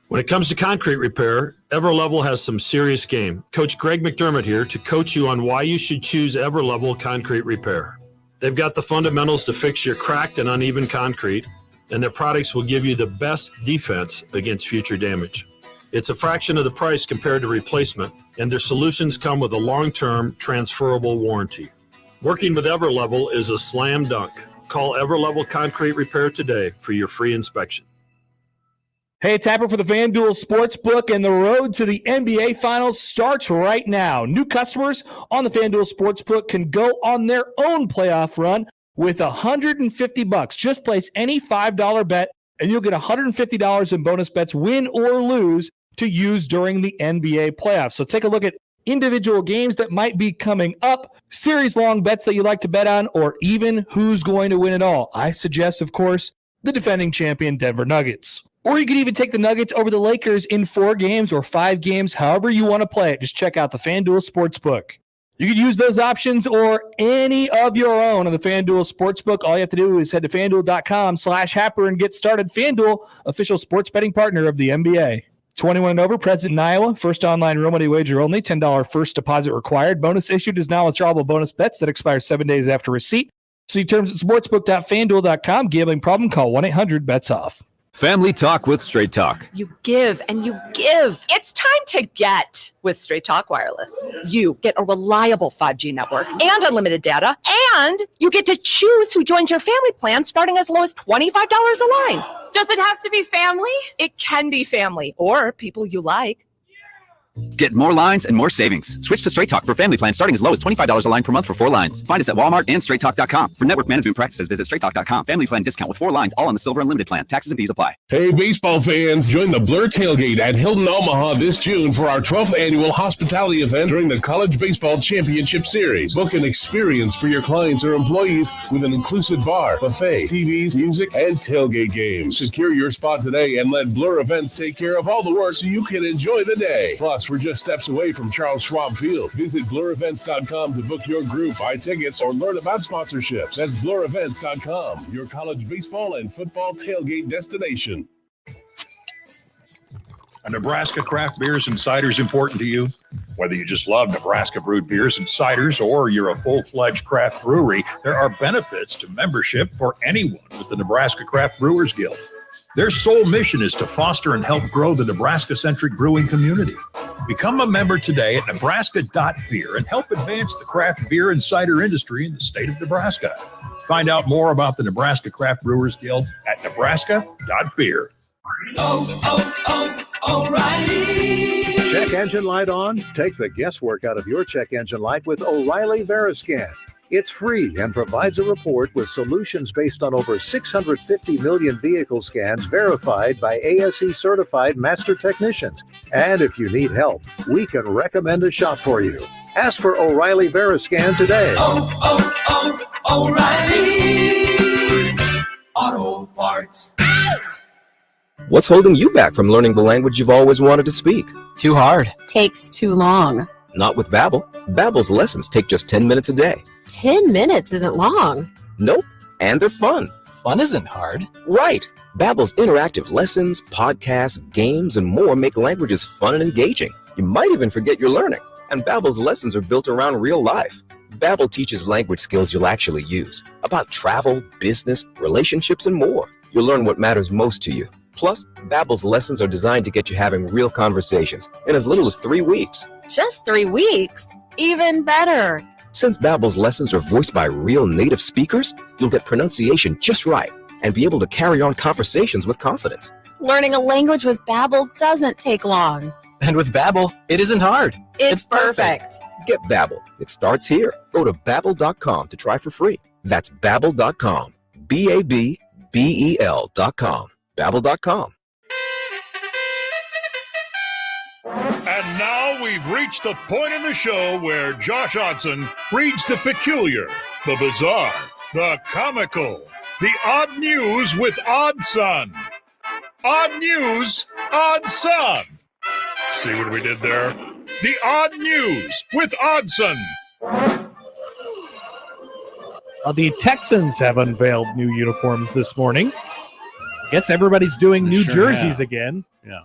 When it comes to concrete repair, Everlevel has some serious game. Coach Greg McDermott here to coach you on why you should choose Everlevel Concrete Repair. They've got the fundamentals to fix your cracked and uneven concrete, and their products will give you the best defense against future damage. It's a fraction of the price compared to replacement, and their solutions come with a long-term transferable warranty. Working with Everlevel is a slam dunk. Call Everlevel Concrete Repair today for your free inspection. Hey, it's Happer for the FanDuel Sportsbook, and the road to the NBA Finals starts right now. New customers on the FanDuel Sportsbook can go on their own playoff run with $150. Just place any $5 bet, and you'll get $150 in bonus bets, win or lose, to use during the NBA playoffs. So take a look at individual games that might be coming up, series-long bets that you like to bet on, or even who's going to win it all. I suggest, of course, the defending champion Denver Nuggets. Or you could even take the Nuggets over the Lakers in 4 games or 5 games, however you want to play it. Just check out the FanDuel Sportsbook. You can use those options or any of your own on the FanDuel Sportsbook. All you have to do is head to FanDuel.com/Happer and get started. FanDuel, official sports betting partner of the NBA. 21 and over, present in Iowa. First online real money wager only. $10 first deposit required. Bonus issued is now withdrawable bonus bets that expire 7 days after receipt. See terms at sportsbook.fanduel.com. Gambling problem? Call 1-800-BETS-OFF. Family Talk with Straight Talk. You give and you give. It's time to get with Straight Talk Wireless. You get a reliable 5G network and unlimited data, and you get to choose who joins your family plan starting as low as $25 a line. Does it have to be family? It can be family or people you like. Get more lines and more savings. Switch to Straight Talk for family plans starting as low as $25 a line per month for 4 lines. Find us at Walmart and StraightTalk.com. For network management practices, visit StraightTalk.com. Family plan discount with 4 lines, all on the Silver Unlimited plan. Taxes and fees apply. Hey, baseball fans, join the Blur Tailgate at Hilton Omaha this June for our 12th annual hospitality event during the College Baseball Championship Series. Book an experience for your clients or employees with an inclusive bar, buffet, TVs, music, and tailgate games. Secure your spot today and let Blur Events take care of all the work so you can enjoy the day. Plus, we're just steps away from Charles Schwab Field. Visit blurevents.com to book your group, buy tickets, or learn about sponsorships. That's blurevents.com, your college baseball and football tailgate destination. Are Nebraska craft beers and ciders important to you? Whether you just love Nebraska brewed beers and ciders or you're a full-fledged craft brewery, there are benefits to membership for anyone with the Nebraska Craft Brewers Guild. Their sole mission is to foster and help grow the Nebraska-centric brewing community. Become a member today at nebraska.beer and help advance the craft beer and cider industry in the state of Nebraska. Find out more about the Nebraska Craft Brewers Guild at nebraska.beer. O'Reilly. Check engine light on? Take the guesswork out of your check engine light with O'Reilly Veriscan. It's free and provides a report with solutions based on over 650 million vehicle scans verified by ASE certified master technicians. And if you need help, we can recommend a shop for you. Ask for O'Reilly Veriscan today. O'Reilly Auto Parts. What's holding you back from learning the language you've always wanted to speak? Too hard. Takes too long. Not with Babbel. Babbel's lessons take just 10 minutes a day. 10 minutes isn't long. Nope, and they're fun. Fun isn't hard. Right. Babbel's interactive lessons, podcasts, games, and more make languages fun and engaging. You might even forget you're learning. And Babbel's lessons are built around real life. Babbel teaches language skills you'll actually use, about travel, business, relationships, and more. You'll learn what matters most to you. Plus, Babbel's lessons are designed to get you having real conversations in as little as 3 weeks. Just 3 weeks? Even better. Since Babbel's lessons are voiced by real native speakers, you'll get pronunciation just right and be able to carry on conversations with confidence. Learning a language with Babbel doesn't take long. And with Babbel, it isn't hard. It's perfect. Get Babbel. It starts here. Go to Babbel.com to try for free. That's Babbel.com. Babbel.com. Babbel.com. At And now we've reached the point in the show where Josh Odson reads the peculiar, the bizarre, the comical, the odd news with Odd Son. Odd news, Odd Son. See what we did there? The odd news with Oddson. The Texans have unveiled new uniforms this morning. I guess everybody's doing new jerseys again. Yeah.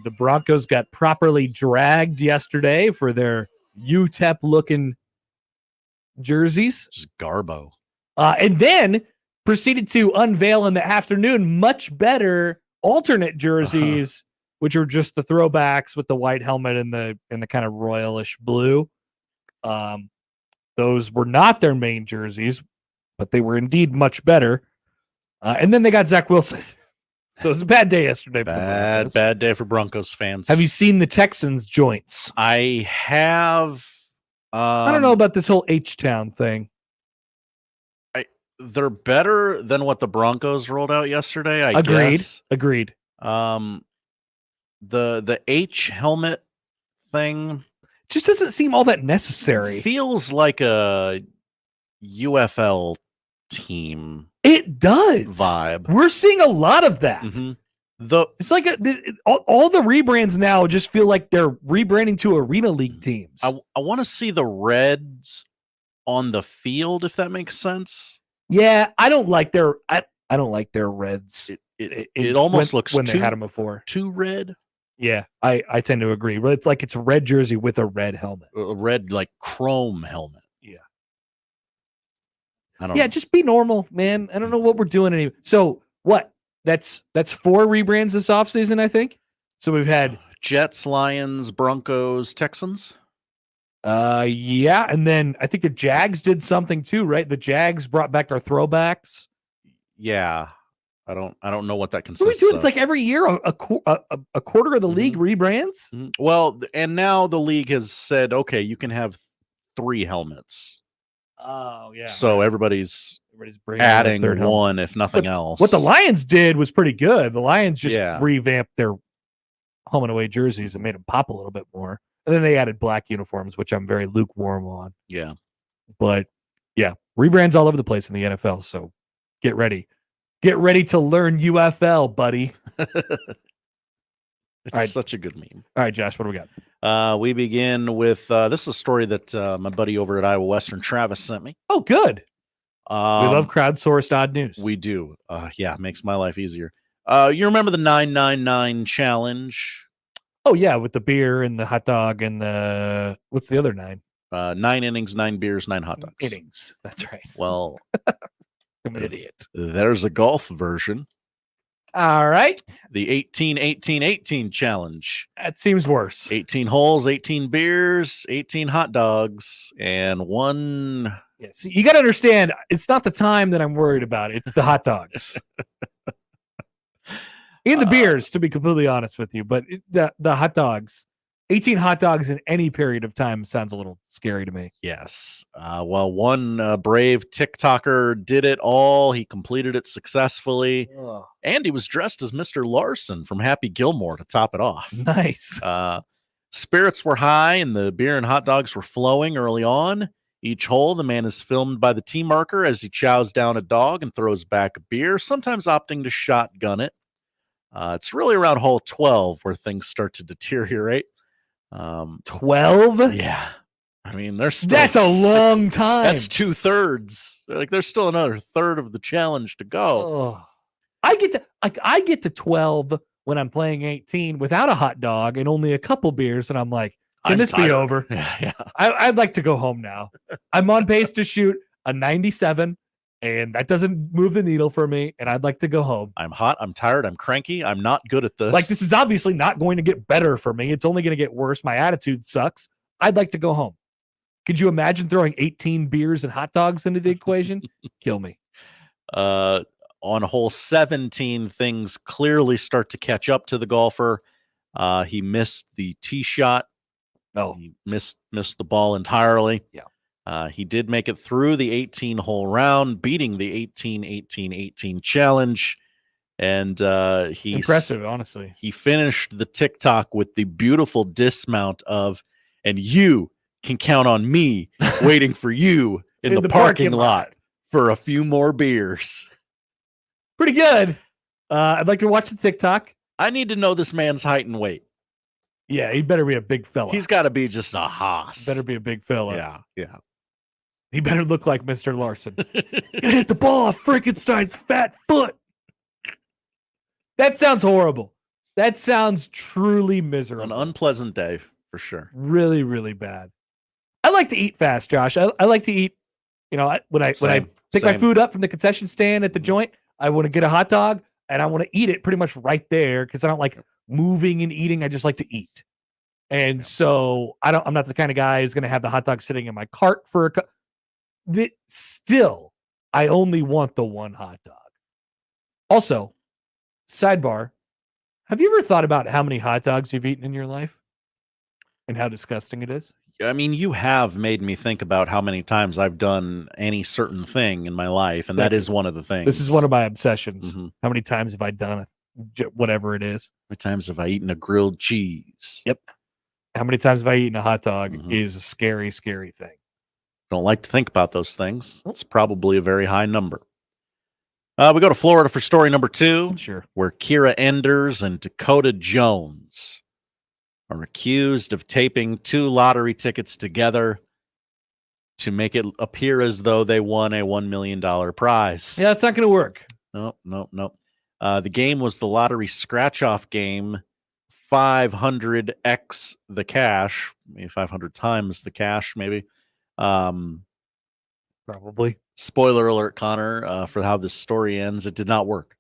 The Broncos got properly dragged yesterday for their UTEP-looking jerseys. Just garbo. And then proceeded to unveil in the afternoon much better alternate jerseys, which are just the throwbacks with the white helmet and the kind of royalish blue. Those were not their main jerseys, but they were indeed much better. And then they got Zach Wilson. So it was a bad day yesterday. Bad day for Broncos fans. Have you seen the Texans joints? I have. I don't know about this whole H-Town thing. They're better than what the Broncos rolled out yesterday. I guess. Agreed. The H helmet thing just doesn't seem all that necessary. Feels like a UFL team. It does vibe. We're seeing a lot of that. Mm-hmm. It's like all the rebrands now just feel like they're rebranding to Arena League teams. I want to see the Reds on the field, if that makes sense. Yeah, I don't like their Reds. It almost looks when they had them before too red. Yeah, I tend to agree. But it's like it's a red jersey with a red helmet, a red like chrome helmet. Yeah, I don't yeah, know. just be normal, man. I don't know what we're doing anyway. So what? That's 4 rebrands this offseason, I think. So we've had Jets, Lions, Broncos, Texans. Yeah, and then I think the Jags did something too, right? The Jags brought back our throwbacks. Yeah, I don't know what that consists. What are we doing? Of. It's like every year a quarter of the league rebrands. Mm-hmm. Well, and now the league has said, okay, you can have 3 helmets. Oh yeah. So everybody's bringing adding third helmet. one, if nothing else. What the Lions did was pretty good. The Lions just Yeah. revamped their home and away jerseys and made them pop a little bit more. And then they added black uniforms, which I'm very lukewarm on. Yeah. But yeah, rebrands all over the place in the NFL. So get ready. Get ready to learn UFL, buddy. It's such a good meme. All right, Josh, what do we got? We begin with this is a story that my buddy over at Iowa Western, Travis, sent me. Oh, good. We love crowdsourced odd news. We do. Yeah, it makes my life easier. You remember the 999 challenge? Oh, yeah, with the beer and the hot dog and the what's the other 9? 9 innings, 9 beers, 9 hot dogs. Innings. That's right. Well, I'm an idiot. There's a golf version. All right. The 18-18-18 challenge. That seems worse. 18 holes, 18 beers, 18 hot dogs, and 1. Yeah, see, you got to understand, it's not the time that I'm worried about. It's the hot dogs. And the beers, to be completely honest with you. But the hot dogs, 18 hot dogs in any period of time sounds a little scary to me. Yes. Well, one brave TikToker did it all. He completed it successfully. Oh. And he was dressed as Mr. Larson from Happy Gilmore to top it off. Nice. Spirits were high and the beer and hot dogs were flowing early on. Each hole, the man is filmed by the tee marker as he chows down a dog and throws back a beer, sometimes opting to shotgun it. It's really around hole 12 where things start to deteriorate. 12? Yeah. I mean, that's a long time. That's 2/3. Like, there's still another third of the challenge to go. Oh. I get to 12 when I'm playing 18 without a hot dog and only a couple beers, and I'm like, can this be over? Yeah. I'd like to go home now. I'm on pace to shoot a 97, and that doesn't move the needle for me, and I'd like to go home. I'm hot. I'm tired. I'm cranky. I'm not good at this. Like, this is obviously not going to get better for me. It's only going to get worse. My attitude sucks. I'd like to go home. Could you imagine throwing 18 beers and hot dogs into the equation? Kill me. On hole 17, things clearly start to catch up to the golfer. He missed the tee shot. Oh, he missed the ball entirely. Yeah. He did make it through the 18-hole round, beating the 18-18-18 challenge. And he impressive, honestly. He finished the TikTok with the beautiful dismount of, and you can count on me waiting for you in the parking lot for a few more beers. Pretty good. I'd like to watch the TikTok. I need to know this man's height and weight. Yeah, he better be a big fella. He's got to be just a hoss. Better be a big fella. Yeah. He better look like Mr. Larson. Gonna hit the ball off Frankenstein's fat foot. That sounds horrible. That sounds truly miserable. An unpleasant day for sure. Really, really bad. I like to eat fast, Josh. I like to eat. When I pick my food up from the concession stand at the joint, I want to get a hot dog and I want to eat it pretty much right there because I don't like moving and eating. I just like to eat. And so I'm not the kind of guy who's going to have the hot dog sitting in my cart for still, I only want the one hot dog. Also, sidebar, have you ever thought about how many hot dogs you've eaten in your life and how disgusting it is? I mean, you have made me think about how many times I've done any certain thing in my life, and that is one of the things. This is one of my obsessions. How many times have I done whatever it is? How many times have I eaten a grilled cheese? Yep. How many times have I eaten a hot dog is a scary, scary thing. Don't like to think about those things. It's probably a very high number. We go to Florida for story number 2. Sure. Where Kira Enders and Dakota Jones are accused of taping 2 lottery tickets together to make it appear as though they won a $1 million prize. Yeah, it's not going to work. No. The game was the lottery scratch-off game, 500x the cash, maybe 500 times the cash, maybe. Probably. Spoiler alert, Connor, for how this story ends. It did not work.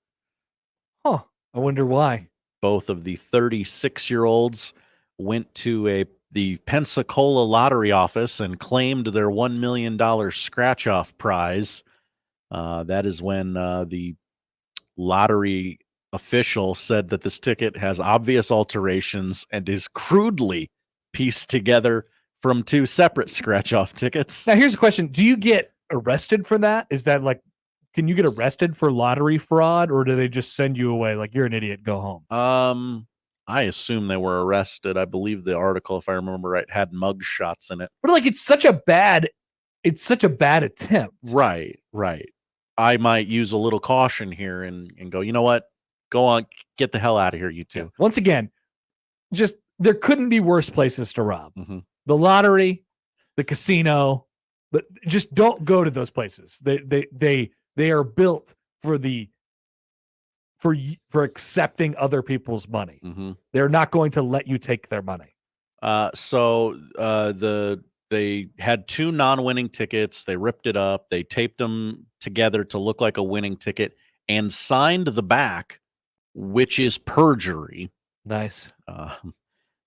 Huh. I wonder why. Both of the 36-year-olds went to the Pensacola lottery office and claimed their $1 million scratch-off prize. That is when the lottery official said that this ticket has obvious alterations and is crudely pieced together from 2 separate scratch-off tickets. Now, here's a question. Do you get arrested for that? Is that can you get arrested for lottery fraud, or do they just send you away like you're an idiot, go home? I assume they were arrested. I believe the article, if I remember right, had mug shots in it. But it's such a bad attempt. Right. I might use a little caution here and go, you know what? Go on, get the hell out of here, you two. Once again, just there couldn't be worse places to rob. The lottery, the casino, but just don't go to those places. They are built for accepting other people's money. They're not going to let you take their money. They had 2 non-winning tickets. They ripped it up. They taped them together to look like a winning ticket and signed the back, which is perjury. Nice.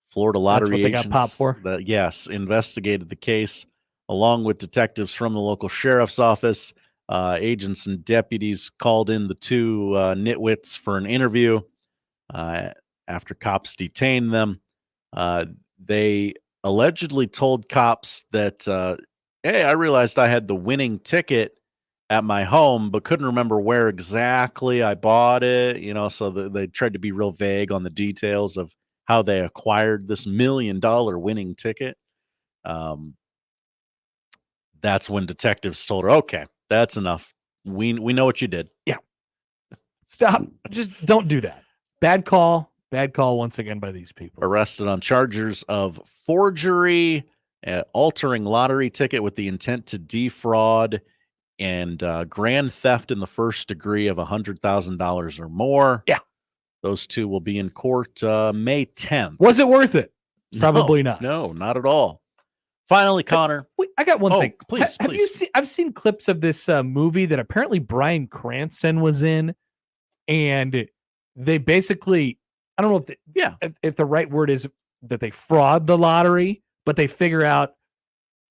Florida lottery That's what they got popped for? Yes, investigated the case along with detectives from the local sheriff's office. Agents and deputies called in the 2 nitwits for an interview. After cops detained them, they allegedly told cops that, hey, I realized I had the winning ticket at my home, but couldn't remember where exactly I bought it. So they tried to be real vague on the details of how they acquired this $1 million winning ticket. That's when detectives told her, okay, that's enough. We know what you did. Yeah. Stop. Just don't do that. Bad call. Bad call once again by these people. Arrested on charges of forgery, altering lottery ticket with the intent to defraud, and grand theft in the first degree of $100,000 or more. Yeah. Those 2 will be in court May 10th. Was it worth it? Probably not. No, not at all. Finally, Connor. Wait, I got one thing. Please, have you seen? I've seen clips of this movie that apparently Bryan Cranston was in, and they basically, I don't know if the right word is that they fraud the lottery, but they figure out,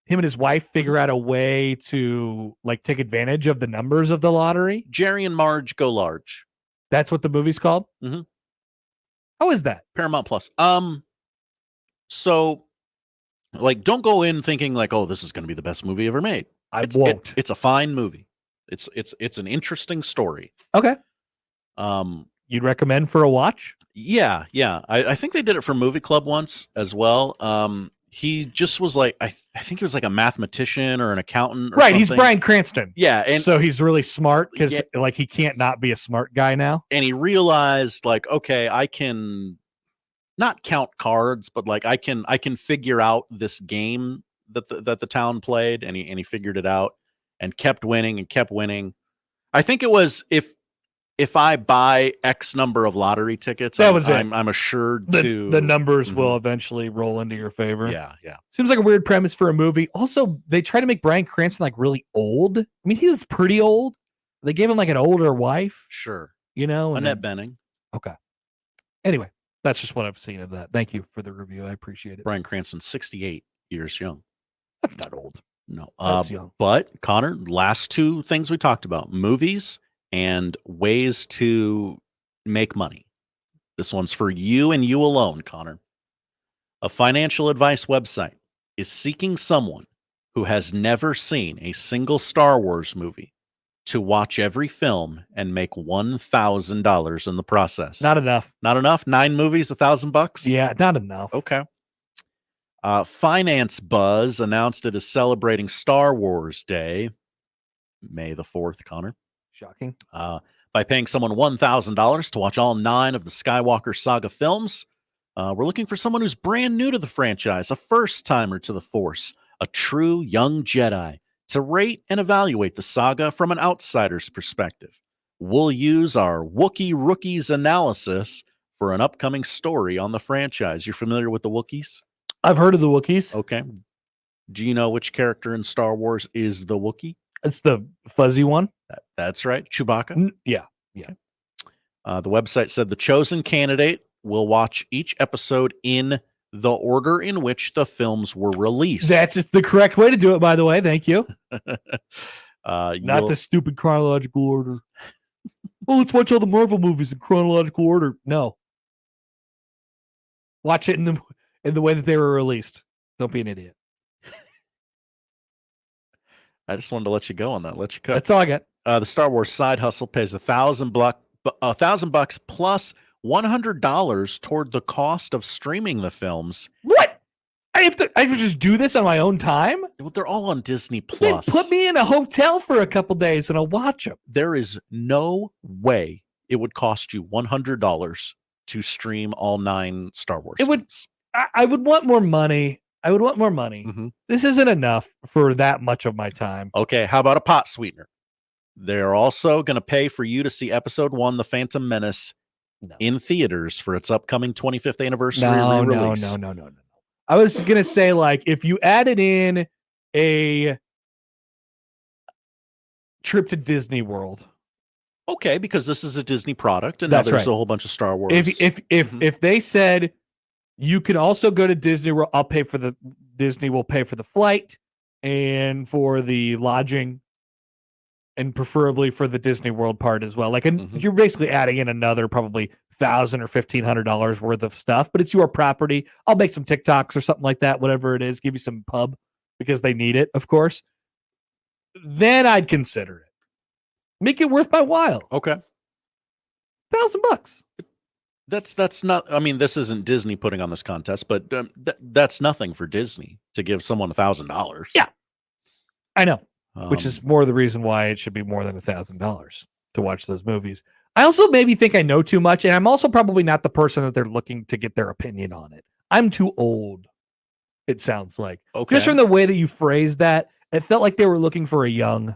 him and his wife figure out a way to take advantage of the numbers of the lottery. Jerry and Marge Go Large. That's what the movie's called? Mm-hmm. How is that? Paramount Plus. So, don't go in thinking oh, this is going to be the best movie ever made. I won't. It's a fine movie. It's an interesting story. Okay. you'd recommend for a watch? Yeah. I think they did it for Movie Club once as well. He just was like, I think he was like a mathematician or an accountant or Right, something. he's Bryan Cranston. Yeah, and so he's really smart because like he can't not be a smart guy now. And he realized like, okay, I can not count cards, but like I can figure out this game that the town played, and he figured it out and kept winning and kept winning. I think it was if I buy X number of lottery tickets, I'm assured the numbers will eventually roll into your favor. Yeah. Seems like a weird premise for a movie. Also, they try to make Bryan Cranston like really old. I mean, he was pretty old. They gave him like an older wife. Sure. You know, Annette Bening. Okay. Anyway, that's just what I've seen of that. Thank you for the review. I appreciate it. Bryan Cranston, 68 years young. That's not old. No, That's young. But Connor, last two things we talked about: movies and ways to make money. This one's for you and you alone, Connor. A financial advice website is seeking someone who has never seen a single Star Wars movie to watch every film and make $1,000 in the process. Not enough. Not enough? 9 movies, $1,000? Yeah, not enough. Okay. Finance Buzz announced it is celebrating Star Wars Day, May the 4th, Connor. Shocking. By paying someone $1,000 to watch all 9 of the Skywalker saga films. We're looking for someone who's brand new to the franchise, a first-timer to the Force, a true young Jedi, to rate and evaluate the saga from an outsider's perspective. We'll use our Wookiee Rookies analysis for an upcoming story on the franchise. You're familiar with the Wookiees? I've heard of the Wookiees. Okay. Do you know which character in Star Wars is the Wookiee? It's the fuzzy one. That's right. Chewbacca? Yeah. The website said the chosen candidate will watch each episode in the order in which the films were released. That's just the correct way to do it, by the way. Thank you. Not the stupid chronological order. Well, let's watch all the Marvel movies in chronological order. No. Watch it in the way that they were released. Don't be an idiot. I just wanted to let you go on that. Let you cut. That's all I got. The Star Wars side hustle pays $1,000 plus $100 toward the cost of streaming the films. What? I have to just do this on my own time? Well, they're all on Disney Plus. Put me in a hotel for a couple days and I'll watch them. There is no way it would cost you $100 to stream all 9 Star Wars films. I would want more money. This isn't enough for that much of my time. Okay, how about a pot sweetener? They're also going to pay for you to see episode 1, The Phantom Menace, in theaters for its upcoming 25th anniversary re-release. No. I was going to say, like, if you added in a trip to Disney World. Okay, because this is a Disney product, and That's now there's right. a whole bunch of Star Wars. If they said you can also go to Disney World, Disney will pay for the flight and for the lodging, and preferably for the Disney World part as well. Like, and you're basically adding in another probably $1,000 or $1,500 worth of stuff, but it's your property. I'll make some TikToks or something like that, whatever it is. Give you some pub because they need it, of course. Then I'd consider it. Make it worth my while. Okay, $1,000. That's not. I mean, this isn't Disney putting on this contest, but that's nothing for Disney to give someone $1,000. Yeah, I know. Which is more the reason why it should be more than $1,000 to watch those movies. I also maybe think I know too much, and I'm also probably not the person that they're looking to get their opinion on it. I'm too old, it sounds like. Okay. Just from the way that you phrased that, it felt like they were looking for a youth,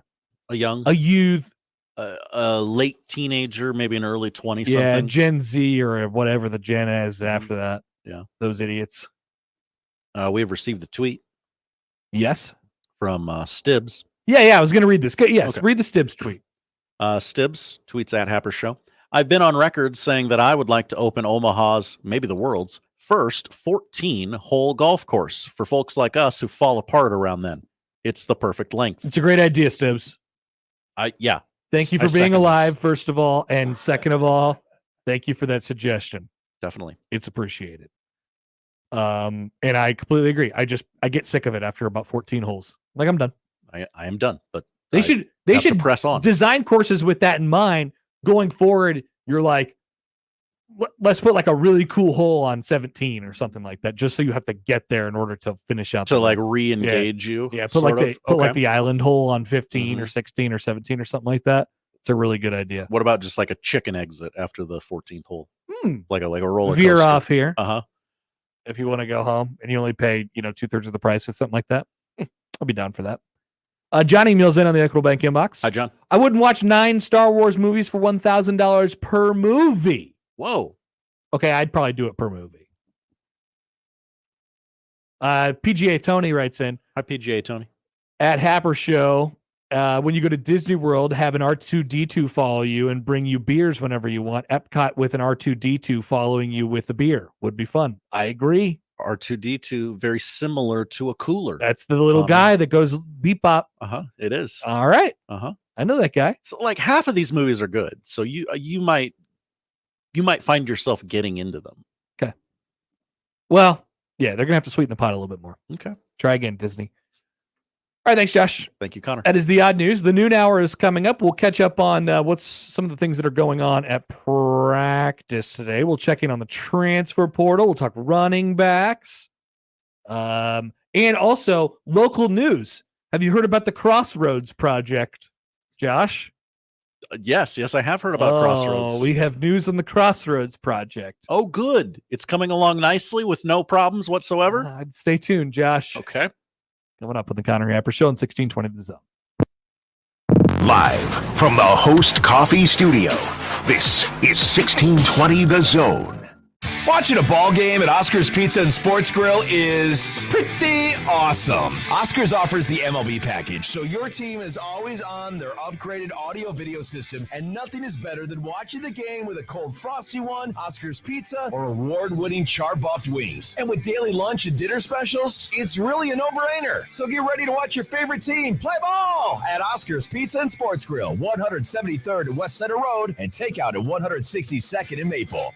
a late teenager, maybe an early 20-something. Yeah, Gen Z or whatever the Gen is after that. Yeah. Those idiots. We have received a tweet. Yes. From Stibbs. Yeah, I was going to read this. Yes, Okay. Read the Stibbs tweet. Stibbs tweets at Happer Show. I've been on record saying that I would like to open Omaha's, maybe the world's, first 14-hole golf course for folks like us who fall apart around then. It's the perfect length. It's a great idea, Stibbs. Yeah. Thank you for being alive, first of all. And second of all, thank you for that suggestion. Definitely. It's appreciated. And I completely agree. I get sick of it after about 14 holes. Like, I'm done. I am done, but they should press on. Design courses with that in mind going forward. You're like, let's put like a really cool hole on 17 or something like that, just so you have to get there in order to finish out. To like re-engage you. Yeah, put like the island hole on 15 Mhm. or 16 or 17 or something like that. It's a really good idea. What about just like a chicken exit after the 14th hole? Hmm. Like a roller Veer coaster. off here. Uh-huh. If you want to go home and you only pay, 2/3 of the price or something like that. I'll be down for that. Johnny Meals in on the Equitable Bank inbox. Hi, John. I wouldn't watch 9 Star Wars movies for $1,000 per movie. Whoa. Okay, I'd probably do it per movie. PGA Tony writes in. Hi, PGA Tony. At Happer Show, when you go to Disney World, have an R2-D2 follow you and bring you beers whenever you want. Epcot with an R2-D2 following you with a beer would be fun. I agree. R2-D2, very similar to a cooler. That's the little guy that goes beep bop. It is. All right. I know that guy. So like half of these movies are good. So you might find yourself getting into them. Okay. Well, yeah, they're gonna have to sweeten the pot a little bit more. Okay. Try again, Disney. All right, thanks, Josh. Thank you, Connor. That is the odd news. The noon hour is coming up. We'll catch up on what's some of the things that are going on at practice today. We'll check in on the transfer portal. We'll talk running backs. And also local news. Have you heard about the Crossroads project, Josh? Yes, I have heard about Crossroads. We have news on the Crossroads project. Oh, good. It's coming along nicely with no problems whatsoever. Stay tuned, Josh. Okay. Coming up with the Connor Happer Show on 1620 The Zone. Live from the Host Coffee Studio, this is 1620 The Zone. Watching a ball game at Oscar's Pizza and Sports Grill is pretty awesome. Oscar's offers the MLB package, so your team is always on their upgraded audio-video system, and nothing is better than watching the game with a cold frosty one, Oscar's Pizza, or award-winning char-buffed wings. And with daily lunch and dinner specials, it's really a no-brainer. So get ready to watch your favorite team play ball at Oscar's Pizza and Sports Grill, 173rd and West Center Road, and takeout at 162nd and Maple.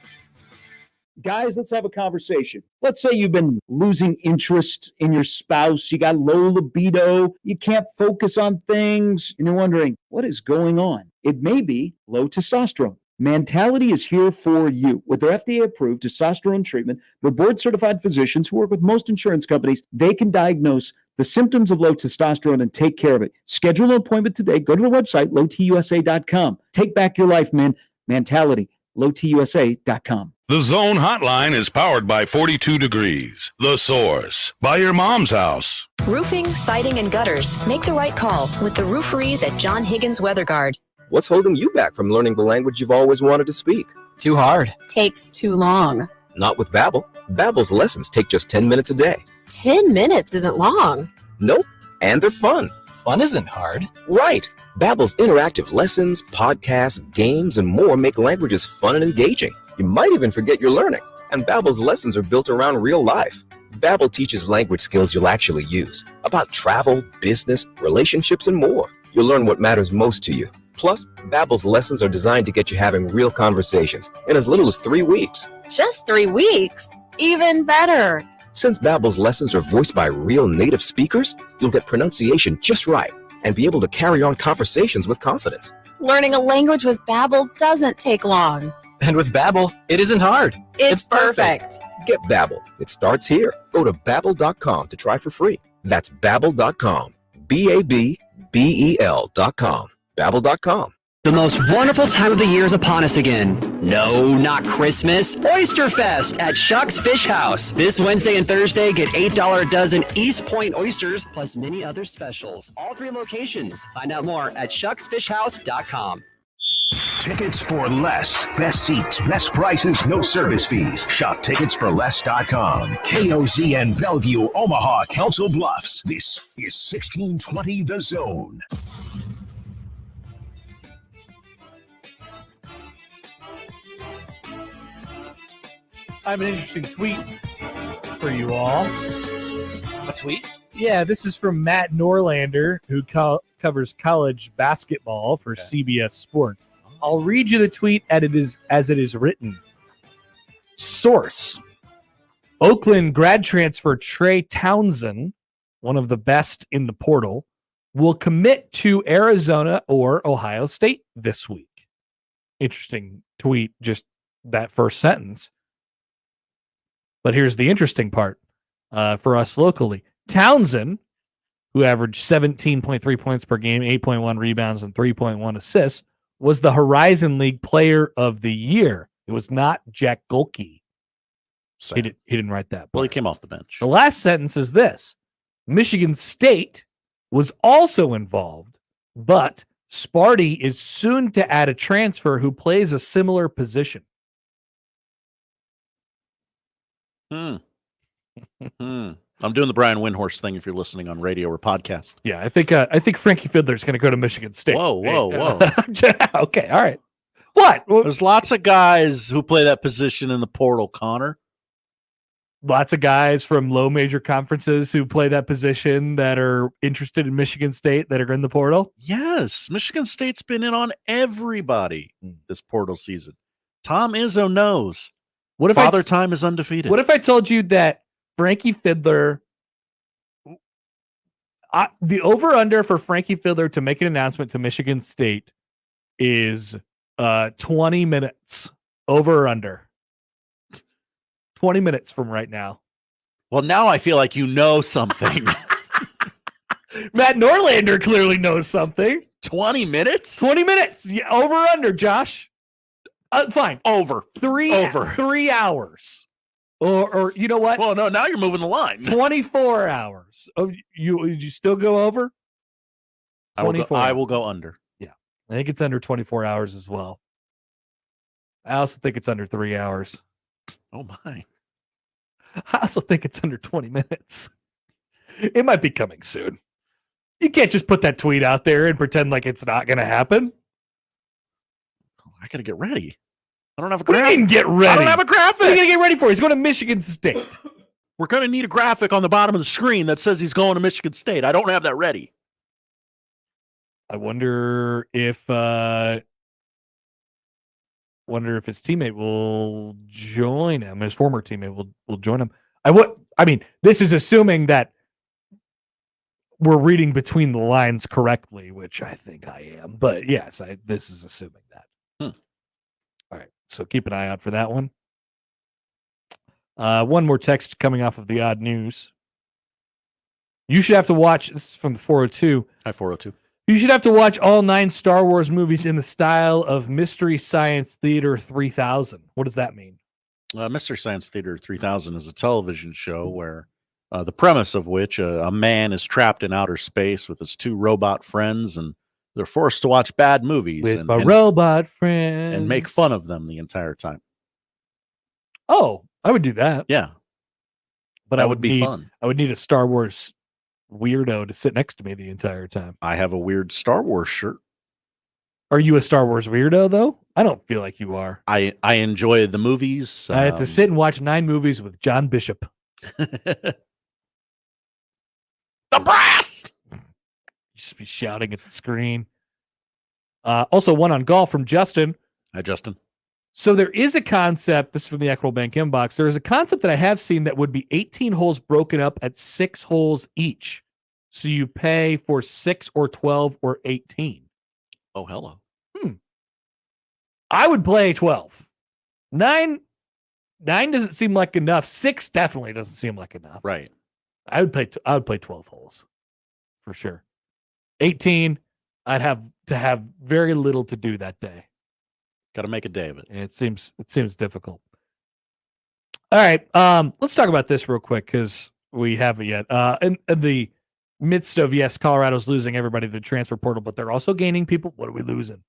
Guys, let's have a conversation. Let's say you've been losing interest in your spouse. You got low libido. You can't focus on things. And you're wondering, what is going on? It may be low testosterone. Mentality is here for you. With their FDA-approved testosterone treatment, the board-certified physicians who work with most insurance companies, they can diagnose the symptoms of low testosterone and take care of it. Schedule an appointment today. Go to the website, lowtusa.com. Take back your life, man. Mentality, lowtusa.com. The Zone Hotline is powered by 42 Degrees, The Source, by your mom's house. Roofing, siding, and gutters. Make the right call with the rooferys at John Higgins Weather Guard. What's holding you back from learning the language you've always wanted to speak? Too hard. Takes too long. Not with Babbel. Babbel's lessons take just 10 minutes a day. 10 minutes isn't long. Nope, and they're fun. Fun isn't hard. Right. Babbel's interactive lessons, podcasts, games, and more make languages fun and engaging. You might even forget you're learning. And Babbel's lessons are built around real life. Babbel teaches language skills you'll actually use, about travel, business, relationships, and more. You'll learn what matters most to you. Plus, Babbel's lessons are designed to get you having real conversations in as little as 3 weeks. Just 3 weeks. Even better. Since Babbel's lessons are voiced by real native speakers, you'll get pronunciation just right and be able to carry on conversations with confidence. Learning a language with Babbel doesn't take long. And with Babbel, it isn't hard. It's perfect. Get Babbel. It starts here. Go to Babbel.com to try for free. That's Babbel.com. Babbel.com. Babbel.com. The most wonderful time of the year is upon us again. No, not Christmas. Oyster Fest at Shuck's Fish House. This Wednesday and Thursday, get $8 a dozen East Point oysters, plus many other specials. All 3 locations. Find out more at shucksfishhouse.com. Tickets for less. Best seats, best prices, no service fees. Shop ticketsforless.com. KOZN Bellevue, Omaha, Council Bluffs. This is 1620 The Zone. I have an interesting tweet for you all. A tweet? Yeah, this is from Matt Norlander, who covers college basketball for CBS Sports. I'll read you the tweet as it is written. Source: Oakland grad transfer Trey Townsend, one of the best in the portal, will commit to Arizona or Ohio State this week. Interesting tweet, just that first sentence. But here's the interesting part for us locally. Townsend, who averaged 17.3 points per game, 8.1 rebounds, and 3.1 assists, was the Horizon League Player of the Year. It was not Jack Golke. He didn't write that. Well, he came off the bench. The last sentence is this. Michigan State was also involved, but Sparty is soon to add a transfer who plays a similar position. I'm doing the Brian Windhorst thing if you're listening on radio or podcast. Yeah, I think Frankie Fiddler's going to go to Michigan State. Whoa. Okay, all right. What? There's lots of guys who play that position in the portal, Connor. Lots of guys from low major conferences who play that position that are interested in Michigan State that are in the portal? Yes. Michigan State's been in on everybody this portal season. Tom Izzo knows. What if Father Time is undefeated? What if I told you that Frankie Fiddler, the over-under for Frankie Fiddler to make an announcement to Michigan State is 20 minutes over or under? 20 minutes from right now. Well, now I feel like you know something. Matt Norlander clearly knows something. 20 minutes? 20 minutes. Yeah, over or under, Josh? Fine. Over. 3 hours. Or you know what? Well, no, now you're moving the line. 24 hours. Oh, you still go over? I will go under. Yeah. I think it's under 24 hours as well. I also think it's under 3 hours. Oh, my. I also think it's under 20 minutes. It might be coming soon. You can't just put that tweet out there and pretend like it's not going to happen. I got to get ready. I don't have a graphic. What do you mean get ready? I don't have a graphic. What are you going to get ready for? He's going to Michigan State. We're going to need a graphic on the bottom of the screen that says he's going to Michigan State. I don't have that ready. I wonder if his teammate will join him. His former teammate will join him. I mean, this is assuming that we're reading between the lines correctly, which I think I am. But yes, this is assuming that. All right, so keep an eye out for that one. One more text coming off of the odd news. You should have to watch. This is from the 402. Hi, 402. You should have to watch all 9 Star Wars movies in the style of Mystery Science Theater 3000. What does that mean? Mystery Science Theater 3000 is a television show where the premise of which a man is trapped in outer space with his 2 robot friends, and they're forced to watch bad movies with my robot friends and make fun of them the entire time. Oh, I would do that. Yeah, but that would be fun. I would need a Star Wars weirdo to sit next to me the entire time. I have a weird Star Wars shirt. Are you a Star Wars weirdo though? I don't feel like you are. I enjoy the movies. I had to sit and watch 9 movies with John Bishop. The brass. Just be shouting at the screen. Also, one on golf from Justin. Hi, Justin. So there is a concept, this is from the Equitable Bank inbox, there is a concept that I have seen that would be 18 holes broken up at 6 holes each. So you pay for 6 or 12 or 18. Oh, hello. I would play 12. 9 doesn't seem like enough. 6 definitely doesn't seem like enough. Right. I would play 12 holes for sure. 18, I'd have to have very little to do that day. Got to make a day of it. It seems difficult. All right, let's talk about this real quick because we haven't yet. In the midst of Colorado's losing everybody to the transfer portal, but they're also gaining people. What are we losing?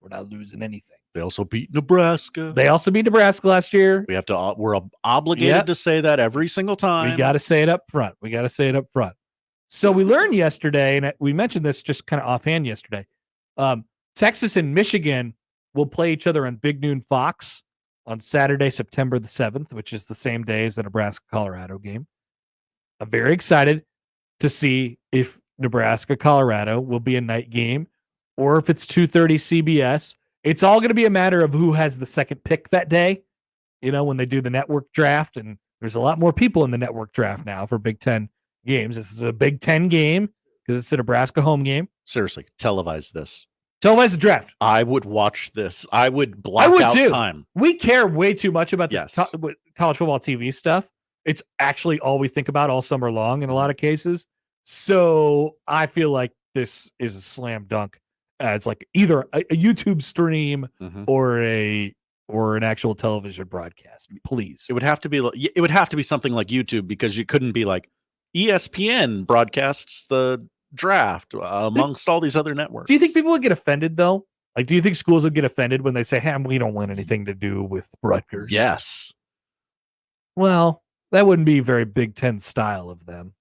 We're not losing anything. They also beat Nebraska. They also beat Nebraska last year. We have to. We're obligated to say that every single time. We got to say it up front. So we learned yesterday, and we mentioned this just kind of offhand yesterday. Texas and Michigan will play each other on Big Noon Fox on Saturday, September the 7th, which is the same day as the Nebraska-Colorado game. I'm very excited to see if Nebraska-Colorado will be a night game or if it's 2:30 CBS. It's all going to be a matter of who has the second pick that day, when they do the network draft. And there's a lot more people in the network draft now for Big Ten games. This is a Big Ten game because it's a Nebraska home game. Seriously, televise this. Televise the draft. I would watch this. I would block out too. time. We care way too much about this Yes. college football TV stuff. It's actually all we think about all summer long in a lot of cases. So I feel like this is a slam dunk. It's like either a YouTube stream or an actual television broadcast. Please. It would have to be something like YouTube, because you couldn't be like ESPN broadcasts the draft amongst all these other networks. Do you think people would get offended though? Like, do you think schools would get offended when they say, "Hey, we don't want anything to do with Rutgers"? Yes. Well, that wouldn't be very Big Ten style of them.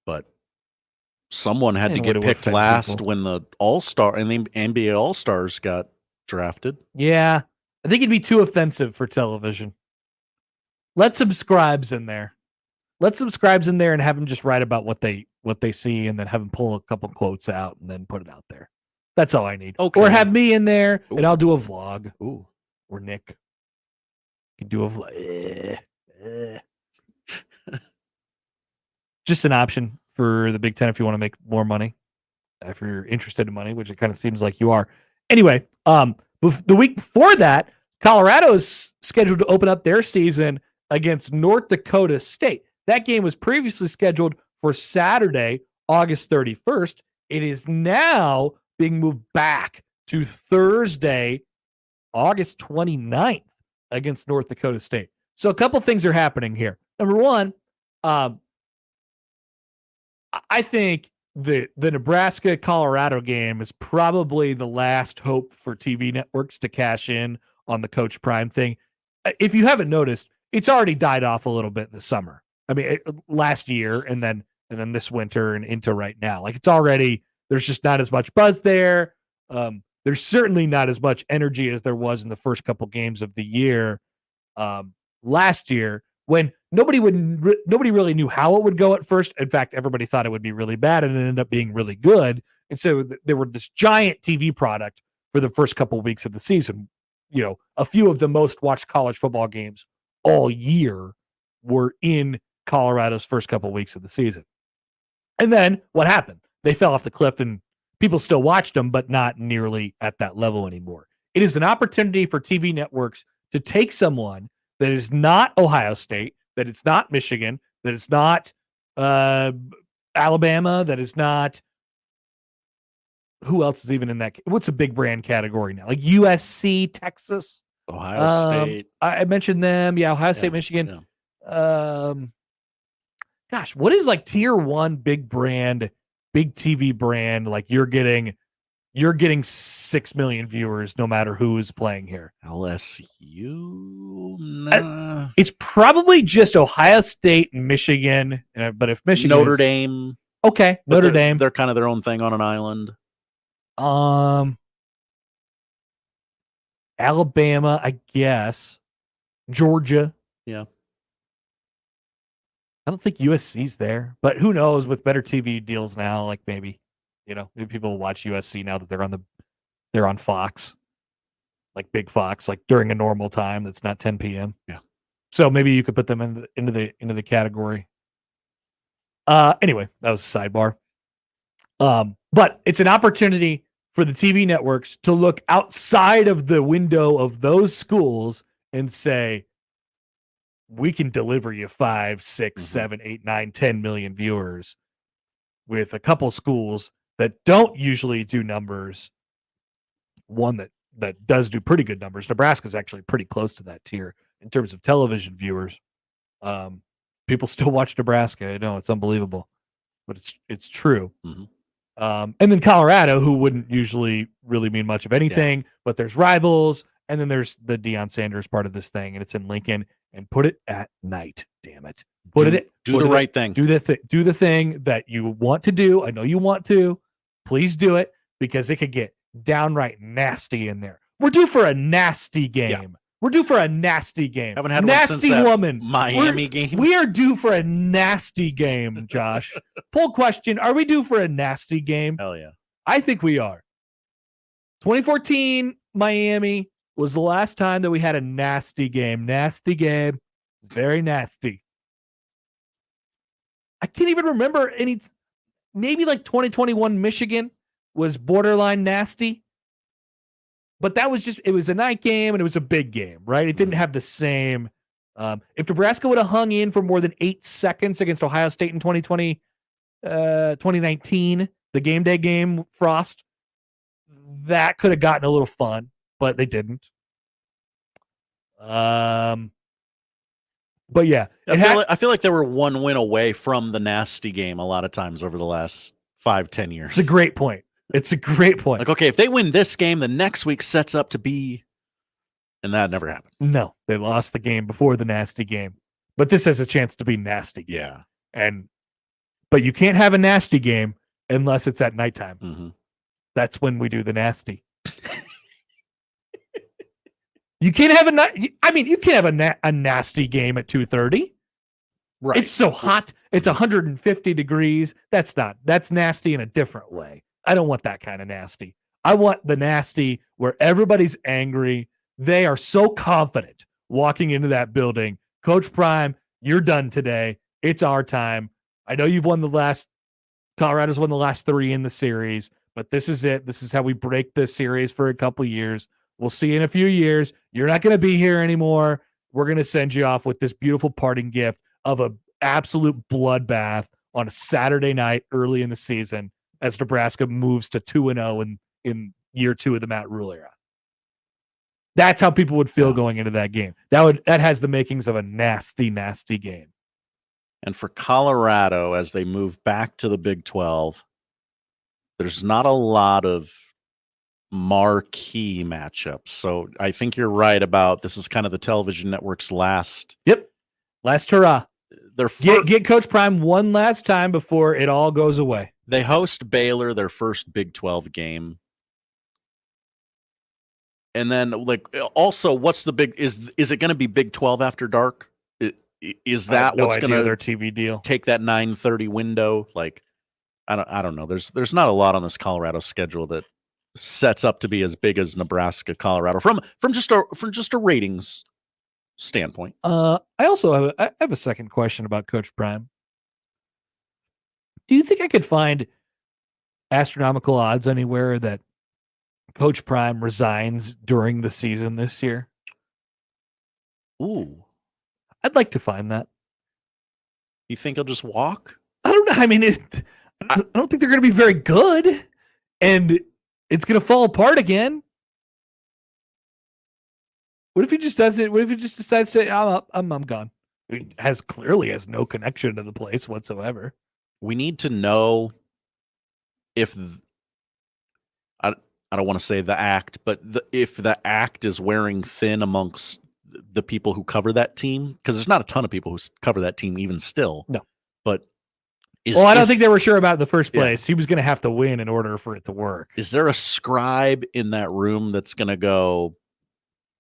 But someone had to And get would it picked offend last people? when the All-Star and the NBA All-Stars got drafted. Yeah, I think it'd be too offensive for television. Let some scribes in there. Let some scribes in there and have them just write about what they see, and then have them pull a couple quotes out and then put it out there. That's all I need. Okay. Or have me in there and I'll do a vlog. Ooh. Or Nick can do a vlog. Just an option for the Big Ten if you want to make more money. If you're interested in money, which it kind of seems like you are. Anyway, the week before that, Colorado is scheduled to open up their season against North Dakota State. That game was previously scheduled for Saturday, August 31st. It is now being moved back to Thursday, August 29th against North Dakota State. So a couple things are happening here. Number one, I think the Nebraska-Colorado game is probably the last hope for TV networks to cash in on the Coach Prime thing. If you haven't noticed, it's already died off a little bit in the summer. I mean, last year and then this winter and into right now. Like, it's already, there's just not as much buzz there. There's certainly not as much energy as there was in the first couple games of the year last year, when nobody really knew how it would go at first. In fact, everybody thought it would be really bad, and it ended up being really good. And so there were this giant TV product for the first couple of weeks of the season. You know, a few of the most watched college football games all year were in Colorado's first couple of weeks of the season. And then what happened? They fell off the cliff, and people still watched them, but not nearly at that level anymore. It is an opportunity for TV networks to take someone that is not Ohio State, that it's not Michigan, that it's not Alabama, that is not, who else is even in that? What's a big brand category now? Like USC, Texas, Ohio State. I mentioned them. Yeah, Ohio State, Michigan. Yeah. Gosh, what is like tier one big brand, big TV brand? Like you're getting 6 million viewers no matter who is playing here. LSU? Nah. It's probably just Ohio State and Michigan. But if Michigan, Notre Dame. Okay, Notre Dame. They're kind of their own thing on an island. Alabama, I guess. Georgia. Yeah. I don't think USC's there, but who knows with better TV deals now, like maybe people will watch USC now that they're on Fox, like Big Fox, like during a normal time that's not 10 p.m. Yeah. So maybe you could put them into the category. Anyway, that was a sidebar. But it's an opportunity for the TV networks to look outside of the window of those schools and say, we can deliver you 5, 6, 7, 8, 9, 10 million viewers with a couple schools that don't usually do numbers. One that does do pretty good numbers. Nebraska's actually pretty close to that tier in terms of television viewers. People still watch Nebraska. I know it's unbelievable, but it's true. And then Colorado, who wouldn't usually really mean much of anything, but there's rivals. And then there's the Deion Sanders part of this thing, and it's in Lincoln. And put it at night, damn it. Do the right thing. Do the thing that you want to do. I know you want to. Please do it, because it could get downright nasty in there. We're due for a nasty game. Yeah. We're due for a nasty game. Haven't had nasty one since that woman. Miami game. We are due for a nasty game, Josh. Poll question: are we due for a nasty game? Hell yeah. I think we are. 2014 Miami was the last time that we had a nasty game. Nasty game. It's very nasty. I can't even remember any. Maybe like 2021 Michigan. was borderline nasty. But that was it was a night game and it was a big game, right? It didn't have the same. If Nebraska would have hung in for more than 8 seconds against Ohio State in 2019, the game day game, Frost, that could have gotten a little fun, but they didn't. But yeah, I feel like they were one win away from the nasty game a lot of times over the last 5-10 years. It's a great point. Like, okay, if they win this game, the next week sets up to be, and that never happened. No, they lost the game before the nasty game, but this has a chance to be nasty. Yeah. But you can't have a nasty game unless it's at nighttime. Mm-hmm. That's when we do the nasty. You can't have you can't have a nasty game at 2:30. Right. It's so hot. It's 150 degrees. That's nasty in a different way. I don't want that kind of nasty. I want the nasty where everybody's angry. They are so confident walking into that building. Coach Prime, you're done today. It's our time. I know you've Colorado's won the last 3 in the series, but this is it. This is how we break this series for a couple years. We'll see you in a few years. You're not going to be here anymore. We're going to send you off with this beautiful parting gift of an absolute bloodbath on a Saturday night early in the season as Nebraska moves to 2-0 in year 2 of the Matt Rule era. That's how people would feel going into that game. That has the makings of a nasty, nasty game. And for Colorado, as they move back to the Big 12, there's not a lot of marquee matchups. So I think you're right about this is kind of the television network's last. Yep. Last hurrah. Get Coach Prime one last time before it all goes away. They host Baylor, their first Big 12 game. And then, like, also, what's the big? Is it going to be Big 12 after dark? Is that what's going to their TV deal? Take that 9:30 window? Like, I don't know. There's not a lot on this Colorado schedule that sets up to be as big as Nebraska, Colorado from just a ratings standpoint. I also have a second question about Coach Prime. Do you think I could find astronomical odds anywhere that Coach Prime resigns during the season this year? Ooh. I'd like to find that. You think he'll just walk? I don't know. I mean, I don't think they're going to be very good, and it's going to fall apart again. What if he just does it? What if he just decides to say, I'm gone? He clearly has no connection to the place whatsoever. We need to know if I don't want to say the act, but if the act is wearing thin amongst the people who cover that team, because there's not a ton of people who cover that team even still. No, but I don't think they were sure about it in the first place. He was going to have to win in order for it to work. Is there a scribe in that room that's going to go,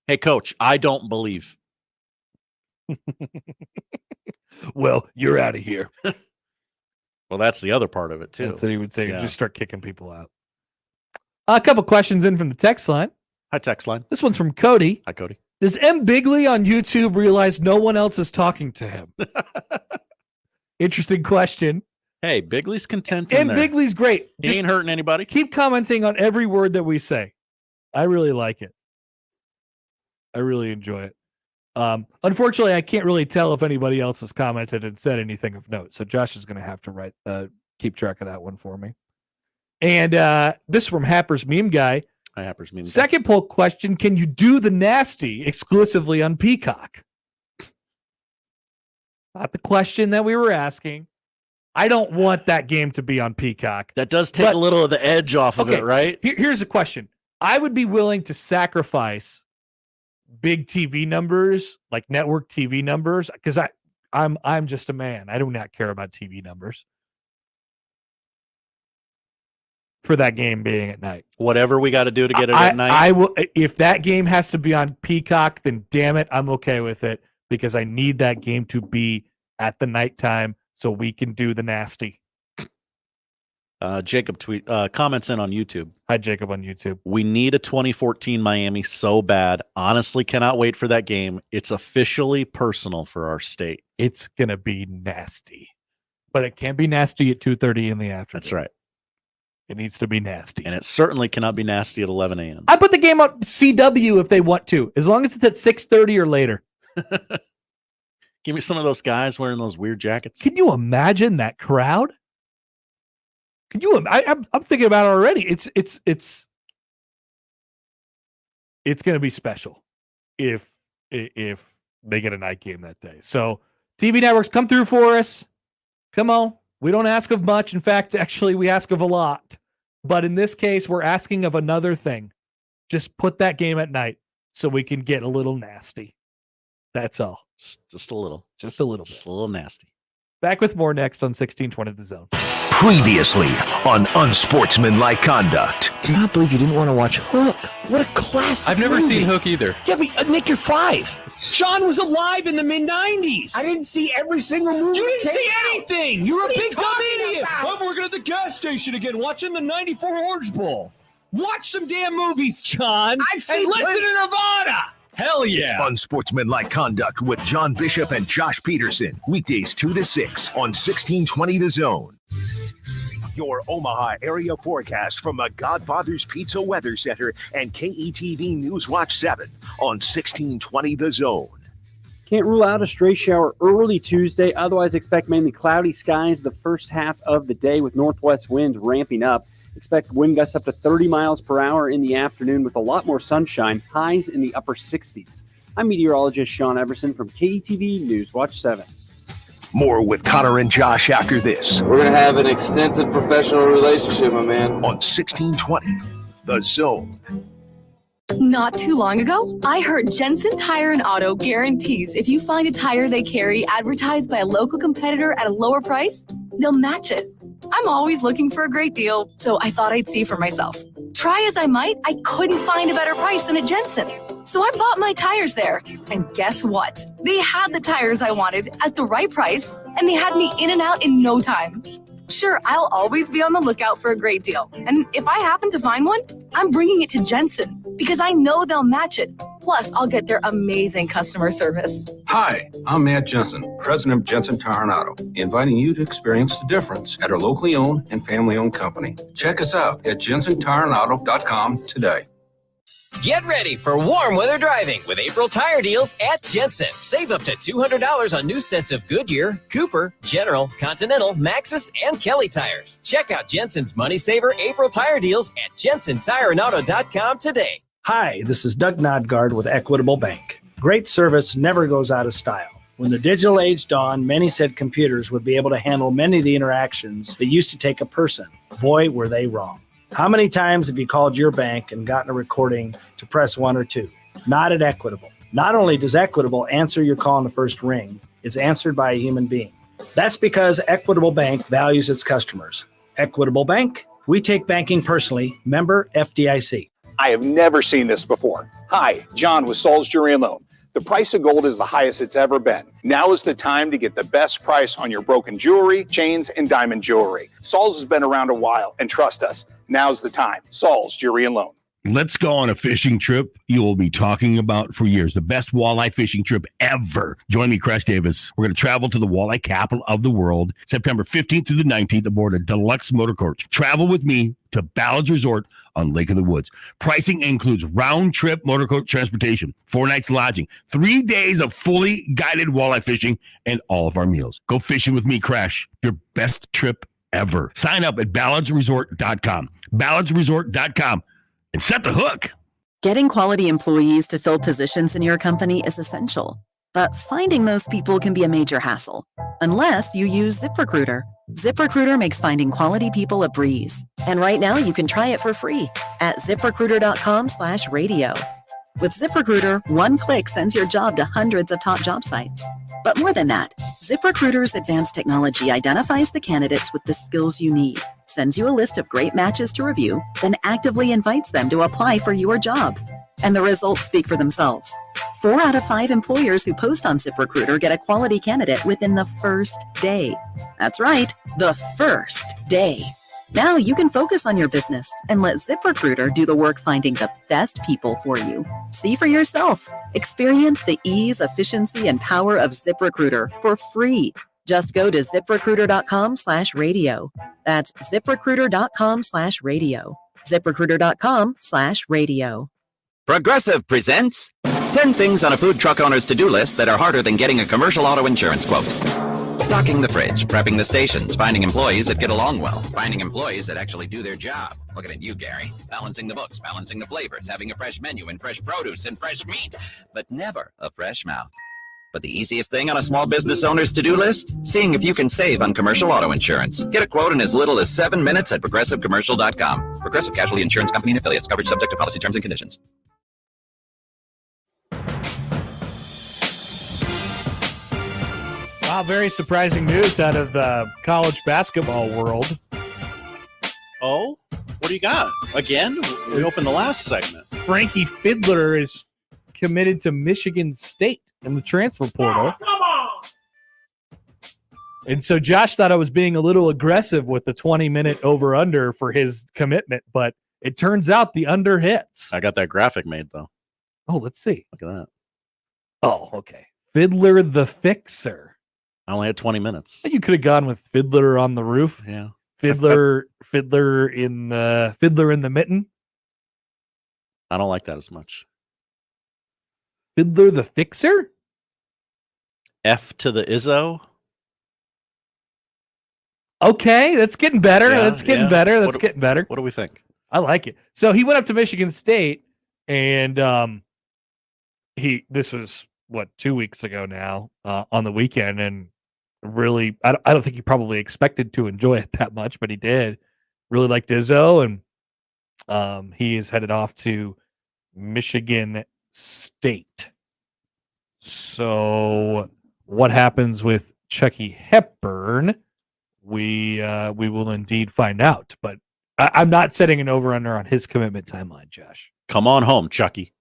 "Hey, coach, I don't believe." Well, you're out of here. Well, that's the other part of it too. That's what he would say. Yeah. Just start kicking people out. A couple questions in from the text line. Hi, text line. This one's from Cody. Hi, Cody. Does M. Bigley on YouTube realize no one else is talking to him? Interesting question. Hey, Bigley's content. M. Bigley's great. He ain't hurting anybody. Keep commenting on every word that we say. I really like it. I really enjoy it. Unfortunately, I can't really tell if anybody else has commented and said anything of note. So Josh is going to have to keep track of that one for me. And this is from Happer's Meme Guy. Hi, Happer's Meme Guy. Second poll question: can you do the nasty exclusively on Peacock? Not the question that we were asking. I don't want that game to be on Peacock. That does take a little of the edge off of it, right? Here's a question. I would be willing to sacrifice big TV numbers, like network TV numbers, because I'm just a man. I do not care about TV numbers for that game being at night. Whatever we got to do to get it at night. I will. If that game has to be on Peacock, then damn it, I'm okay with it because I need that game to be at the nighttime so we can do the nasty. Jacob comments in on YouTube. Hi, Jacob on YouTube. We need a 2014 Miami so bad. Honestly, cannot wait for that game. It's officially personal for our state. It's going to be nasty. But it can't be nasty at 2:30 in the afternoon. That's right. It needs to be nasty. And it certainly cannot be nasty at 11 a.m. I put the game on CW if they want to, as long as it's at 6:30 or later. Give me some of those guys wearing those weird jackets. Can you imagine that crowd? Can you? I'm thinking about it already. It's going to be special if they get a night game that day. So TV networks, come through for us. Come on. We don't ask of much. In fact, actually, we ask of a lot. But in this case, we're asking of another thing. Just put that game at night so we can get a little nasty. That's all. Just a little. Just a little bit. Just a little nasty. Back with more next on 1620 The Zone. Previously on Unsportsmanlike Conduct. I cannot believe you didn't want to watch Hook. What a classic I've never movie. seen Hook either. Yeah, but Nick, you're 5. Sean was alive in the mid-90s. I didn't see every single movie. You didn't see anything. You're a What are you big dumb talking idiot. about? I'm working at the gas station again, watching the 94 Orange Bowl. Watch some damn movies, John. I've seen and listen to Nirvana. Hell yeah. Unsportsmanlike Conduct with John Bishop and Josh Peterson. Weekdays 2 to 6 on 1620 The Zone. Your Omaha area forecast from the Godfather's Pizza Weather Center and KETV News Watch 7 on 1620 The Zone. Can't rule out a stray shower early Tuesday. Otherwise, expect mainly cloudy skies the first half of the day with northwest winds ramping up. Expect wind gusts up to 30 miles per hour in the afternoon with a lot more sunshine, highs in the upper 60s. I'm meteorologist Sean Everson from KETV News Watch 7. More with Connor and Josh after this. We're going to have an extensive professional relationship, my man. On 1620 The Zone. Not too long ago, I heard Jensen Tire and Auto guarantees if you find a tire they carry advertised by a local competitor at a lower price, they'll match it. I'm always looking for a great deal, so I thought I'd see for myself. Try as I might, I couldn't find a better price than at Jensen. So I bought my tires there. And guess what? They had the tires I wanted at the right price, and they had me in and out in no time. Sure, I'll always be on the lookout for a great deal. And if I happen to find one, I'm bringing it to Jensen because I know they'll match it. Plus, I'll get their amazing customer service. Hi, I'm Matt Jensen, president of Jensen Tire and Auto, inviting you to experience the difference at our locally owned and family-owned company. Check us out at jensentireandauto.com today. Get ready for warm weather driving with April tire deals at Jensen. Save up to $200 on new sets of Goodyear, Cooper, General, Continental, Maxxis, and Kelly tires. Check out Jensen's Money Saver April tire deals at jensentireandauto.com today. Hi, this is Doug Nodgard with Equitable Bank. Great service never goes out of style. When the digital age dawned, many said computers would be able to handle many of the interactions that used to take a person. Boy, were they wrong. How many times have you called your bank and gotten a recording to press 1 or 2? Not at Equitable. Not only does Equitable answer your call in the first ring, it's answered by a human being. That's because Equitable Bank values its customers. Equitable Bank, we take banking personally. Member FDIC. I have never seen this before. Hi, John with Saul's Jewelry and Loan. The price of gold is the highest it's ever been. Now is the time to get the best price on your broken jewelry, chains, and diamond jewelry. Saul's has been around a while, and trust us, now's the time. Saul's Jewelry and Loan. Let's go on a fishing trip you will be talking about for years. The best walleye fishing trip ever. Join me, Crash Davis. We're going to travel to the walleye capital of the world, September 15th through the 19th aboard a deluxe motor coach. Travel with me to Ballard's Resort on Lake of the Woods. Pricing includes round-trip motor coach transportation, 4 nights lodging, 3 days of fully guided walleye fishing, and all of our meals. Go fishing with me, Crash. Your best trip ever. Sign up at ballardsresort.com. ballardsresort.com. And set the hook. Getting quality employees to fill positions in your company is essential, but finding those people can be a major hassle, unless you use ZipRecruiter. ZipRecruiter makes finding quality people a breeze. And right now you can try it for free at ZipRecruiter.com/radio. With ZipRecruiter, one click sends your job to hundreds of top job sites. But more than that, ZipRecruiter's advanced technology identifies the candidates with the skills you need, sends you a list of great matches to review, then actively invites them to apply for your job. And the results speak for themselves. 4 out of 5 employers who post on ZipRecruiter get a quality candidate within the first day. That's right, the first day. Now you can focus on your business and let ZipRecruiter do the work finding the best people for you. See for yourself. Experience the ease, efficiency, and power of ZipRecruiter for free Just go to ziprecruiter.com/radio. That's ziprecruiter.com/radio. ziprecruiter.com/radio. Progressive presents 10 things on a food truck owner's to-do list that are harder than getting a commercial auto insurance quote. Stocking the fridge, prepping the stations, finding employees that get along well, finding employees that actually do their job. Looking at you, Gary. Balancing the books, balancing the flavors, having a fresh menu and fresh produce and fresh meat, but never a fresh mouth. But the easiest thing on a small business owner's to-do list? Seeing if you can save on commercial auto insurance. Get a quote in as little as 7 minutes at progressivecommercial.com. Progressive Casualty Insurance Company and Affiliates. Coverage subject to policy terms and conditions. Wow, very surprising news out of the college basketball world. Oh, what do you got? Again? We opened the last segment. Frankie Fiddler is committed to Michigan State in the transfer portal. Come on! And so Josh thought I was being a little aggressive with the 20-minute over-under for his commitment, but it turns out the under hits. I got that graphic made, though. Oh, let's see. Look at that. Oh, okay. Fiddler the Fixer. I only had 20 minutes. You could have gone with Fiddler on the roof. Yeah. Fiddler in the mitten. I don't like that as much. Fiddler the Fixer? F to the Izzo. Okay, that's getting better. Yeah, That's getting better. That's getting better. What do we think? I like it. So he went up to Michigan State, and this was 2 weeks ago now on the weekend, and really, I don't think he probably expected to enjoy it that much, but he did. Really liked Izzo, and he is headed off to Michigan State. So what happens with Chucky Hepburn? We will indeed find out, but I'm not setting an over-under on his commitment timeline, Josh. Come on home, Chucky.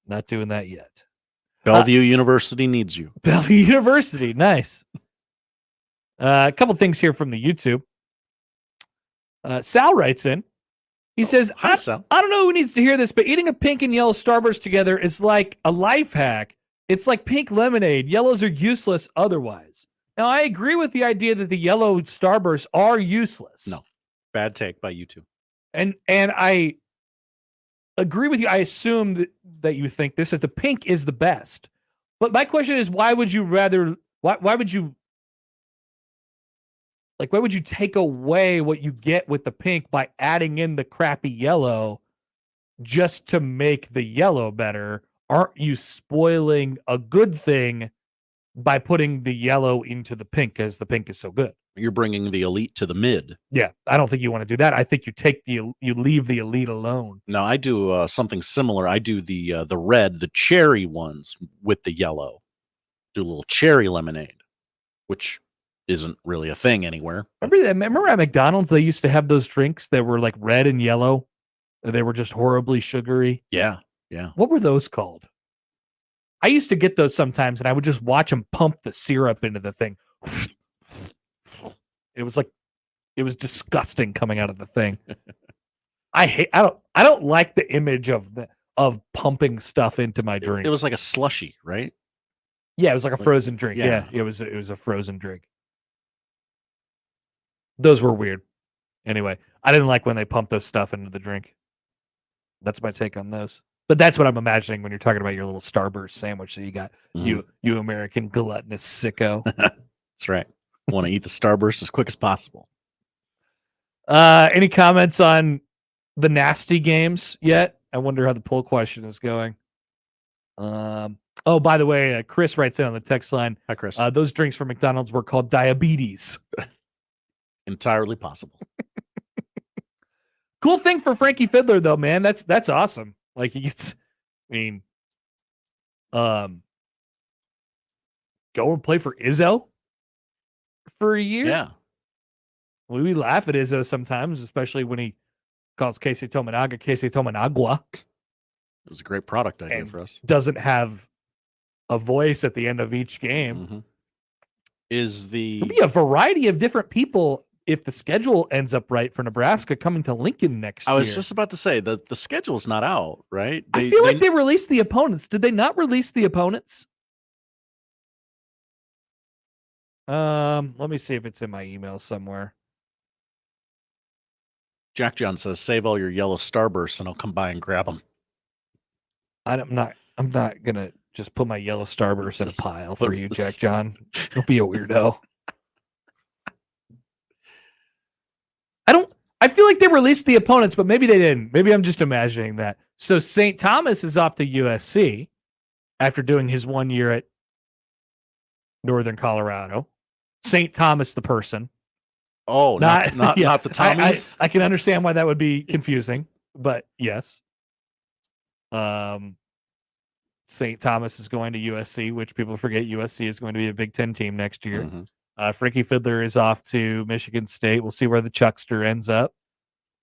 Not doing that yet. Bellevue University needs you. Bellevue University, nice. A couple things here from the YouTube. Sal writes in. He says, I don't know who needs to hear this, but eating a pink and yellow Starburst together is like a life hack. It's like pink lemonade. Yellows are useless otherwise. Now, I agree with the idea that the yellow Starbursts are useless. No. Bad take by you two. And I agree with you. I assume that you think this is the pink is the best. But my question is, why would you take away what you get with the pink by adding in the crappy yellow just to make the yellow better? Aren't you spoiling a good thing by putting the yellow into the pink because the pink is so good? You're bringing the elite to the mid. Yeah, I don't think you want to do that. I think you leave the elite alone. No, I do something similar. I do the red, the cherry ones with the yellow. Do a little cherry lemonade, which isn't really a thing anywhere. Remember at McDonald's they used to have those drinks that were like red and yellow? They were just horribly sugary. Yeah. What were those called? I used to get those sometimes, and I would just watch them pump the syrup into the thing. It was disgusting coming out of the thing. I don't like the image of pumping stuff into my drink. It was like a slushy, right? Yeah, it was like a frozen drink. Yeah, it was a frozen drink. Those were weird. Anyway, I didn't like when they pumped those stuff into the drink. That's my take on those. But that's what I'm imagining when you're talking about your little Starburst sandwich that you got. You American gluttonous sicko. That's right. Want to eat the Starburst as quick as possible. Any comments on the nasty games yet? I wonder how the poll question is going. Oh, by the way, Chris writes in on the text line. Hi, Chris. Those drinks from McDonald's were called diabetes. Entirely possible. Cool thing for Frankie Fiddler, though, man. That's awesome. Like he gets, go and play for Izzo for a year. Yeah. We laugh at Izzo sometimes, especially when he calls Casey Tomanagua. It was a great product idea for us. Doesn't have a voice at the end of each game. Mm-hmm. There'll be a variety of different people if the schedule ends up right for Nebraska coming to Lincoln next year. I was just about to say the schedule's not out, right? I feel like they released the opponents. Did they not release the opponents? Let me see if it's in my email somewhere. Jack John says, "Save all your yellow starbursts, and I'll come by and grab them." I'm not gonna just put my yellow starburst in a pile for you, Jack John. Don't be a weirdo. I feel like they released the opponents, but maybe they didn't. Maybe I'm just imagining that. So St. Thomas is off to USC after doing his 1 year at Northern Colorado. St. Thomas, the person. Oh, not the Tommies. I can understand why that would be confusing, but yes. St. Thomas is going to USC, which people forget USC is going to be a Big Ten team next year. Mm-hmm. Frankie Fiddler is off to Michigan State. We'll see where the Chuckster ends up.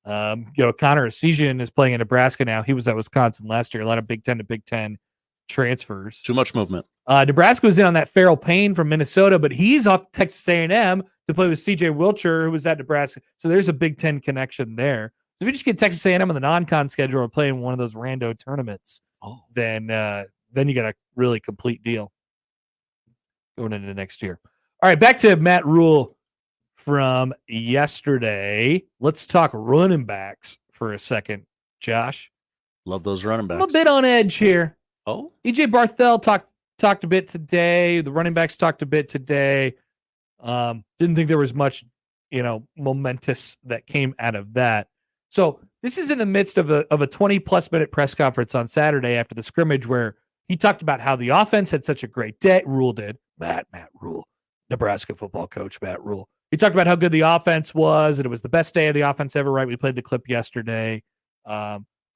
Connor Essegian is playing in Nebraska now. He was at Wisconsin last year. A lot of Big Ten to Big Ten transfers. Too much movement. Nebraska was in on that Farrell Payne from Minnesota, but he's off to Texas A&M to play with C.J. Wilcher, who was at Nebraska. So there's a Big Ten connection there. So if we just get Texas A&M on the non-con schedule or playing one of those rando tournaments, then you got a really complete deal going into next year. All right, back to Matt Rule from yesterday. Let's talk running backs for a second, Josh. Love those running backs. I'm a bit on edge here. Oh, EJ Barthel talked a bit today. The running backs talked a bit today. Didn't think there was much, momentous that came out of that. So this is in the midst of a 20-plus minute press conference on Saturday after the scrimmage where he talked about how the offense had such a great day. Rule did. Matt Rule. Nebraska football coach Matt Rule. He talked about how good the offense was, and it was the best day of the offense ever, right? We played the clip yesterday.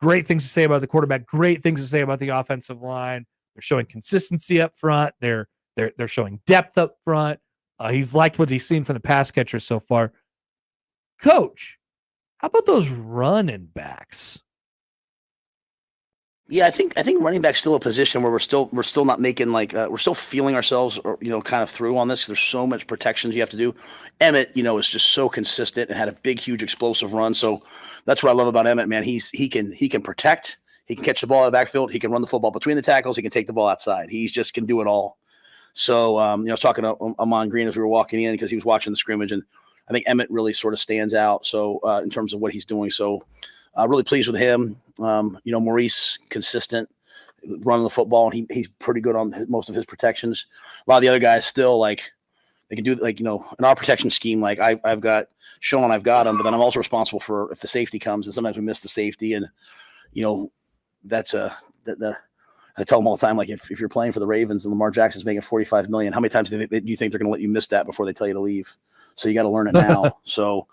Great things to say about the quarterback, great things to say about the offensive line. They're showing consistency up front. They're showing depth up front. He's liked what he's seen from the pass catchers so far. Coach, how about those running backs? Yeah, I think running back's still a position where we're still not making we're still feeling ourselves kind of through on this. There's so much protections you have to do. Emmett, is just so consistent and had a big, huge explosive run. So that's what I love about Emmett, man. He can protect, he can catch the ball in the backfield, he can run the football between the tackles, he can take the ball outside. He just can do it all. So I was talking to Amon Green as we were walking in because he was watching the scrimmage, and I think Emmett really sort of stands out. So in terms of what he's doing, so. Really pleased with him. Maurice, consistent, running the football, and he's pretty good on most of his protections. A lot of the other guys still they can do in our protection scheme. Like I've got Sean, I've got him, but then I'm also responsible for if the safety comes, and sometimes we miss the safety, and that's I tell them all the time, like if you're playing for the Ravens and Lamar Jackson's making $45 million, how many times do you think they're going to let you miss that before they tell you to leave? So you got to learn it now. So.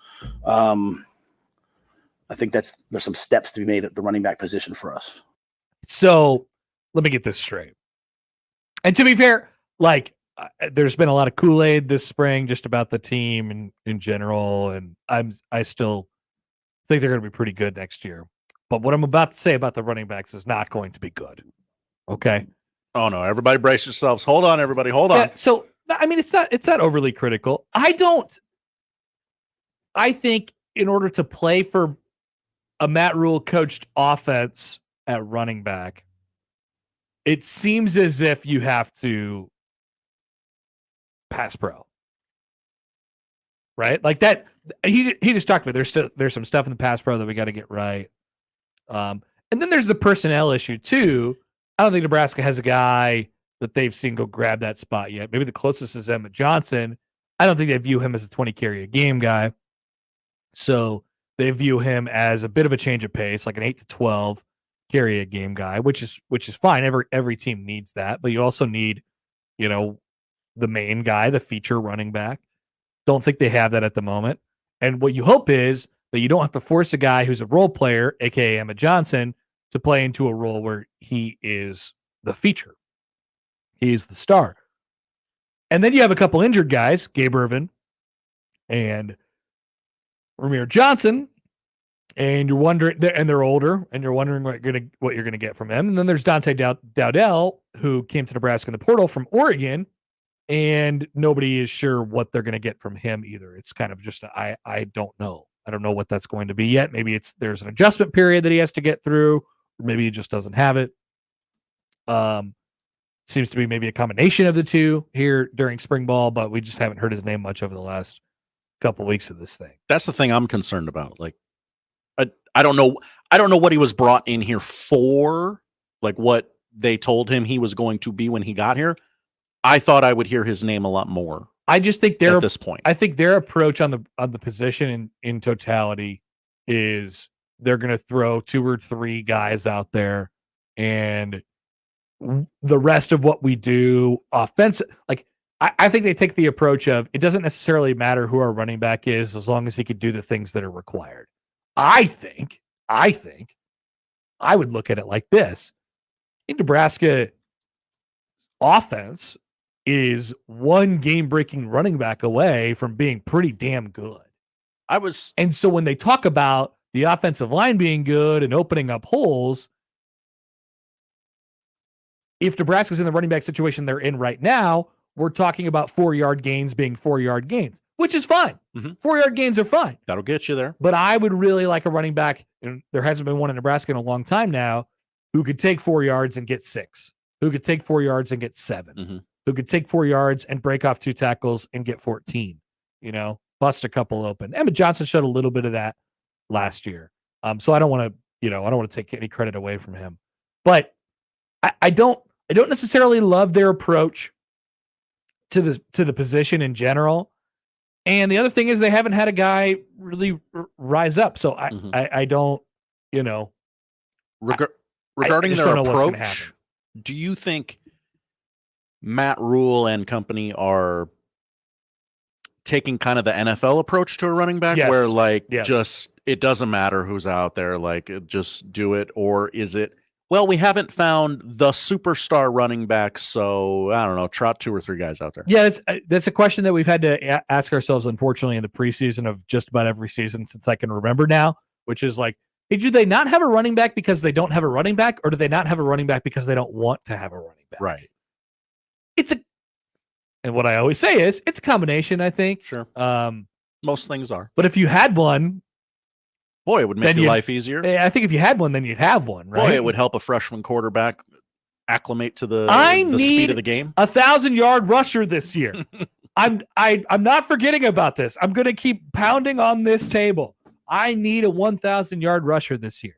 I think there's some steps to be made at the running back position for us. So let me get this straight. And to be fair, there's been a lot of Kool-Aid this spring just about the team and in general, and I still think they're going to be pretty good next year. But what I'm about to say about the running backs is not going to be good. Okay. Oh no! Everybody brace yourselves. Hold on, everybody. Hold on. So I mean, it's not overly critical. I think in order to play for a Matt Rule coached offense at running back, it seems as if you have to pass pro, right? Like that. He just talked about there's some stuff in the pass pro that we got to get right. And then there's the personnel issue too. I don't think Nebraska has a guy that they've seen go grab that spot yet. Maybe the closest is Emmett Johnson. I don't think they view him as a 20 carry a game guy. So they view him as a bit of a change of pace, like an 8 to 12 carry a game guy, which is fine. Every team needs that, but you also need, the main guy, the feature running back. Don't think they have that at the moment. And what you hope is that you don't have to force a guy who's a role player, aka Emmett Johnson, to play into a role where he is the feature. He is the star. And then you have a couple injured guys, Gabe Irvin and Ramir Johnson, and you're wondering, and they're older, and you're wondering what you're gonna get from him. And then there's Dante Dowdell, who came to Nebraska in the portal from Oregon, and nobody is sure what they're gonna get from him either. It's kind of just I don't know. I don't know what that's going to be yet. Maybe there's an adjustment period that he has to get through, or maybe he just doesn't have it. seems to be maybe a combination of the two here during spring ball, but we just haven't heard his name much over the last couple weeks of this thing. That's the thing I'm concerned about. Like, I don't know. I don't know what he was brought in here for, like what they told him he was going to be when he got here. I thought I would hear his name a lot more. I just think at this point, I think their approach on the position in totality is they're going to throw 2 or 3 guys out there, and the rest of what we do offensive, like I think they take the approach of it doesn't necessarily matter who our running back is as long as he could do the things that are required. I think I would look at it like this. In Nebraska, offense is one game-breaking running back away from being pretty damn good. And so when they talk about the offensive line being good and opening up holes, if Nebraska's in the running back situation they're in right now, we're talking about 4-yard gains being 4-yard gains, which is fine. 4-yard gains are fine. That'll get you there. But I would really like a running back, and there hasn't been one in Nebraska in a long time now, who could take 4 yards and get 6, who could take 4 yards and get 7, who could take 4 yards and break off 2 tackles and get 14, bust a couple open. Emmett Johnson showed a little bit of that last year. So I don't want to take any credit away from him, but I don't necessarily love their approach to the position in general. And the other thing is they haven't had a guy really rise up. So I don't, regarding just their don't know what's gonna approach, happen. do you think Matt Rule and company are taking kind of the NFL approach to a running back Yes. where Yes. just it doesn't matter who's out there, just do it? Or is it, well, we haven't found the superstar running back, so I don't know, trot 2 or 3 guys out there? Yeah, that's a question that we've had to ask ourselves, unfortunately, in the preseason of just about every season since I can remember now, which is like, hey, do they not have a running back because they don't have a running back, or do they not have a running back because they don't want to have a running back? Right. And what I always say is, it's a combination, I think. Sure. Most things are. But if you had one, boy, it would make then your life easier. I think if you had one, then you'd have one, right? Boy, it would help a freshman quarterback acclimate to the speed of the game. 1,000-yard rusher this year. I'm not forgetting about this. I'm going to keep pounding on this table. I need a 1,000-yard rusher this year.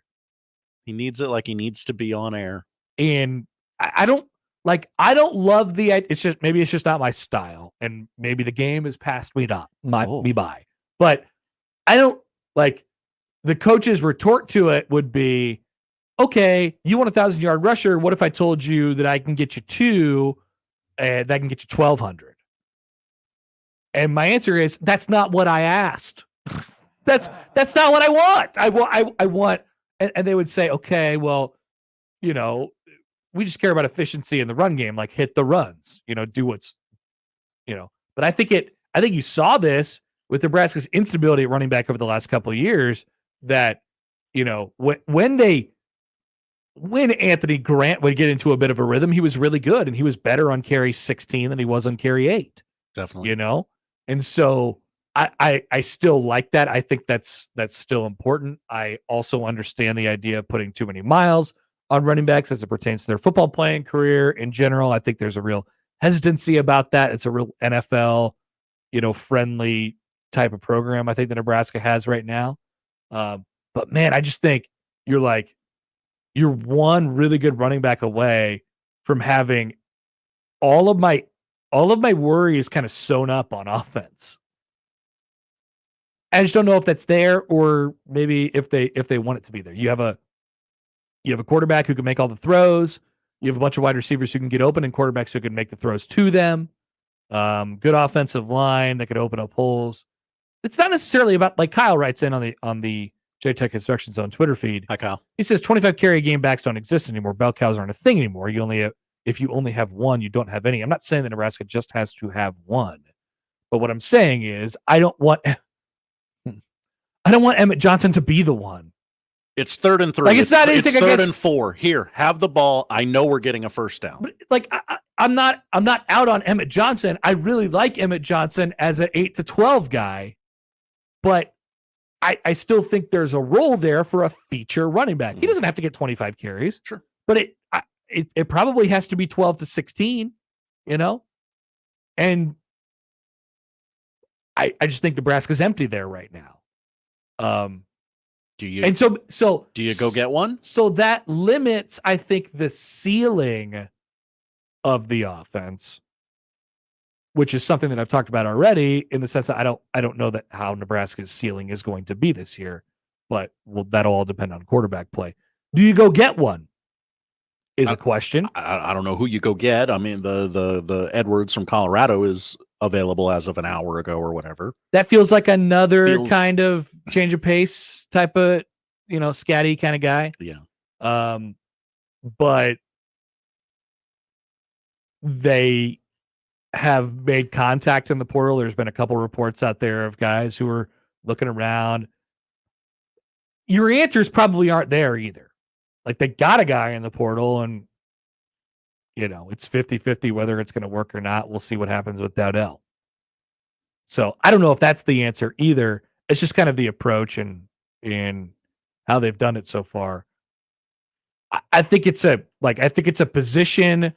He needs it like he needs to be on air. And I don't love it's just not my style, and maybe the game has passed me by. But I don't like the coach's retort to it would be, okay, you want a 1,000-yard rusher. What if I told you that I can get you 2 and that can get you 1,200? And my answer is, that's not what I asked. That's not what I want. I want, and they would say, okay, well, we just care about efficiency in the run game, like hit the runs, do what's, but I think you saw this with Nebraska's instability at running back over the last couple of years that, when Anthony Grant would get into a bit of a rhythm, he was really good, and he was better on carry 16 than he was on carry 8. Definitely. And so I still like that. I think that's still important. I also understand the idea of putting too many miles on running backs as it pertains to their football playing career in general. I think there's a real hesitancy about that. It's a real NFL, friendly type of program I think that Nebraska has right now. But man, I just think you're one really good running back away from having all of my worries kind of sewn up on offense. I just don't know if that's there, or maybe if they want it to be there. You have a quarterback who can make all the throws. You have a bunch of wide receivers who can get open, and quarterbacks who can make the throws to them. Good offensive line that could open up holes. It's not necessarily about, like Kyle writes in on the JTech Construction Zone Twitter feed. Hi, Kyle. He says 25 carry game backs don't exist anymore. Bell cows aren't a thing anymore. If you only have one, you don't have any. I'm not saying that Nebraska just has to have one, but what I'm saying is I don't want Emmett Johnson to be the one. It's 3rd and 3. Like, it's not anything it's 3rd against, and 4. Here, have the ball. I know we're getting a first down. But like, I'm not out on Emmett Johnson. I really like Emmett Johnson as an 8 to 12 guy, but I still think there's a role there for a feature running back. He doesn't have to get 25 carries. Sure. But it probably has to be 12-16, and I just think Nebraska's empty there right now. Do you go get one? So that limits, I think, the ceiling of the offense, which is something that I've talked about already, in the sense that I don't know that how Nebraska's ceiling is going to be this year, but that'll all depend on quarterback play. Do you go get one? Is a question. I don't know who you go get. I mean, the Edwards from Colorado is available as of an hour ago or whatever. That feels like another kind of change of pace type of, scatty kind of guy. Yeah. But they have made contact in the portal. There's been a couple reports out there of guys who are looking around. Your answers probably aren't there either. Like, they got a guy in the portal, and, it's 50-50 whether it's going to work or not. We'll see what happens with Dowdell. So I don't know if that's the answer either. It's just kind of the approach and how they've done it so far. I think it's a position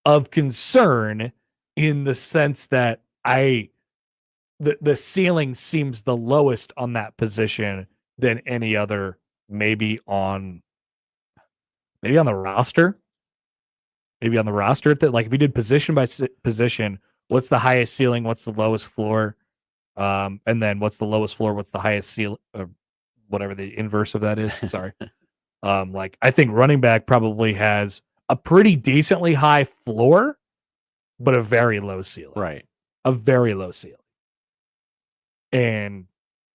of concern in the sense that the ceiling seems the lowest on that position than any other. Maybe on the roster. Maybe on the roster. Like, if you did position by position, what's the highest ceiling? What's the lowest floor? And then what's the lowest floor? What's the highest ceiling? Whatever the inverse of that is. Sorry. I think running back probably has a pretty decently high floor, but a very low ceiling. Right. A very low ceiling. And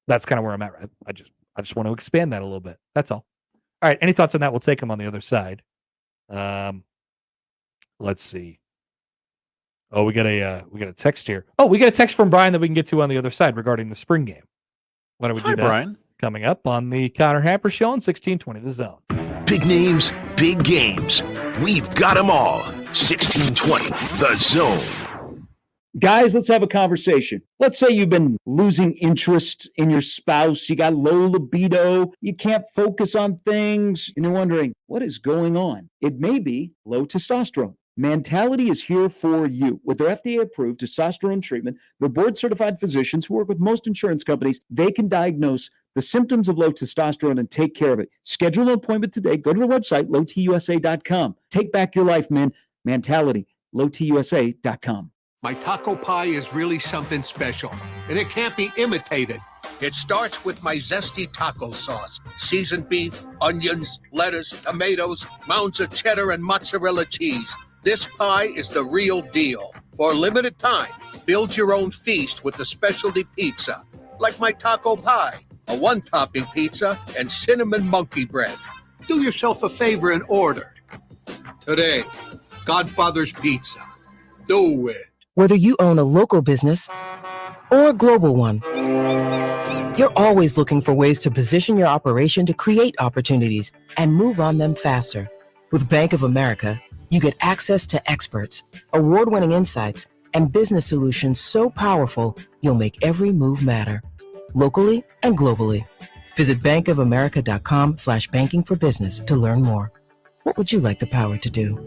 that's kind of where I'm at. I just want to expand that a little bit. That's all. All right. Any thoughts on that? We'll take them on the other side. Let's see. Oh, we got a text here. Oh, we got a text from Brian that we can get to on the other side regarding the spring game. Why don't we do that? Brian. Coming up on the Connor Happer Show on 1620 The Zone. Big names, big games. We've got them all. 1620 The Zone. Guys, let's have a conversation. Let's say you've been losing interest in your spouse. You got low libido. You can't focus on things. And you're wondering, what is going on? It may be low testosterone. Mentality is here for you. With their FDA-approved testosterone treatment, their board-certified physicians who work with most insurance companies, they can diagnose the symptoms of low testosterone and take care of it. Schedule an appointment today. Go to the website, lowtusa.com. Take back your life, man. Mentality, lowtusa.com. My taco pie is really something special, and it can't be imitated. It starts with my zesty taco sauce, seasoned beef, onions, lettuce, tomatoes, mounds of cheddar, and mozzarella cheese. This pie is the real deal. For a limited time, build your own feast with the specialty pizza, like my taco pie, a one-topping pizza, and cinnamon monkey bread. Do yourself a favor and order. Today, Godfather's Pizza. Do it. Whether you own a local business or a global one, you're always looking for ways to position your operation to create opportunities and move on them faster. With Bank of America, you get access to experts, award-winning insights, and business solutions so powerful, you'll make every move matter. Locally and globally. Visit bankofamerica.com/banking for business to learn more. What would you like the power to do?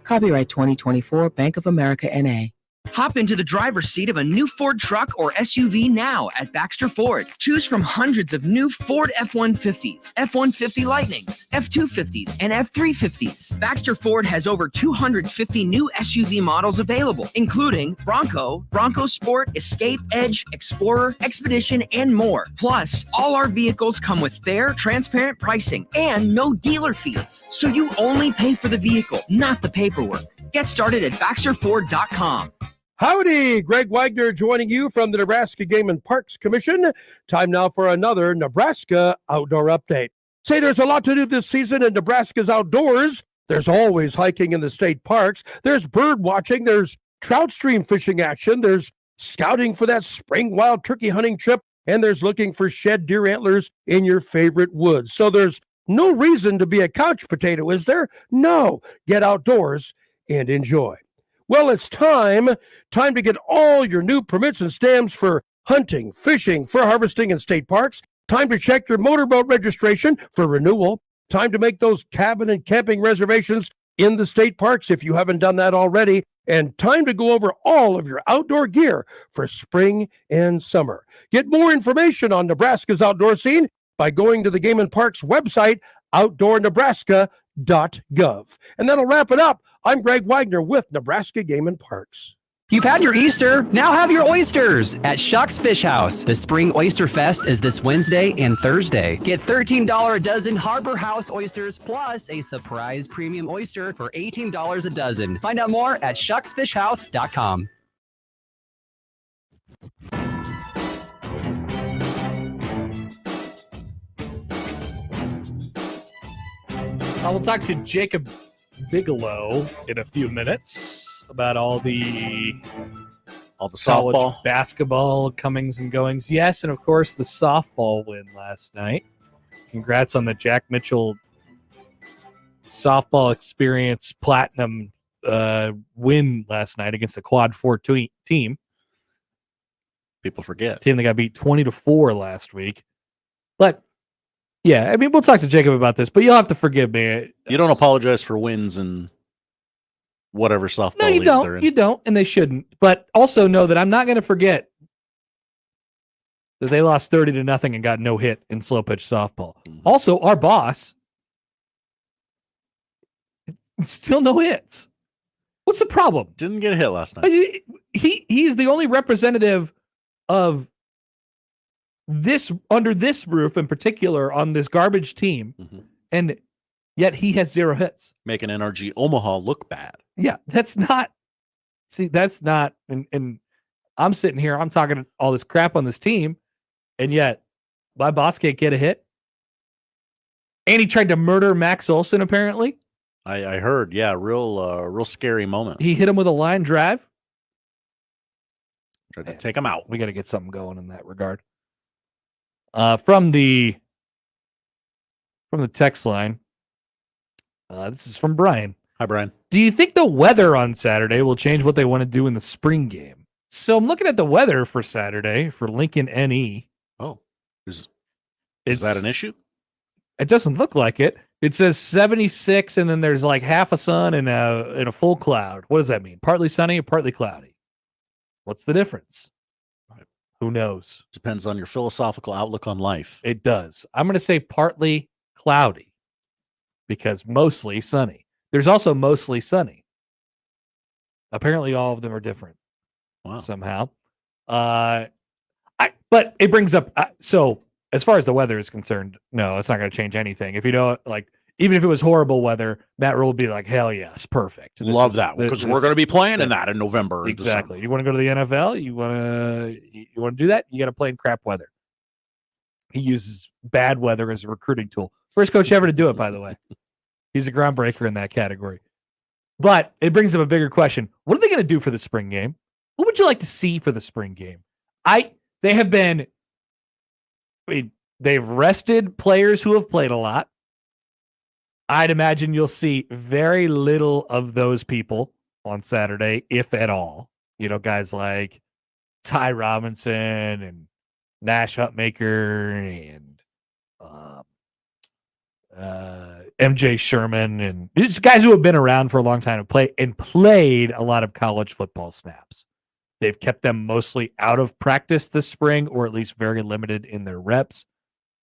Copyright 2024 Bank of America N.A. Hop into the driver's seat of a new Ford truck or SUV now at Baxter Ford. Choose from hundreds of new Ford F-150s, F-150 Lightnings, F-250s, and F-350s. Baxter Ford has over 250 new SUV models available, including Bronco, Bronco Sport, Escape, Edge, Explorer, Expedition, and more. Plus, all our vehicles come with fair, transparent pricing and no dealer fees. So you only pay for the vehicle, not the paperwork. Get started at BaxterFord.com. Howdy, Greg Wagner joining you from the Nebraska Game and Parks Commission. Time now for another Nebraska Outdoor Update. Say there's a lot to do this season in Nebraska's outdoors. There's always hiking in the state parks. There's bird watching. There's trout stream fishing action. There's scouting for that spring wild turkey hunting trip. And there's looking for shed deer antlers in your favorite woods. So there's no reason to be a couch potato, is there? No. Get outdoors and enjoy. Well, it's time to get all your new permits and stamps for hunting, fishing, fur harvesting, and state parks. Time to check your motorboat registration for renewal. Time to make those cabin and camping reservations in the state parks if you haven't done that already. And time to go over all of your outdoor gear for spring and summer. Get more information on Nebraska's outdoor scene by going to the Game and Parks website, outdoornebraska.gov. And that'll wrap it up. I'm Greg Wagner with Nebraska Game and Parks. You've had your Easter, now have your oysters at Shuck's Fish House. The Spring Oyster Fest is this Wednesday and Thursday. Get $13 a dozen Harbor House oysters plus a surprise premium oyster for $18 a dozen. Find out more at shucksfishhouse.com. I will talk to Jacob Bigelow in a few minutes about all the college softball basketball comings and goings. Yes, and of course the softball win last night. Congrats on the Jack Mitchell softball experience platinum win last night against the Quad 4 team. People forget. Team that got beat 20-4 last week. But yeah, I mean, we'll talk to Jacob about this, but you'll have to forgive me. You don't apologize for wins and whatever softball No, you league they're don't. in. You don't, and they shouldn't. But also know that I'm not going to forget that they lost 30-0 and got no hit in slow pitch softball. Also, our boss still no hits. What's the problem? Didn't get a hit last night. He's the only representative of this under this roof in particular on this garbage team, and yet he has 0 hits. Making NRG Omaha look bad. Yeah, that's not. And I'm sitting here, I'm talking all this crap on this team, and yet my boss can't get a hit. And he tried to murder Max Olson, apparently. I heard, yeah, real scary moment. He hit him with a line drive. Tried to take him out. We got to get something going in that regard. From the text line, this is from Brian. Hi, Brian. Do you think the weather on Saturday will change what they want to do in the spring game? So I'm looking at the weather for Saturday for Lincoln NE. Oh, is that an issue? It doesn't look like it. It says 76, and then there's like half a sun and a full cloud. What does that mean? Partly sunny or partly cloudy? What's the difference? Who knows? Depends on your philosophical outlook on life. It does. I'm going to say partly cloudy because mostly sunny. There's also mostly sunny. Apparently, all of them are different. Wow. Somehow. But it brings up. So as far as the weather is concerned, no, it's not going to change anything. If you know, like, even if it was horrible weather, Matt Rule would be like, hell yes, perfect. Love that because we're going to be playing in that in November. Exactly. You want to go to the NFL? You want to do that? You got to play in crap weather. He uses bad weather as a recruiting tool. First coach ever to do it, by the way. He's a groundbreaker in that category. But it brings up a bigger question. What are they going to do for the spring game? What would you like to see for the spring game? They've rested players who have played a lot. I'd imagine you'll see very little of those people on Saturday, if at all. You know, guys like Ty Robinson and Nash Hutmaker and MJ Sherman and just guys who have been around for a long time and played a lot of college football snaps. They've kept them mostly out of practice this spring, or at least very limited in their reps.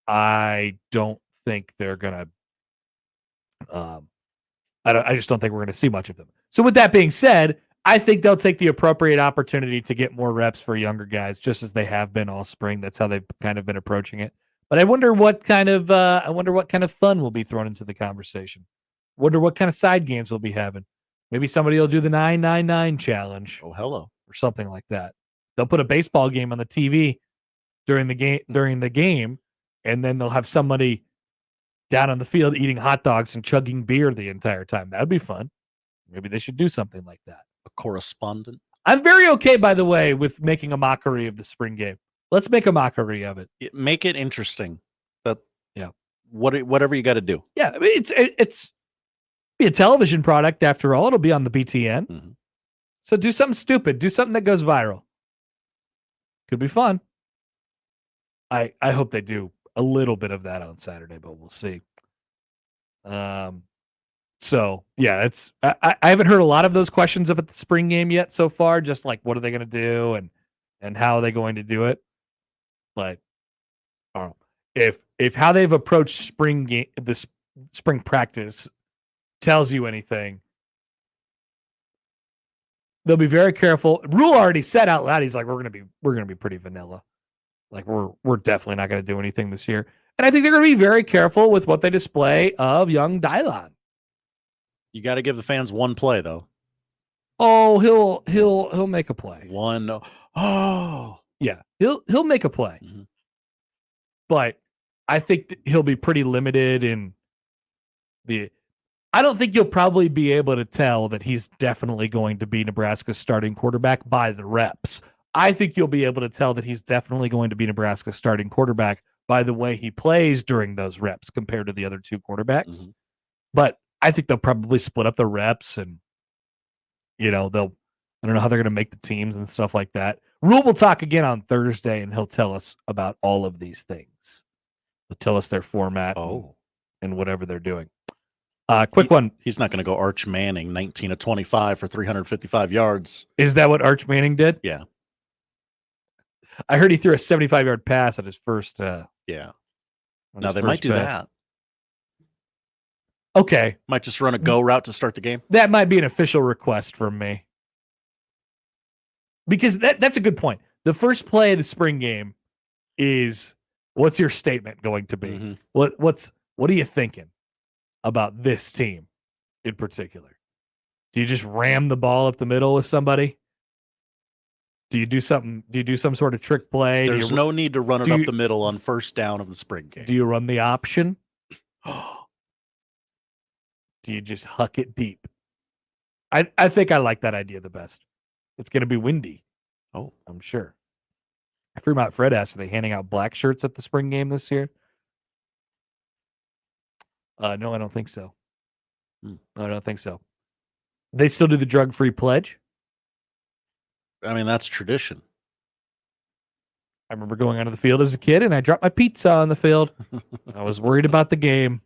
I don't think they're going to I just don't think we're going to see much of them. So with that being said, I think they'll take the appropriate opportunity to get more reps for younger guys, just as they have been all spring. That's how they've kind of been approaching it. But I wonder what kind of fun will be thrown into the conversation. Wonder what kind of side games we'll be having. Maybe somebody will do the 999 challenge. Oh, hello. Or something like that. They'll put a baseball game on the TV during the game, and then they'll have somebody down on the field eating hot dogs and chugging beer the entire time. That would be fun. Maybe they should do something like that. A correspondent. I'm very okay, by the way, with making a mockery of the spring game. Let's make a mockery of it. Make it interesting. Whatever you got to do. Yeah, I mean, it's be a television product after all. It'll be on the BTN. Mm-hmm. So do something stupid. Do something that goes viral. Could be fun. I hope they do a little bit of that on Saturday, but we'll see. So yeah, I haven't heard a lot of those questions about the spring game yet so far. Just like what are they going to do and how are they going to do it? But if how they've approached spring game, this spring practice tells you anything, they'll be very careful. Rule already said out loud, he's like, we're gonna be pretty vanilla. Like we're definitely not gonna do anything this year. And I think they're gonna be very careful with what they display of young Dylan. You got to give the fans one play though. Oh, he'll make a play. One. Oh, yeah, he'll make a play. Mm-hmm. But I think he'll be pretty limited in the. I don't think you'll probably be able to tell that he's definitely going to be Nebraska's starting quarterback by the reps. I think you'll be able to tell that he's definitely going to be Nebraska's starting quarterback by the way he plays during those reps compared to the other two quarterbacks. Mm-hmm. But I think they'll probably split up the reps and, I don't know how they're going to make the teams and stuff like that. Rule will talk again on Thursday and he'll tell us about all of these things. He'll tell us their format and whatever they're doing. Quick one. He's not going to go Arch Manning, 19 of 25 for 355 yards. Is that what Arch Manning did? Yeah. I heard he threw a 75-yard pass at his first. Yeah. Now they might do that. Okay. Might just run a go route to start the game. That might be an official request from me. Because that's a good point. The first play of the spring game is, what's your statement going to be? Mm-hmm. What are you thinking about this team in particular? Do you just ram the ball up the middle with somebody? Do you do something? Do you do some sort of trick play? There's no need to run it up the middle on first down of the spring game. Do you run the option? Do you just huck it deep? I think I like that idea the best. It's going to be windy. Oh, I'm sure. Fremont Fred asked, are they handing out black shirts at the spring game this year? No, I don't think so. No, I don't think so. They still do the drug-free pledge? I mean, that's tradition. I remember going onto the field as a kid, and I dropped my pizza on the field. I was worried about the game.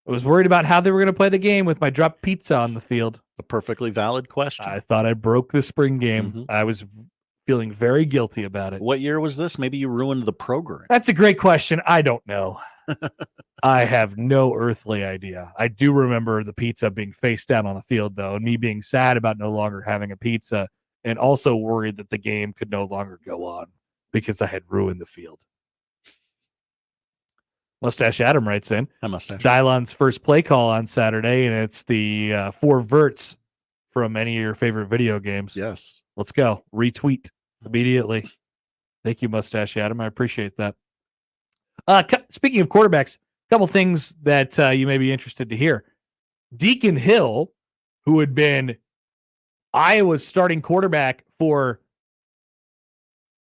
I was worried about how they were going to play the game with my dropped pizza on the field. A perfectly valid question. I thought I broke the spring game. Mm-hmm. I was feeling very guilty about it. What year was this? Maybe you ruined the program. That's a great question. I don't know. I have no earthly idea. I do remember the pizza being face down on the field, though, and me being sad about no longer having a pizza, and also worried that the game could no longer go on because I had ruined the field. Mustache Adam writes in. Hi, Mustache. Dylon's first play call on Saturday, and it's the 4 verts from any of your favorite video games. Yes. Let's go. Retweet immediately. Thank you, Mustache Adam. I appreciate that. Speaking of quarterbacks, a couple things that you may be interested to hear. Deacon Hill, who had been Iowa's starting quarterback for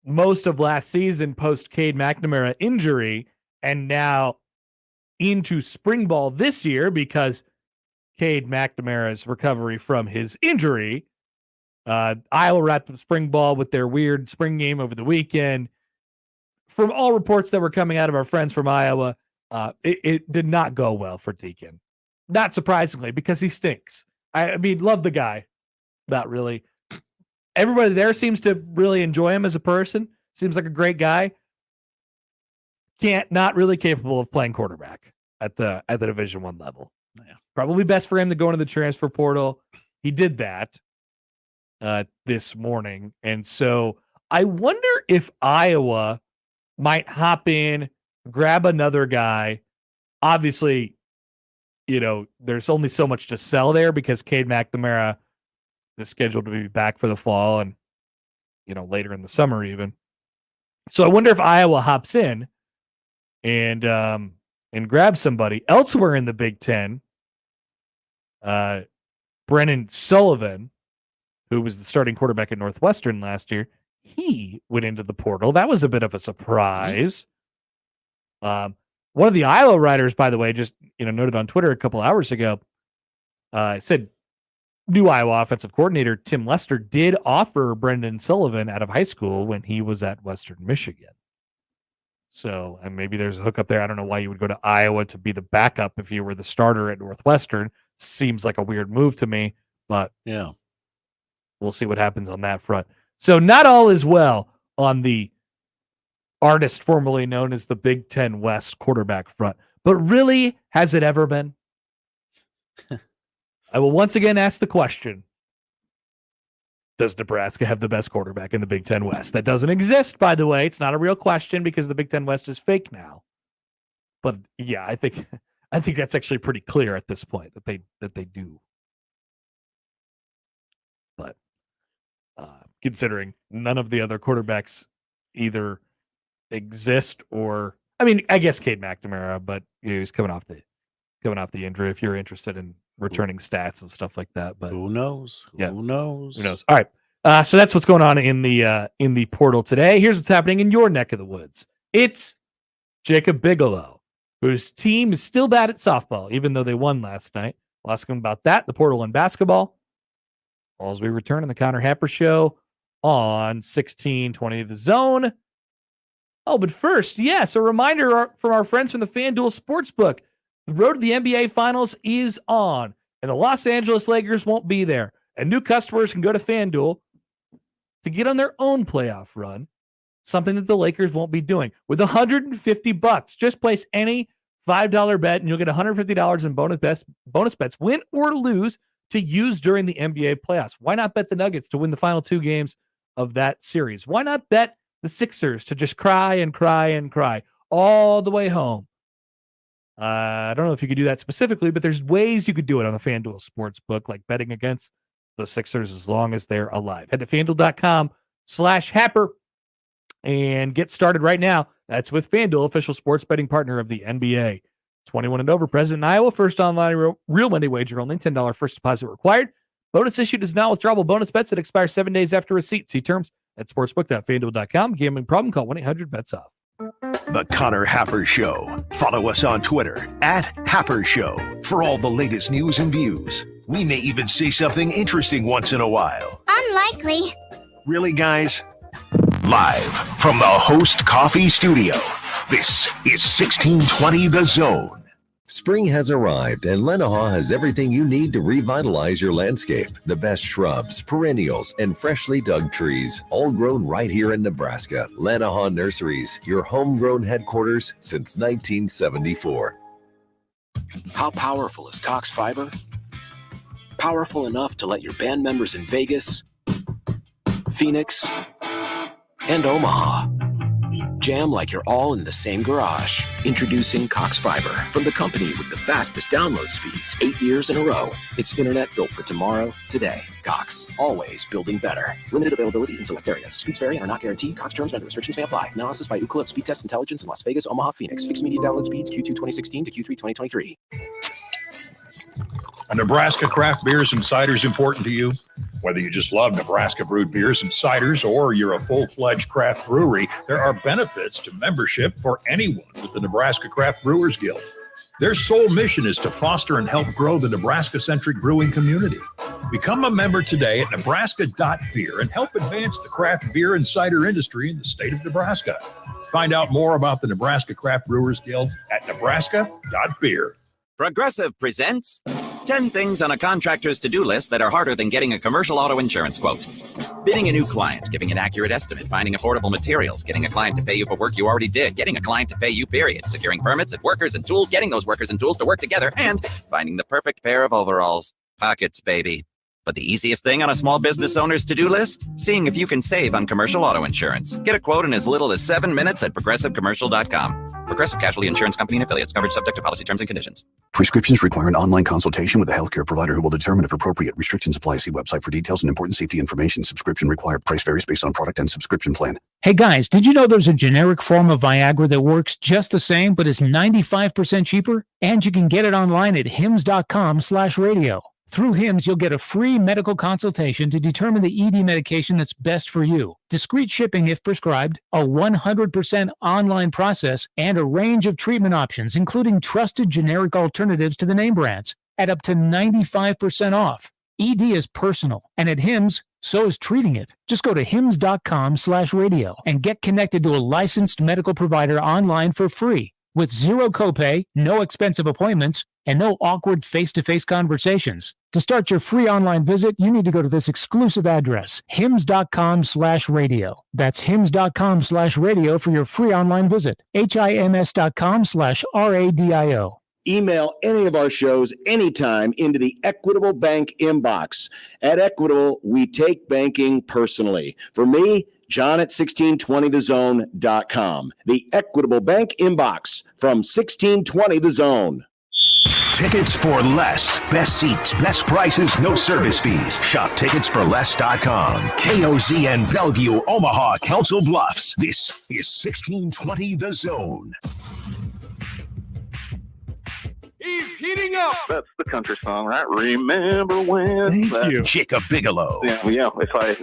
most of last season post Cade McNamara injury, and now into spring ball this year because Cade McNamara's recovery from his injury. Iowa wrapped up spring ball with their weird spring game over the weekend. From all reports that were coming out of our friends from Iowa, it did not go well for Deacon. Not surprisingly, because he stinks. I mean, love the guy. Not really. Everybody there seems to really enjoy him as a person. Seems like a great guy. Not really capable of playing quarterback at the Division I level. Yeah. Probably best for him to go into the transfer portal. He did that this morning. And so I wonder if Iowa might hop in, grab another guy. Obviously, there's only so much to sell there because Cade McNamara is scheduled to be back for the fall and, later in the summer even. So I wonder if Iowa hops in and grab somebody elsewhere in the Big Ten. Brennan Sullivan, who was the starting quarterback at Northwestern last year, he went into the portal. That was a bit of a surprise. One of the Iowa writers, by the way, just noted on Twitter a couple hours ago, said new Iowa offensive coordinator Tim Lester did offer Brendan Sullivan out of high school when he was at Western Michigan. So, and maybe there's a hookup there. I don't know why you would go to Iowa to be the backup if you were the starter at Northwestern. Seems like a weird move to me, but yeah, we'll see what happens on that front. So not all is well on the artist formerly known as the Big Ten West quarterback front. But really, has it ever been? I will once again ask the question. Does Nebraska have the best quarterback in the Big Ten West? That doesn't exist, by the way. It's not a real question because the Big Ten West is fake now. But yeah, I think that's actually pretty clear at this point that they do. But considering none of the other quarterbacks either exist or, I mean, I guess Cade McNamara, but he's coming off the injury. If you're interested in returning stats and stuff like that, but who knows? Yeah. Who knows? Who knows? All right. So that's what's going on in the portal today. Here's what's happening in your neck of the woods. It's Jacob Bigelow, whose team is still bad at softball, even though they won last night. We'll ask him about that, the portal and basketball, as we return on the Connor Happer Show on 1620 The Zone. Oh, but first, yes, a reminder from our friends from the FanDuel Sportsbook. The road to the NBA Finals is on, and the Los Angeles Lakers won't be there. And new customers can go to FanDuel to get on their own playoff run, something that the Lakers won't be doing. With $150, just place any $5 bet, and you'll get $150 in bonus bets, win or lose, to use during the NBA playoffs. Why not bet the Nuggets to win the final 2 games of that series? Why not bet the Sixers to just cry and cry and cry all the way home? I don't know if you could do that specifically, but there's ways you could do it on the FanDuel Sportsbook, like betting against the Sixers as long as they're alive. Head to FanDuel.com/Happer and get started right now. That's with FanDuel, official sports betting partner of the NBA. 21 and over, present in Iowa. First online real money wager only. $10 first deposit required. Bonus issued is not withdrawable bonus bets that expire 7 days after receipt. See terms at sportsbook.fanduel.com. Gambling problem? Call 1-800-BETS-OFF. The Connor Happer Show. Follow us on Twitter @Happer Show for all the latest news and views. We may even say something interesting once in a while. Unlikely. Really, guys? Live from the Host Coffee Studio, this is 1620 The Zone. Spring has arrived, and Lenahaw has everything you need to revitalize your landscape. The best shrubs, perennials, and freshly dug trees, all grown right here in Nebraska. Lenahaw Nurseries, your homegrown headquarters since 1974. How powerful is Cox Fiber? Powerful enough to let your band members in Vegas, Phoenix, and Omaha jam like you're all in the same garage. Introducing Cox Fiber, from the company with the fastest download speeds 8 years in a row. It's internet built for tomorrow, today. Cox, always building better. Limited availability in select areas. Speeds vary and are not guaranteed. Cox terms and other restrictions may apply. Analysis by Ookla of Speed Test Intelligence in Las Vegas, Omaha, Phoenix. Fixed median download speeds Q2 2016 to Q3 2023. A Nebraska craft beers and ciders important to you? Whether you just love Nebraska brewed beers and ciders or you're a full-fledged craft brewery, there are benefits to membership for anyone with the Nebraska Craft Brewers Guild. Their sole mission is to foster and help grow the Nebraska-centric brewing community. Become a member today at nebraska.beer and help advance the craft beer and cider industry in the state of Nebraska. Find out more about the Nebraska Craft Brewers Guild at nebraska.beer. Progressive presents 10 things on a contractor's to-do list that are harder than getting a commercial auto insurance quote. Bidding a new client, giving an accurate estimate, finding affordable materials, getting a client to pay you for work you already did, getting a client to pay you, period, securing permits and workers and tools, getting those workers and tools to work together, and finding the perfect pair of overalls. Pockets, baby. But the easiest thing on a small business owner's to-do list? Seeing if you can save on commercial auto insurance. Get a quote in as little as 7 minutes at progressivecommercial.com. Progressive Casualty Insurance Company and Affiliates. Coverage subject to policy terms and conditions. Prescriptions require an online consultation with a healthcare provider who will determine if appropriate. Restrictions apply. See website for details and important safety information. Subscription required. Price varies based on product and subscription plan. Hey guys, did you know there's a generic form of Viagra that works just the same but is 95% cheaper? And you can get it online at hims.com/radio. Through HIMS, you'll get a free medical consultation to determine the ED medication that's best for you, discreet shipping if prescribed, a 100% online process, and a range of treatment options, including trusted generic alternatives to the name brands, at up to 95% off. ED is personal, and at HIMS, So is treating it. Just go to hims.com/radio and get connected to a licensed medical provider online for free with zero copay, no expensive appointments, and no awkward face-to-face conversations. To start your free online visit, you need to go to this exclusive address, hims.com/radio. That's hims.com/radio for your free online visit. hims.com/radio. Email any of our shows anytime into the Equitable Bank inbox. At Equitable, we take banking personally. For me, John at 1620thezone.com. The Equitable Bank inbox from 1620 The Zone. Tickets for less. Best seats, best prices, no service fees. Shop ticketsforless.com. KOZN Bellevue, Omaha, Council Bluffs. This is 1620 The Zone. He's heating up. That's the country song, right? Remember when? Thank you. Jacob Bigelow. Yeah.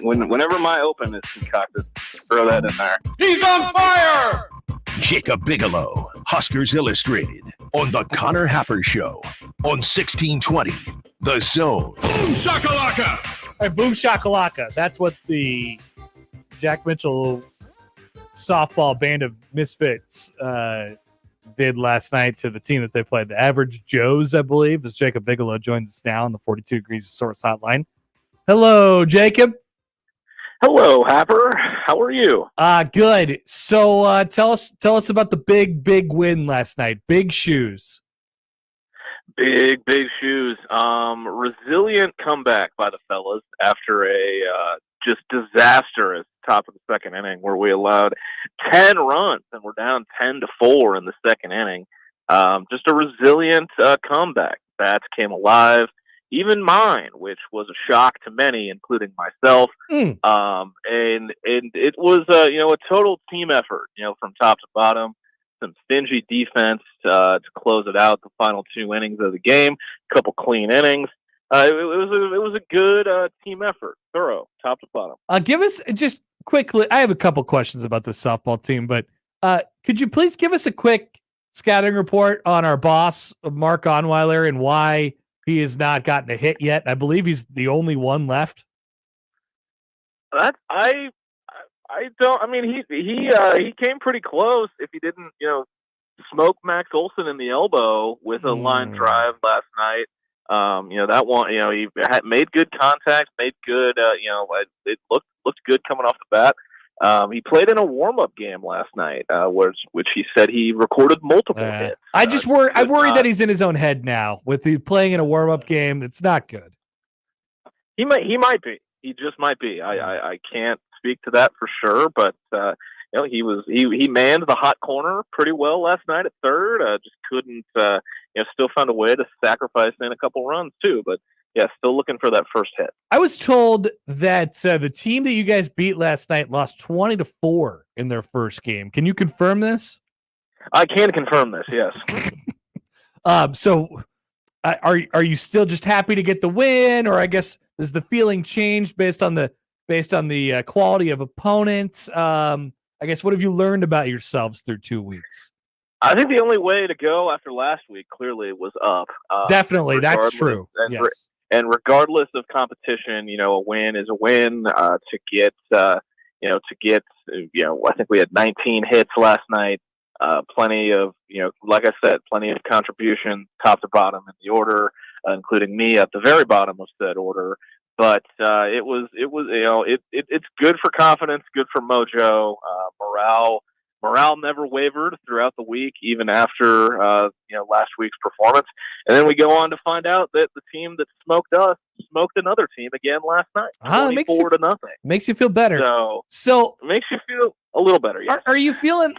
Whenever my open is concocted, throw that in there. He's on fire. Jacob Bigelow, Huskers Illustrated, on the Connor Happer Show, on 1620 The Zone. Boom shakalaka. Hey, boom shakalaka. That's what the Jack Mitchell softball band of misfits did last night to the team that they played. The Average Joes, I believe, as Jacob Bigelow joins us now on the 42 Degrees of Source hotline. Hello, Jacob. Hello, Happer. How are you? Good. So tell us about the big win last night. Big shoes. Big shoes. Resilient comeback by the fellas after a just disastrous top of the second inning where we allowed 10 runs and we're down 10-4 in the second inning. Just a resilient comeback. Bats came alive. Even mine, which was a shock to many, including myself. And it was a total team effort, from top to bottom. Some stingy defense to close it out, the final 2 innings of the game, a couple clean innings. It was a good team effort, thorough, top to bottom. Give us just quickly. I have a couple questions about this softball team, but could you please give us a quick scouting report on our boss, Mark Onweiler, and why he has not gotten a hit yet? I believe he's the only one left. I don't. I mean, he came pretty close. If he didn't, smoke Max Olson in the elbow with a line drive last night. That one, he had made good contact, made good, it looked good coming off the bat. He played in a warm-up game last night, which he said he recorded multiple hits. I worry that he's in his own head now with the playing in a warm-up game. It's not good. He might be. He just might be. I can't speak to that for sure, but he manned the hot corner pretty well last night at third. Just couldn't, still found a way to sacrifice in a couple runs too. But yeah, still looking for that first hit. I was told that the team that you guys beat last night lost 20-4 in their first game. Can you confirm this? I can confirm this. Yes. So are you still just happy to get the win, or I guess does the feeling change based on the quality of opponents? I guess what have you learned about yourselves through 2 weeks? I think the only way to go after last week clearly was up. Definitely, that's true. And regardless of competition, a win is a win. I think we had 19 hits last night. Plenty of, like I said, plenty of contribution top to bottom in the order, including me at the very bottom of said order. But it's good for confidence, good for mojo. Morale never wavered throughout the week, even after last week's performance. And then we go on to find out that the team that smoked us smoked another team again last night, 24-0. Makes you feel better. So it makes you feel a little better. Yes. Are you feeling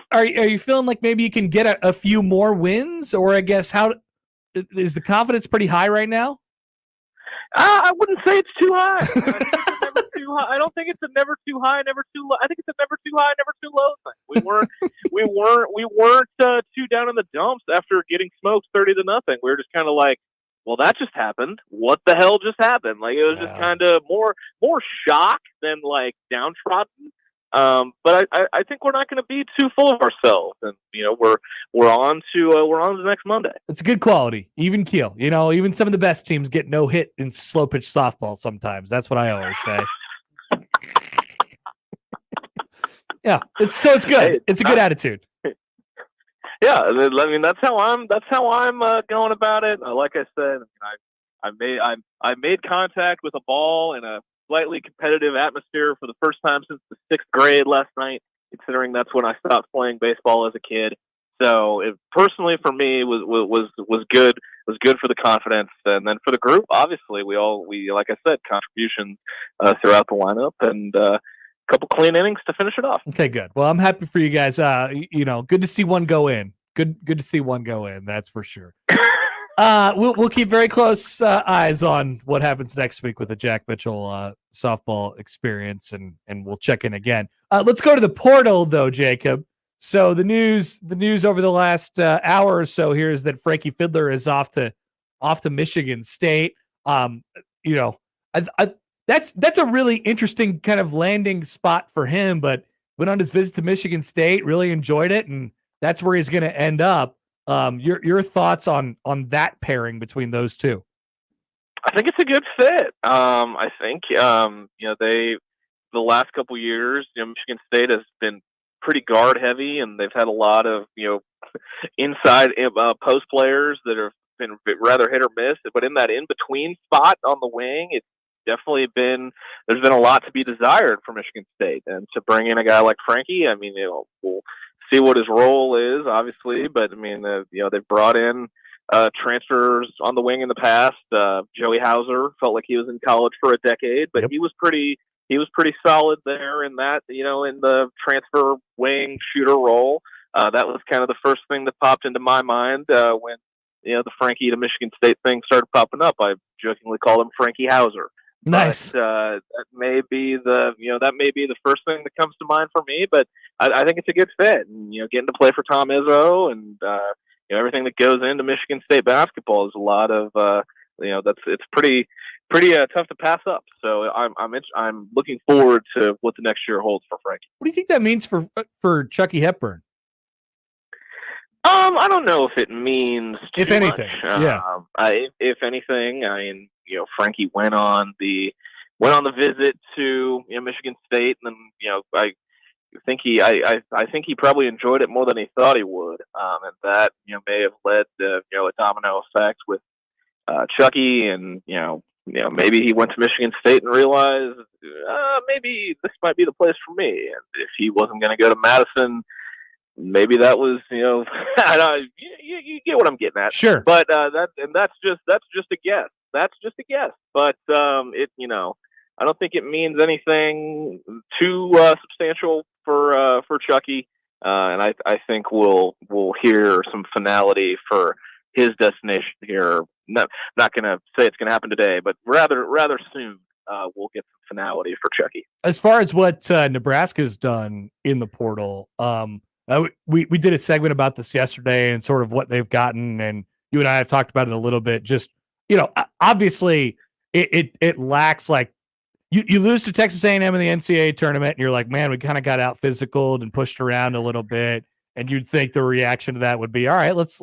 like maybe you can get a few more wins, or I guess how is the confidence pretty high right now? I wouldn't say it's too high. I think it's never too high. I don't think it's a never too high, never too low. I think it's a never too high, never too low thing. We weren't too down in the dumps after getting smoked 30-0. We were just kind of like, well, that just happened. What the hell just happened? Like, it was just kind of more shock than like downtrodden. But I think we're not going to be too full of ourselves, and we're on to next Monday. It's a good quality, even keel. Even some of the best teams get no hit in slow pitch softball sometimes. That's what I always say. Yeah, it's good. Hey, it's a good attitude. Yeah, I mean that's how I'm going about it. Like I said, I made contact with a ball in a slightly competitive atmosphere for the first time since the 6th grade last night. Considering that's when I stopped playing baseball as a kid, so it personally for me was good. Was good for the confidence, and then for the group, obviously we like I said, contributions throughout the lineup and. Couple clean innings to finish it off. Okay, good. Well, I'm happy for you guys. Good to see one go in. Good to see one go in. That's for sure. We'll keep very close eyes on what happens next week with the Jack Mitchell softball experience, and we'll check in again. Let's go to the portal though, Jacob. So the news over the last hour or so here is that Frankie Fiddler is off to Michigan State. That's a really interesting kind of landing spot for him, but went on his visit to Michigan State, really enjoyed it, and that's where he's going to end up. Your thoughts on that pairing between those two? I think it's a good fit. I think the last couple years, Michigan State has been pretty guard heavy, and they've had a lot of inside post players that have been rather hit or miss. But in that in between spot on the wing, it's definitely there's been a lot to be desired for Michigan State, and to bring in a guy like Frankie, I mean, we'll see what his role is, obviously, but I mean, they've brought in transfers on the wing in the past. Joey Hauser felt like he was in college for a decade, but he was pretty solid there in that, in the transfer wing shooter role. That was kind of the first thing that popped into my mind when the Frankie to Michigan State thing started popping up. I jokingly called him Frankie Hauser. Nice. But, that may be the first thing that comes to mind for me. But I think it's a good fit. And, getting to play for Tom Izzo and everything that goes into Michigan State basketball is a lot of it's pretty tough to pass up. So I'm looking forward to what the next year holds for Frankie. What do you think that means for Chucky Hepburn? I don't know if it means too if anything. much. If anything, I mean, Frankie went on the visit to Michigan State, and then I think he probably enjoyed it more than he thought he would, and that may have led to a domino effect with Chucky, and maybe he went to Michigan State and realized maybe this might be the place for me, and if he wasn't going to go to Madison. Maybe that was, I don't, you get what I'm getting at. Sure. But that's just a guess. That's just a guess. But I don't think it means anything too substantial for Chucky. And I think we'll hear some finality for his destination here. Not going to say it's going to happen today, but rather soon. We'll get some finality for Chucky. As far as what Nebraska's done in the portal, we did a segment about this yesterday and sort of what they've gotten, and you and I have talked about it a little bit. Just obviously it lacks, like you lose to Texas A&M in the NCAA tournament, and you're like, man, we kind of got out physicaled and pushed around a little bit, and you'd think the reaction to that would be, all right, let's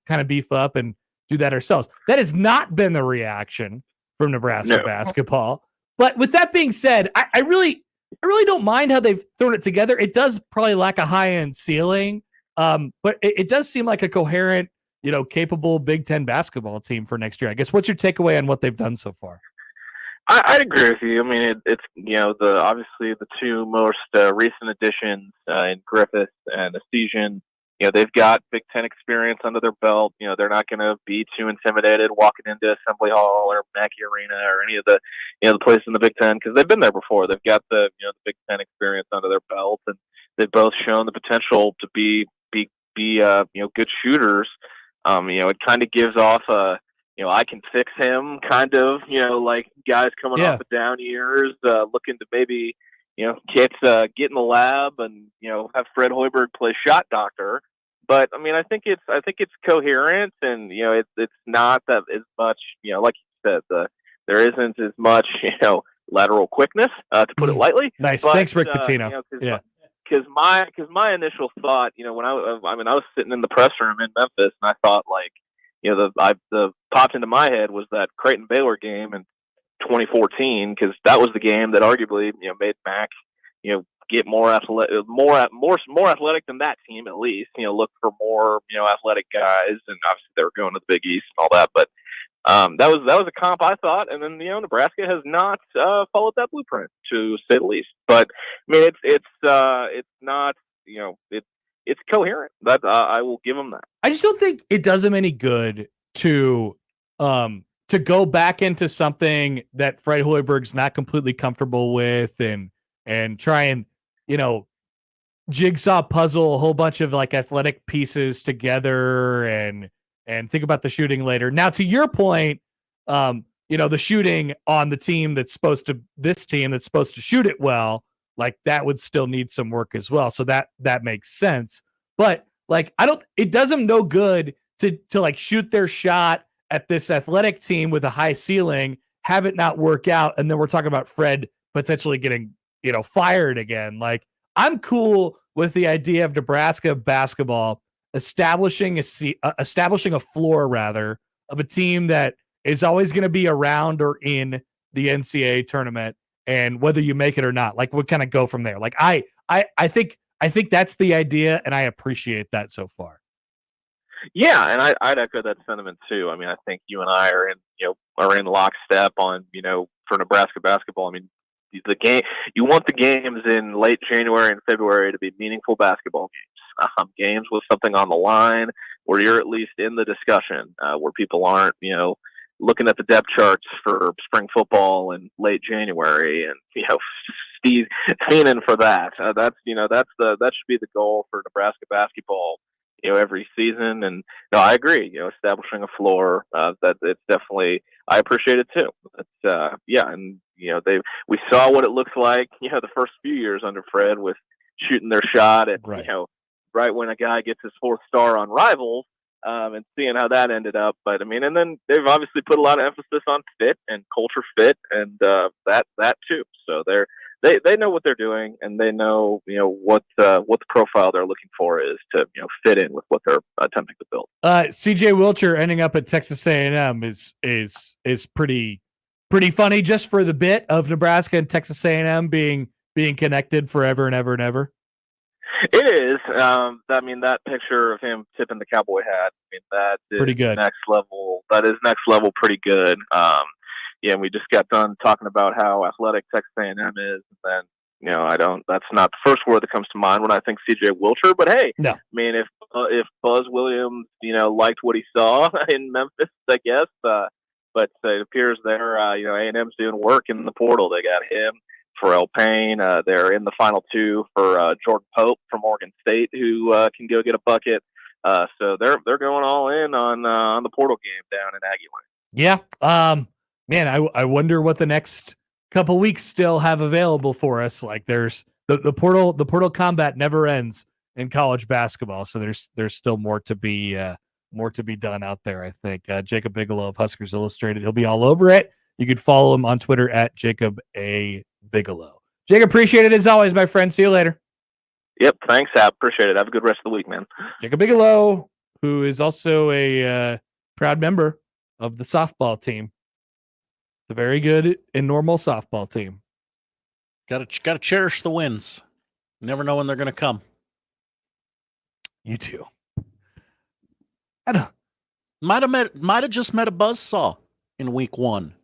kind of beef up and do that ourselves. That has not been the reaction from Nebraska basketball. But with that being said, I really don't mind how they've thrown it together. It does probably lack a high-end ceiling, but it does seem like a coherent, capable Big Ten basketball team for next year. I guess what's your takeaway on what they've done so far? I'd agree with you. I mean, it's obviously the two most recent additions in Griffith and Estesian. They've got Big Ten experience under their belt. They're not going to be too intimidated walking into Assembly Hall or Mackey Arena or any of the the places in the Big Ten, because they've been there before. They've got the the Big Ten experience under their belt, and they've both shown the potential to be good shooters. It kind of gives off a I can fix him kind of like guys coming off of down years, looking to maybe get in the lab and have Fred Hoiberg play shot doctor. But I mean, I think it's coherent, and it's not that as much like you said, there isn't as much lateral quickness, to put it lightly. Nice. But, Thanks, Rick Pitino. Because my initial thought, when I was sitting in the press room in Memphis, and I thought, like, the popped into my head was that Creighton Baylor game in 2014, because that was the game that arguably made Mac get more athletic, more athletic than that team at least. Look for more athletic guys, and obviously they were going to the Big East and all that. But that was a comp, I thought, and then Nebraska has not followed that blueprint, to say the least. But I mean, it's not it's coherent. That I will give them that. I just don't think it does them any good to go back into something that Fred Hoiberg's not completely comfortable with, and try and jigsaw puzzle a whole bunch of like athletic pieces together and think about the shooting later. Now, to your point, the shooting on the team that's supposed to shoot it well, like that would still need some work as well. So that makes sense. But like, it does them no good to like shoot their shot at this athletic team with a high ceiling, have it not work out. And then we're talking about Fred potentially getting, fired again. Like, I'm cool with the idea of Nebraska basketball establishing a floor rather of a team that is always going to be around or in the NCAA tournament, and whether you make it or not, like, we'll kind of go from there. Like, I think that's the idea, and I appreciate that so far. Yeah, and I'd echo that sentiment too. I mean, I think you and I are in lockstep on for Nebraska basketball. I mean, you want the games in late January and February to be meaningful basketball games. Games with something on the line, where you're at least in the discussion, where people aren't looking at the depth charts for spring football in late January and Steve fiending for that. That should be the goal for Nebraska basketball every season. And no, I agree. Establishing a floor, that it's definitely, I appreciate it too. It's and we saw what it looks like the first few years under Fred, with shooting their shot at right when a guy gets his fourth star on Rivals, and seeing how that ended up. But I mean, and then they've obviously put a lot of emphasis on fit and culture fit, and that too. So they know what they're doing, and they know what the profile they're looking for is to fit in with what they're attempting to build. CJ Wilcher ending up at Texas A&M is pretty funny, just for the bit of Nebraska and Texas A&M being connected forever and ever and ever. It is. I mean, that picture of him tipping the cowboy hat, I mean, that is pretty good. Next level. That is next level pretty good. And we just got done talking about how athletic Texas A&M is, and then that's not the first word that comes to mind when I think CJ Wilcher. But hey, no. I mean, if Buzz Williams liked what he saw in Memphis, I guess. But it appears there, A&M's doing work in the portal. They got him, Pharrell Payne. They're in the final two for Jordan Pope from Oregon State, who can go get a bucket. So they're going all in on the portal game down in Aggie Lane. Yeah. Man, I wonder what the next couple weeks still have available for us. Like, there's the portal combat never ends in college basketball. So there's still more to be done out there, I think. Jacob Bigelow of Huskers Illustrated, he'll be all over it. You can follow him on Twitter at Jacob A. Bigelow. Jacob, appreciate it as always, my friend. See you later. Yep, thanks, Hap. Appreciate it. Have a good rest of the week, man. Jacob Bigelow, who is also a proud member of the softball team, the very good and normal softball team. Got to cherish the wins. You never know when they're going to come. You too. Might have just met a buzzsaw in week one.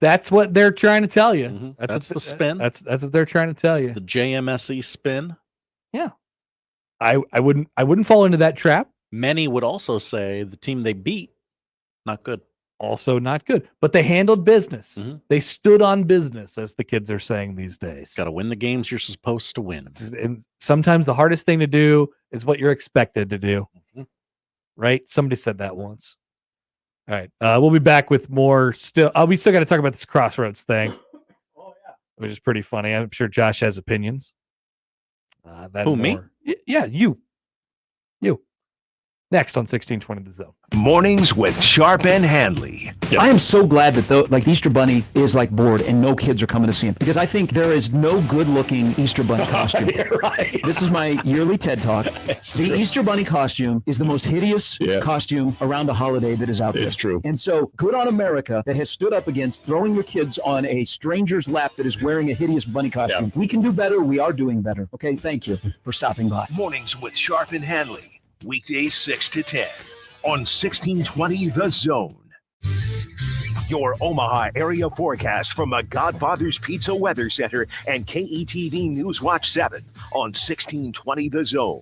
That's what they're trying to tell you. Mm-hmm. That's the spin. That's what they're trying to tell you. The JMSE spin. Yeah. I wouldn't fall into that trap. Many would also say the team they beat, not good. Also not good. But they handled business. Mm-hmm. They stood on business, as the kids are saying these days. Got to win the games you're supposed to win. And sometimes the hardest thing to do is what you're expected to do. Mm-hmm. Right? Somebody said that once. All right. We'll be back with more still. We still got to talk about this Crossroads thing. Oh, yeah. Which is pretty funny. I'm sure Josh has opinions. Who, me? Yeah, you. Next on 1620 The Zone. Mornings with Sharp and Handley. I am so glad that the Easter Bunny is bored and no kids are coming to see him, because I think there is no good-looking Easter Bunny costume. Right. This is my yearly TED Talk. The Easter Bunny costume is the most hideous costume around a holiday that is out there. It's true. And so, good on America that has stood up against throwing your kids on a stranger's lap that is wearing a hideous bunny costume. We can do better. We are doing better. Okay, thank you for stopping by. Mornings with Sharp and Handley. Weekdays 6 to 10 on 1620 The Zone. Your Omaha area forecast from the Godfather's Pizza Weather Center and KETV News Watch 7 on 1620 The Zone.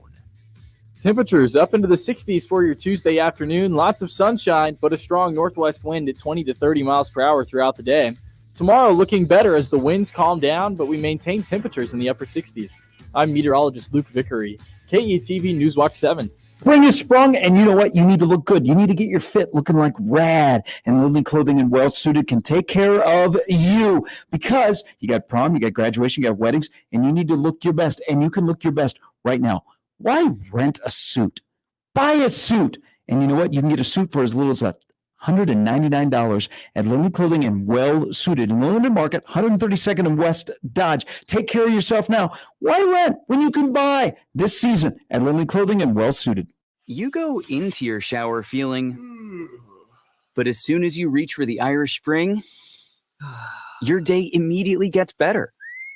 Temperatures up into the 60s for your Tuesday afternoon. Lots of sunshine, but a strong northwest wind at 20 to 30 miles per hour throughout the day. Tomorrow looking better as the winds calm down, but we maintain temperatures in the upper 60s. I'm meteorologist Luke Vickery, KETV News Watch 7. Spring is sprung, and you know what? You need to look good. You need to get your fit looking like rad. And Lily Clothing and Well Suited can take care of you, because you got prom, you got graduation, you got weddings, and you need to look your best. And you can look your best right now. Why rent a suit? Buy a suit. And you know what? You can get a suit for as little as $199 at Lily Clothing and Well Suited in Linden Market, 132nd and West Dodge. Take care of yourself now. Why rent when you can buy this season at Lily Clothing and Well Suited? You go into your shower feeling, but as soon as you reach for the Irish Spring, your day immediately gets better.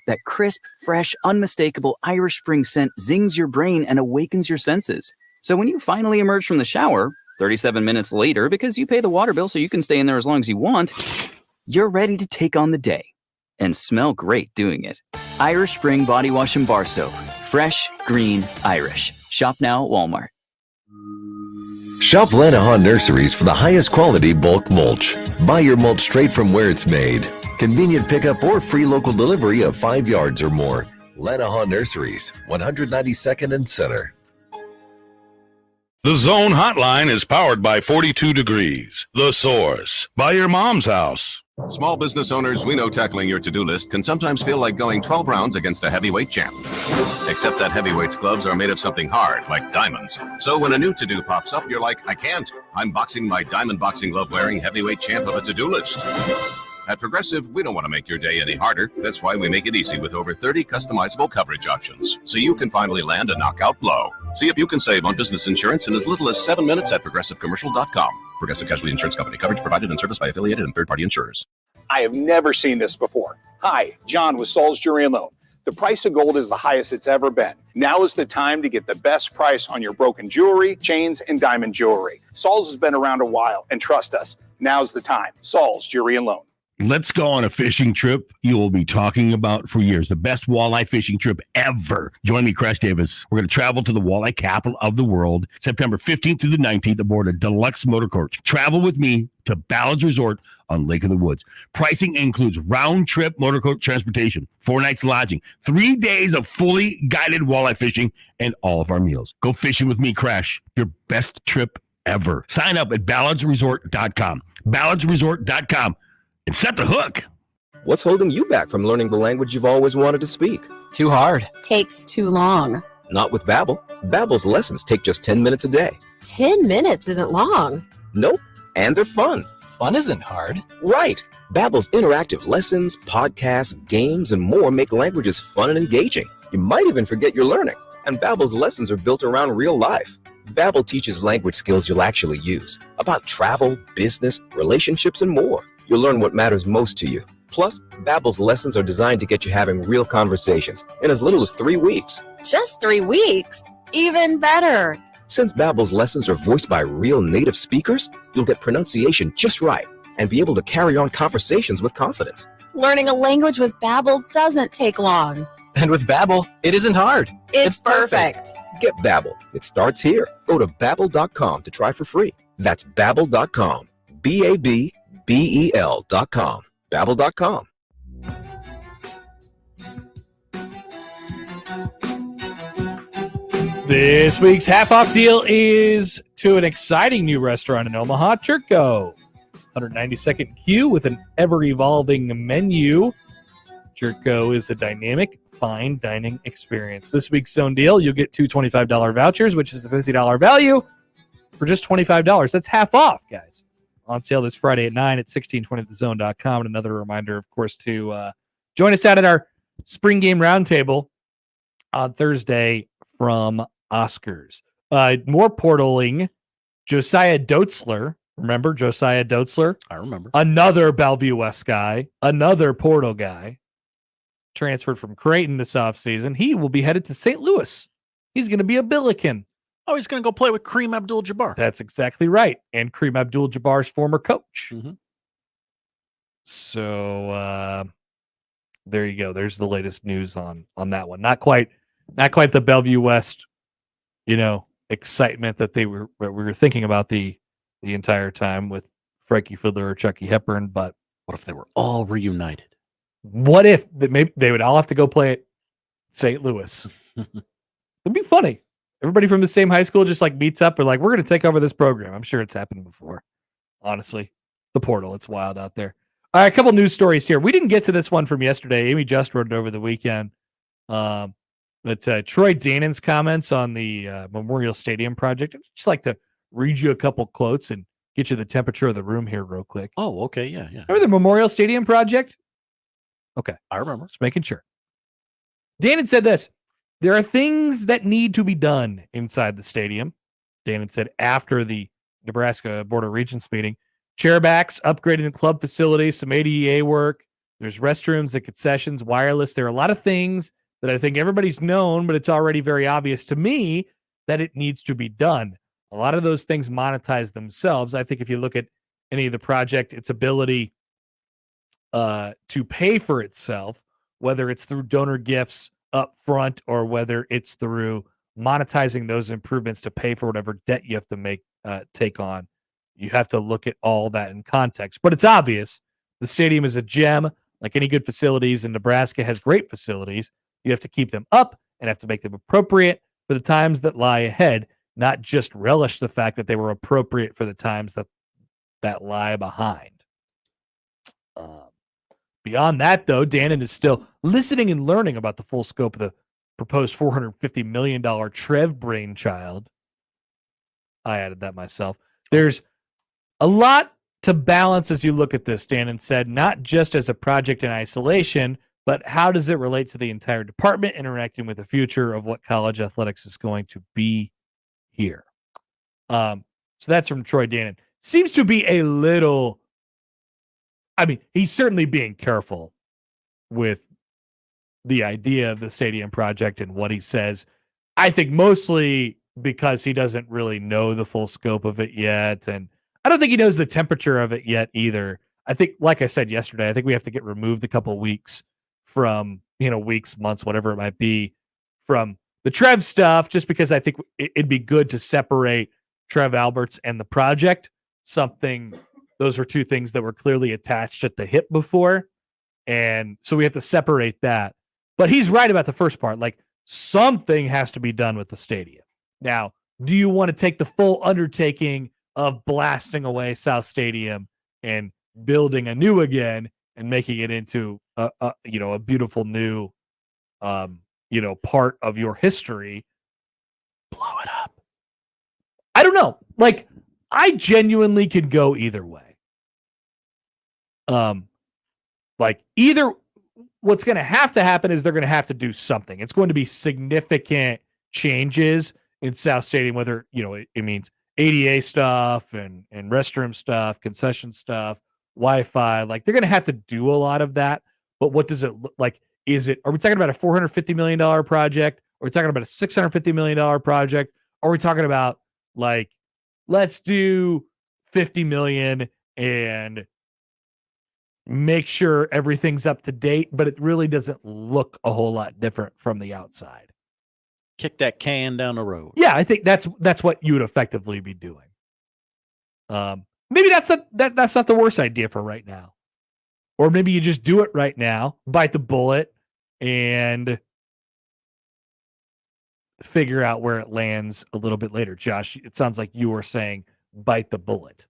That crisp, fresh, unmistakable Irish Spring scent zings your brain and awakens your senses. So when you finally emerge from the shower, 37 minutes later, because you pay the water bill so you can stay in there as long as you want, you're ready to take on the day and smell great doing it. Irish Spring Body Wash and Bar Soap. Fresh, green, Irish. Shop now at Walmart. Shop Lanahan Nurseries for the highest quality bulk mulch. Buy your mulch straight from where it's made. Convenient pickup or free local delivery of 5 yards or more. Lanahan Nurseries, 192nd and Center. The Zone Hotline is powered by 42 Degrees, The Source, by your mom's house. Small business owners, we know tackling your to-do list can sometimes feel like going 12 rounds against a heavyweight champ. Except that heavyweight's gloves are made of something hard, like diamonds. So when a new to-do pops up, you're like, I can't. I'm boxing my diamond boxing glove wearing heavyweight champ of a to-do list. At Progressive, we don't want to make your day any harder. That's why we make it easy with over 30 customizable coverage options, so you can finally land a knockout blow. See if you can save on business insurance in as little as 7 minutes at progressivecommercial.com. Progressive Casualty Insurance Company. Coverage provided and serviced by affiliated and third-party insurers. I have never seen this before. Hi, John with Saul's Jewelry and Loan. The price of gold is the highest it's ever been. Now is the time to get the best price on your broken jewelry, chains, and diamond jewelry. Saul's has been around a while, and trust us, now's the time. Saul's Jewelry and Loan. Let's go on a fishing trip you will be talking about for years. The best walleye fishing trip ever. Join me, Crash Davis. We're going to travel to the walleye capital of the world, September 15th through the 19th aboard a deluxe motor coach. Travel with me to Ballard's Resort on Lake of the Woods. Pricing includes round-trip motor coach transportation, 4 nights lodging, 3 days of fully guided walleye fishing, and all of our meals. Go fishing with me, Crash. Your best trip ever. Sign up at ballardsresort.com. ballardsresort.com. And set the hook. What's holding you back from learning the language you've always wanted to speak? Too hard. Takes too long. Not with Babbel. Babbel's lessons take just 10 minutes a day. 10 minutes isn't long. Nope. And they're fun. Fun isn't hard. Right. Babbel's interactive lessons, podcasts, games, and more make languages fun and engaging. You might even forget you're learning. And Babbel's lessons are built around real life. Babbel teaches language skills you'll actually use. About travel, business, relationships, and more. You'll learn what matters most to you. Plus, Babbel's lessons are designed to get you having real conversations in as little as 3 weeks. Just 3 weeks? Even better. Since Babbel's lessons are voiced by real native speakers, you'll get pronunciation just right and be able to carry on conversations with confidence. Learning a language with Babbel doesn't take long. And with Babbel, it isn't hard. It's perfect. Get Babbel. It starts here. Go to Babbel.com to try for free. That's Babbel.com. BABBEL.com. Babbel.com. This week's half-off deal is to an exciting new restaurant in Omaha, Churko. 192nd Q with an ever-evolving menu. Churko is a dynamic, fine dining experience. This week's zone deal, you'll get 2 $25 vouchers, which is a $50 value. for just $25. That's half off, guys. On sale this Friday at 9 at 1620thezone.com. And another reminder, of course, to join us out at our spring game roundtable on Thursday from Oscars. More portaling. Josiah Doetzler. Remember Josiah Doetzler? I remember. Another Bellevue West guy. Another Portal guy. Transferred from Creighton this offseason. He will be headed to St. Louis. He's going to be a Billiken. Oh, he's going to go play with Kareem Abdul-Jabbar. That's exactly right. And Kareem Abdul-Jabbar's former coach. Mm-hmm. So there you go. There's the latest news on that one. Not quite the Bellevue West, excitement that we were thinking about the entire time with Frankie Fiddler or Chucky Hepburn. But what if they were all reunited? What if maybe they would all have to go play at St. Louis? It'd be funny. Everybody from the same high school just meets up and we're going to take over this program. I'm sure it's happened before. Honestly, the portal, it's wild out there. All right, a couple news stories here. We didn't get to this one from yesterday. Amy just wrote it over the weekend. But Troy Danon's comments on the Memorial Stadium project. I'd just like to read you a couple quotes and get you the temperature of the room here real quick. Oh, okay. Yeah. Remember the Memorial Stadium project? Okay. I remember. Just making sure. Danon said this. There are things that need to be done inside the stadium. Danon said after the Nebraska Board of Regents meeting. Chairbacks, upgrading the club facilities, some ADA work. There's restrooms and concessions, wireless. There are a lot of things that I think everybody's known, but it's already very obvious to me that it needs to be done. A lot of those things monetize themselves. I think if you look at any of the project, its ability to pay for itself, whether it's through donor gifts up front or whether it's through monetizing those improvements to pay for whatever debt you have to take on. You have to look at all that in context. But it's obvious the stadium is a gem, like any good facilities, and Nebraska has great facilities. You have to keep them up and have to make them appropriate for the times that lie ahead, not just relish the fact that they were appropriate for the times that lie behind. Beyond that, though, Danon is still listening and learning about the full scope of the proposed $450 million Trev brainchild. I added that myself. There's a lot to balance as you look at this, Danon said, not just as a project in isolation, but how does it relate to the entire department interacting with the future of what college athletics is going to be here. So that's from Troy Danon. Seems to be a little... he's certainly being careful with the idea of the stadium project and what he says. I think mostly because he doesn't really know the full scope of it yet. And I don't think he knows the temperature of it yet either. I think, like I said yesterday, I think we have to get removed a couple weeks from, weeks, months, whatever it might be, from the Trev stuff, just because I think it'd be good to separate Trev Alberts and the project. Those were two things that were clearly attached at the hip before. And so we have to separate that. But he's right about the first part. Something has to be done with the stadium. Now, do you want to take the full undertaking of blasting away South Stadium and building anew again and making it into a beautiful new, part of your history? Blow it up. I don't know. I genuinely could go either way. Either what's going to happen is they're going to have to do something. It's going to be significant changes in South Stadium, whether, it means ADA stuff and restroom stuff, concession stuff, Wi-Fi. They're going to have to do a lot of that. But what does it look like? Are we talking about a $450 million project? Are we talking about a $650 million project? Are we talking about let's do $50 million and make sure everything's up to date, but it really doesn't look a whole lot different from the outside? Kick that can down the road. Yeah, I think that's what you would effectively be doing. Maybe that's not the worst idea for right now. Or maybe you just do it right now, bite the bullet, and figure out where it lands a little bit later. Josh, it sounds like you were saying bite the bullet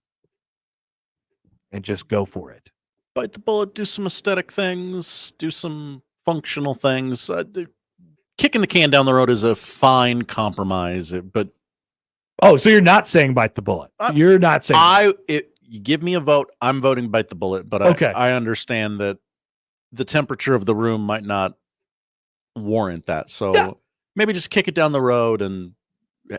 and just go for it. Bite the bullet, do some aesthetic things, do some functional things. Kicking the can down the road is a fine compromise, but Oh, so you're not saying bite the bullet. You're not saying you give me a vote, I'm voting bite the bullet, but Okay. I understand that the temperature of the room might not warrant that. So maybe just kick it down the road and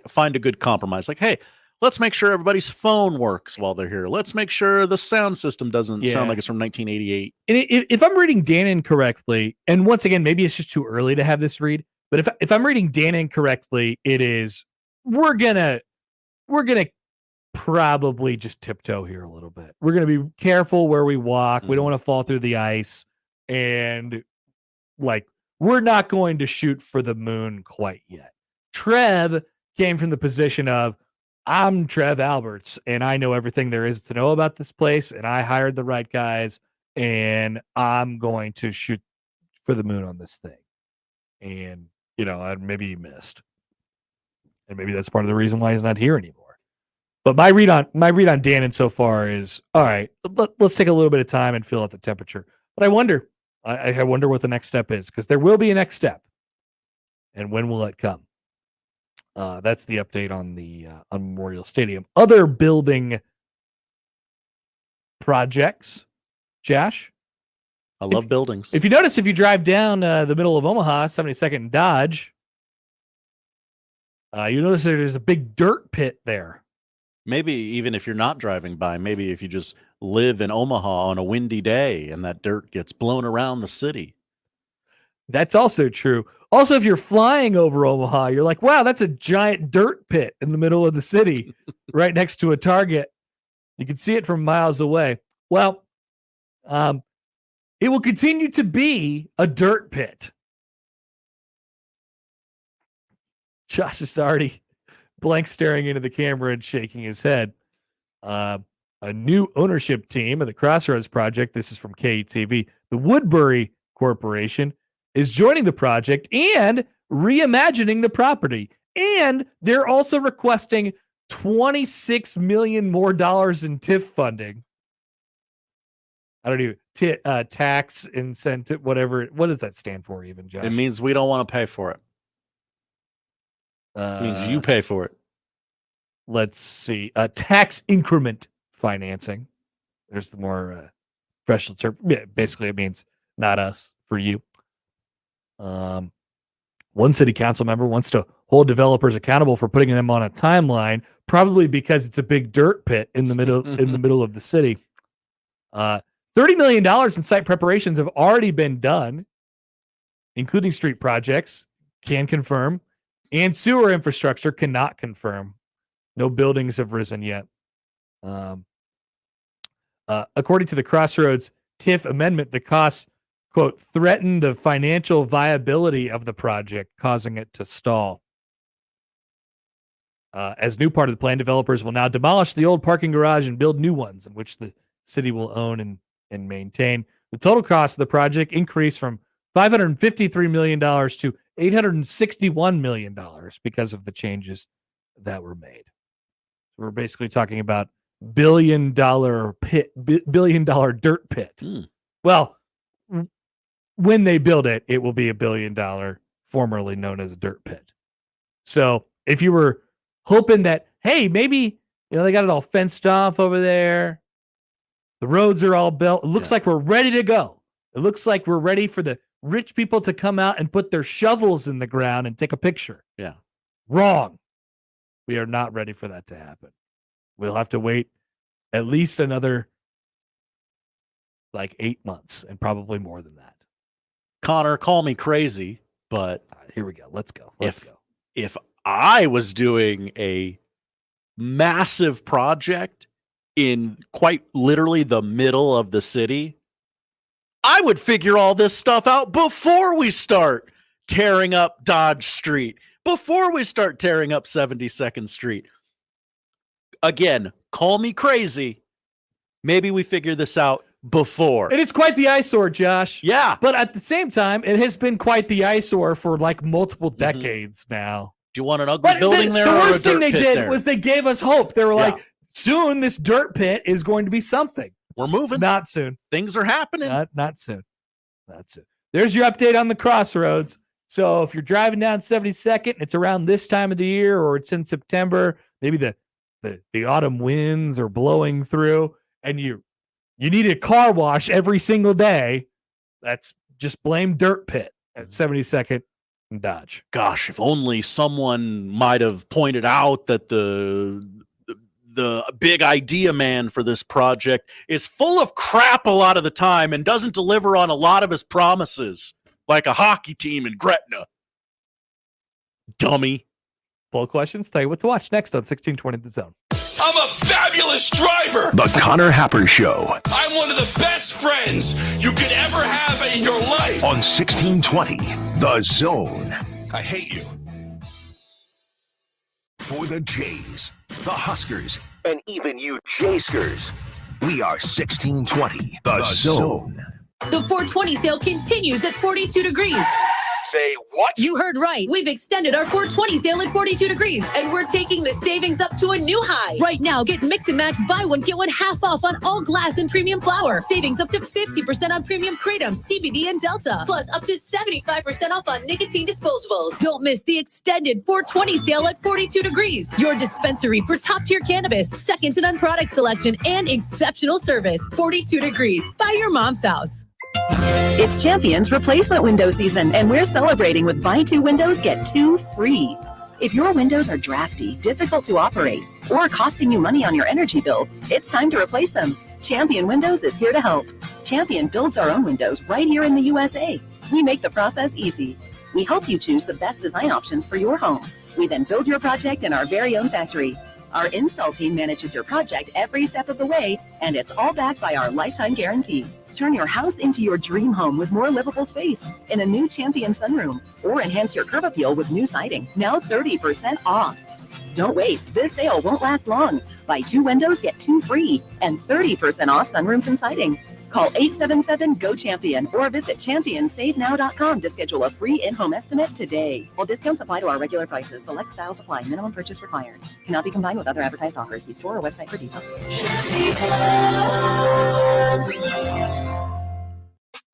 find a good compromise. Like, hey, let's make sure everybody's phone works while they're here. Let's make sure the sound system doesn't Yeah. sound like it's from 1988. And if I'm reading Dan incorrectly, and once again, maybe it's just too early to have this read, but if I'm reading Dan incorrectly, it is we're gonna probably just tiptoe here a little bit. We're gonna be careful where we walk. We don't want to fall through the ice, and like we're not going to shoot for the moon quite yet. Trev came from the position of I'm Trev Alberts, and I know everything there is to know about this place, and I hired the right guys, and I'm going to shoot for the moon on this thing. And, maybe he missed. And maybe that's part of the reason why he's not here anymore. But my read on Dannon so far is, all right, let's take a little bit of time and feel out the temperature. But I wonder what the next step is, because there will be a next step. And when will it come? That's the update on the on Memorial Stadium. Other building projects, Josh. I love buildings. If you notice, if you drive down the middle of Omaha, 72nd and Dodge, you notice there's a big dirt pit there. Maybe even if you're not driving by, maybe if you just live in Omaha on a windy day and that dirt gets blown around the city. That's also true. Also, if you're flying over Omaha, you're like, wow, that's a giant dirt pit in the middle of the city, right next to a Target. You can see it from miles away. Well, it will continue to be a dirt pit. Josh is already blank staring into the camera and shaking his head. A new ownership team of the Crossroads Project, this is from KETV, the Woodbury Corporation, is joining the project and reimagining the property. And they're also requesting $26 million more in TIF funding. I don't know, tax incentive, whatever. What does that stand for even, Josh? It means we don't want to pay for it. It means you pay for it. Let's see. Tax increment financing. There's the more professional term. Yeah, basically, it means not us, for you. One city council member wants to hold developers accountable for putting them on a timeline, probably because it's a big dirt pit in the middle of the city. $30 million in site preparations have already been done, including street projects, can confirm, and sewer infrastructure cannot confirm. No buildings have risen yet. According to the Crossroads TIF amendment, the costs, quote, threaten the financial viability of the project, causing it to stall. As new part of the plan, developers will now demolish the old parking garage and build new ones, in which the city will own and maintain. The total cost of the project increased from $553 million to $861 million because of the changes that were made. We're basically talking about billion dollar dirt pit. Well, when they build it, it will be $1 billion, formerly known as a dirt pit. So if you were hoping that, hey, maybe they got it all fenced off over there, the roads are all built, it looks like we're ready to go. It looks like we're ready for the rich people to come out and put their shovels in the ground and take a picture. Yeah. Wrong. We are not ready for that to happen. We'll have to wait at least another 8 months and probably more than that. Connor, call me crazy, but here we go. Let's go. If I was doing a massive project in quite literally the middle of the city, I would figure all this stuff out before we start tearing up Dodge Street, before we start tearing up 72nd Street. Again, call me crazy. Maybe we figure this out before. It is quite the eyesore, Josh. Yeah. But at the same time, it has been quite the eyesore for multiple decades now. Do you want an ugly building there? The or worst a thing dirt they pit did there? was they gave us hope. They were like, soon this dirt pit is going to be something. We're moving. Not soon. Things are happening. Not soon. Not soon. There's your update on the Crossroads. So if you're driving down 72nd, it's around this time of the year or it's in September, maybe the autumn winds are blowing through, and you need a car wash every single day. That's just blame Dirt Pit at 72nd and Dodge. Gosh, if only someone might have pointed out that the big idea man for this project is full of crap a lot of the time and doesn't deliver on a lot of his promises, like a hockey team in Gretna. Dummy. Poll questions. Tell you what to watch next on 1620 The Zone. I'm a fabulous driver. The Connor Happer Show I'm one of the best friends you could ever have in your life. on 1620 The Zone. I hate you. For the Jays, the Huskers, and even you Jayskers, we are 1620 The Zone. The 420 sale continues at 42 degrees. Say what? You heard right. We've extended our 420 sale at 42 degrees, and we're taking the savings up to a new high. Right now, get mix and match, buy one, get one half off on all glass and premium flour. Savings up to 50% on premium kratom, CBD, and Delta. Plus, up to 75% off on nicotine disposables. Don't miss the extended 420 sale at 42 degrees. Your dispensary for top-tier cannabis, second to none product selection, and exceptional service. 42 degrees. By your mom's house. It's Champion's replacement window season, and we're celebrating with buy 2 windows, get 2 free. If your windows are drafty, difficult to operate, or costing you money on your energy bill, it's time to replace them. Champion Windows is here to help. Champion builds our own windows right here in the USA. We make the process easy. We help you choose the best design options for your home. We then build your project in our very own factory. Our install team manages your project every step of the way, and it's all backed by our lifetime guarantee. Turn your house into your dream home with more livable space in a new Champion sunroom, or enhance your curb appeal with new siding, now 30% off. Don't wait, this sale won't last long. Buy 2 windows, get 2 free, and 30% off sunrooms and siding. Call 877-GO-CHAMPION or visit championsavenow.com to schedule a free in-home estimate today. While discounts apply to our regular prices, select styles apply. Minimum purchase required. Cannot be combined with other advertised offers. See store or website for details.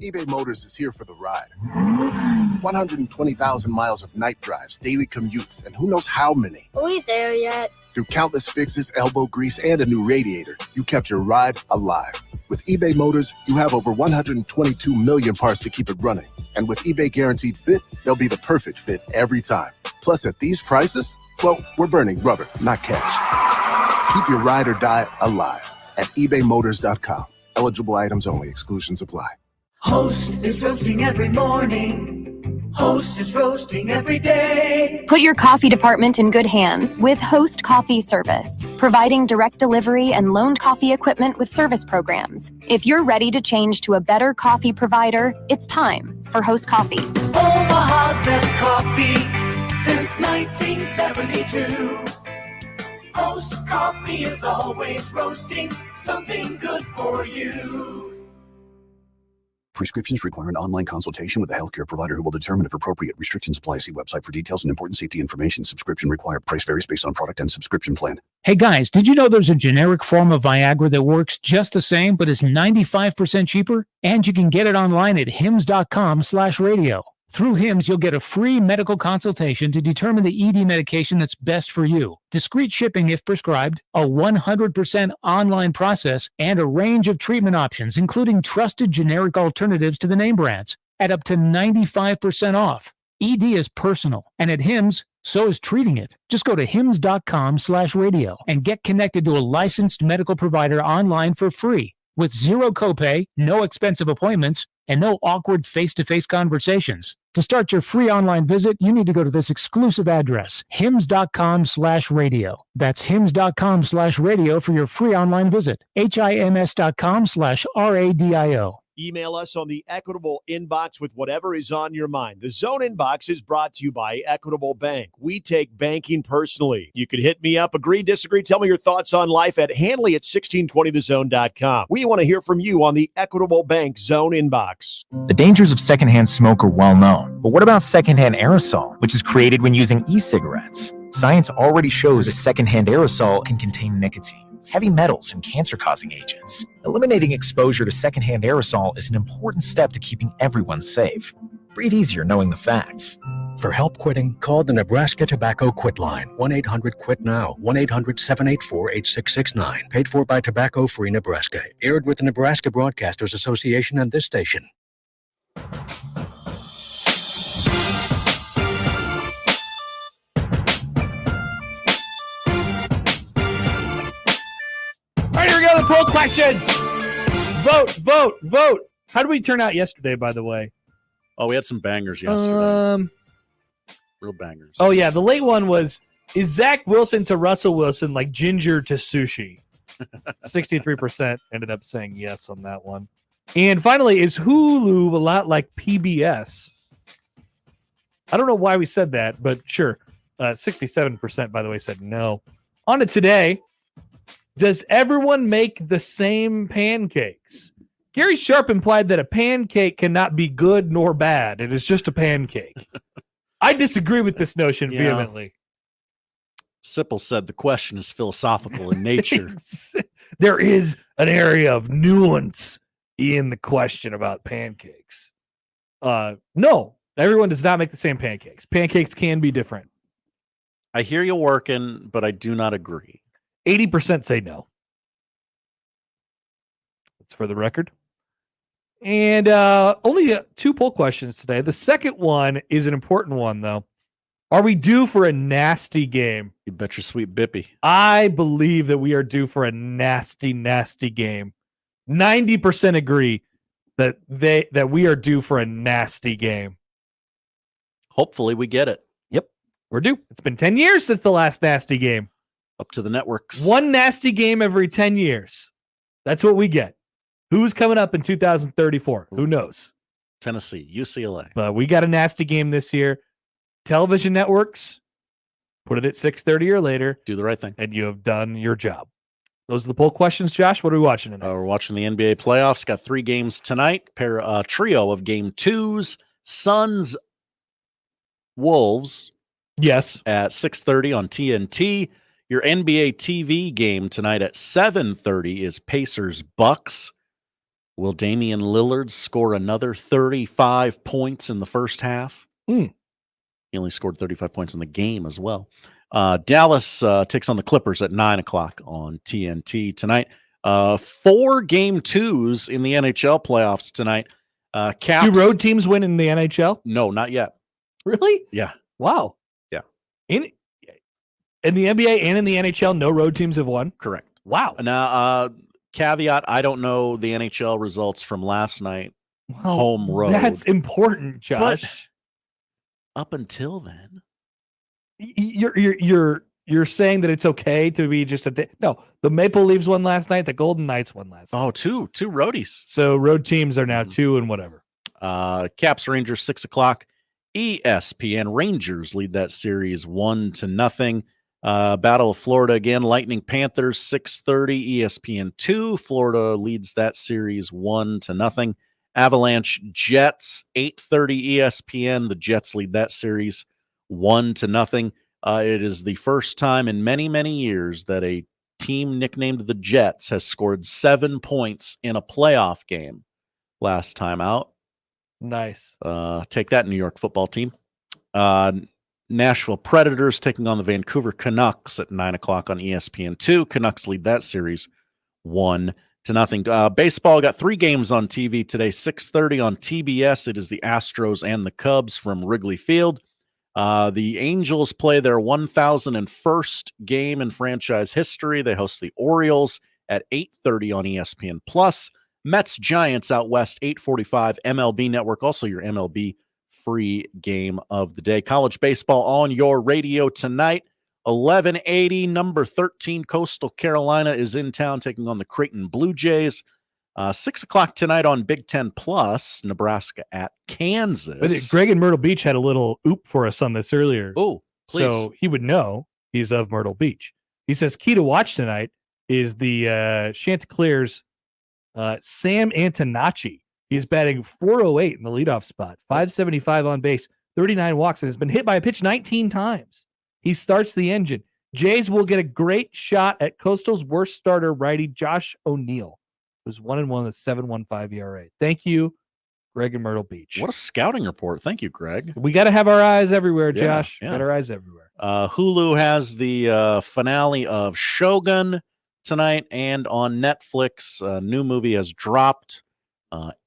eBay Motors is here for the ride. 120,000 miles of night drives, daily commutes, and who knows how many. Are we there yet? Through countless fixes, elbow grease, and a new radiator, you kept your ride alive. With eBay Motors, you have over 122 million parts to keep it running. And with eBay Guaranteed Fit, they'll be the perfect fit every time. Plus, at these prices, well, we're burning rubber, not cash. Keep your ride or die alive at ebaymotors.com. Eligible items only. Exclusions apply. Host is roasting every morning. Host is roasting every day. Put your coffee department in good hands with Host Coffee Service, providing direct delivery and loaned coffee equipment with service programs. If you're ready to change to a better coffee provider, it's time for Host Coffee. Omaha's best coffee since 1972. Host Coffee is always roasting something good for you. Prescriptions require an online consultation with a healthcare provider who will determine if appropriate. Restrictions apply. See website for details and important safety information. Subscription required. Price varies based on product and subscription plan. Hey guys, did you know there's a generic form of Viagra that works just the same but is 95% cheaper? And you can get it online at hims.com/radio. Through HIMS, you'll get a free medical consultation to determine the ED medication that's best for you, discreet shipping if prescribed, a 100% online process, and a range of treatment options, including trusted generic alternatives to the name brands, at up to 95% off. ED is personal, and at HIMS, so is treating it. Just go to hims.com/radio and get connected to a licensed medical provider online for free, with zero copay, no expensive appointments, and no awkward face-to-face conversations. To start your free online visit, you need to go to this exclusive address, hims.com/radio. That's hims.com/radio for your free online visit. hims.com/radio. Email us on the Equitable inbox with whatever is on your mind. The Zone inbox is brought to you by Equitable Bank. We take banking personally. You can hit me up, agree, disagree, tell me your thoughts on life at Hanley@1620thezone.com. We want to hear from you on the Equitable Bank Zone inbox. The dangers of secondhand smoke are well known. But what about secondhand aerosol, which is created when using e-cigarettes? Science already shows a secondhand aerosol can contain nicotine, heavy metals, and cancer-causing agents. Eliminating exposure to secondhand aerosol is an important step to keeping everyone safe. Breathe easier knowing the facts. For help quitting, call the Nebraska Tobacco Quit Line, 1-800-QUIT-NOW, 1-800-784-8669. Paid for by Tobacco Free Nebraska. Aired with the Nebraska Broadcasters Association and this station. All right, here we go. The poll questions. Vote. How did we turn out yesterday, by the way? Oh, we had some bangers yesterday. Real bangers. Oh, yeah. The late one was, is Zach Wilson to Russell Wilson like ginger to sushi? 63% ended up saying yes on that one. And finally, is Hulu a lot like PBS? I don't know why we said that, but sure. 67%, by the way, said no. On to today. Does everyone make the same pancakes? Gary Sharp implied that a pancake cannot be good nor bad. It is just a pancake. I disagree with this notion vehemently. Sipple said the question is philosophical in nature. There is an area of nuance in the question about pancakes. No, everyone does not make the same pancakes. Pancakes can be different. I hear you working, but I do not agree. 80% say no. That's for the record. And only 2 poll questions today. The second one is an important one, though. Are we due for a nasty game? You bet your sweet bippy. I believe that we are due for a nasty, nasty game. 90% agree that we are due for a nasty game. Hopefully we get it. Yep, we're due. It's been 10 years since the last nasty game. Up to the networks. One nasty game every 10 years. That's what we get. Who's coming up in 2034? Who knows? Tennessee, UCLA. But we got a nasty game this year. Television networks, put it at 6:30 or later. Do the right thing. And you have done your job. Those are the poll questions, Josh. What are we watching tonight? We're watching the NBA playoffs. Got 3 games tonight. Trio of game 2s. Suns, Wolves. Yes. At 6:30 on TNT. Your NBA TV game tonight at 7:30 is Pacers Bucks. Will Damian Lillard score another 35 points in the first half? He only scored 35 points in the game as well. Dallas takes on the Clippers at 9 o'clock on TNT tonight. 4 game 2s in the NHL playoffs tonight. Caps. Do road teams win in the NHL? No, not yet. Really? Yeah. Wow. Yeah. In the NBA and in the NHL, no road teams have won? Correct. Wow. Now, caveat, I don't know the NHL results from last night. Home road. That's important, Josh. But up until then, you're saying that it's okay to be just no. The Maple Leafs won last night. The Golden Knights won last night. Oh, two roadies. So road teams are now 2 and whatever. Caps Rangers 6 o'clock. ESPN Rangers lead that series 1-0. Battle of Florida again. Lightning Panthers 6:30. ESPN 2. Florida leads that series 1-0. Avalanche Jets 8:30 ESPN. The Jets lead that series 1-0. It is the first time in many, many years that a team nicknamed the Jets has scored 7 points in a playoff game last time out. Nice. Take that, New York football team. Nashville Predators taking on the Vancouver Canucks at 9 o'clock on ESPN 2. Canucks lead that series 1-0. Baseball got 3 games on TV today. 6:30 on TBS. It is the Astros and the Cubs from Wrigley Field. The Angels play their 1,001st game in franchise history. They host the Orioles at 8:30 on ESPN Plus. Mets Giants out west 8:45 MLB Network. Also your MLB free game of the day. College baseball on your radio tonight. 11:80, number 13, Coastal Carolina is in town taking on the Creighton Blue Jays. 6 o'clock tonight on Big Ten Plus, Nebraska at Kansas. But Greg in Myrtle Beach had a little oop for us on this earlier. Oh, please. So he would know he's of Myrtle Beach. He says key to watch tonight is the Chanticleer's Sam Antonacci. He's batting .408 in the leadoff spot, .575 on base, 39 walks, and has been hit by a pitch 19 times. He starts the engine. Jays will get a great shot at Coastal's worst starter, righty Josh O'Neill, who's 1-1 with 7.15 ERA. Thank you, Greg in Myrtle Beach. What a scouting report. Thank you, Greg. We got to have our eyes everywhere, Yeah, Josh. yeah. Got our eyes everywhere. Hulu has the finale of Shogun tonight, and on Netflix, a new movie has dropped.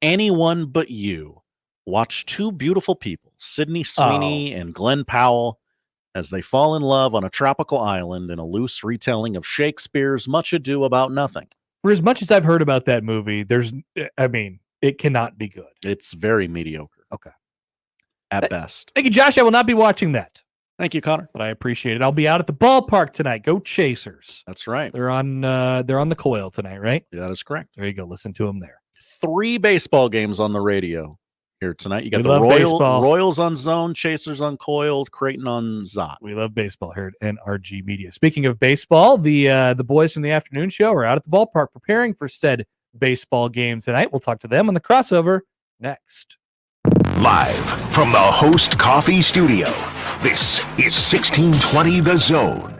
Anyone But You. Watch two beautiful people, Sydney Sweeney and Glenn Powell, as they fall in love on a tropical island in a loose retelling of Shakespeare's Much Ado About Nothing. For as much as I've heard about that movie, it cannot be good. It's very mediocre. Okay. At best. Thank you, Josh. I will not be watching that. Thank you, Connor. But I appreciate it. I'll be out at the ballpark tonight. Go Chasers. That's right. They're on the coil tonight, right? Yeah, that is correct. There you go. Listen to them there. 3 baseball games on the radio here tonight. You got We love baseball. Royals on Zone, Chasers on Coiled, Creighton on Zot. We love baseball here at NRG Media. Speaking of baseball, the boys from the afternoon show are out at the ballpark preparing for said baseball game tonight. We'll talk to them on the crossover next. Live from the Host Coffee Studio, this is 1620 The Zone.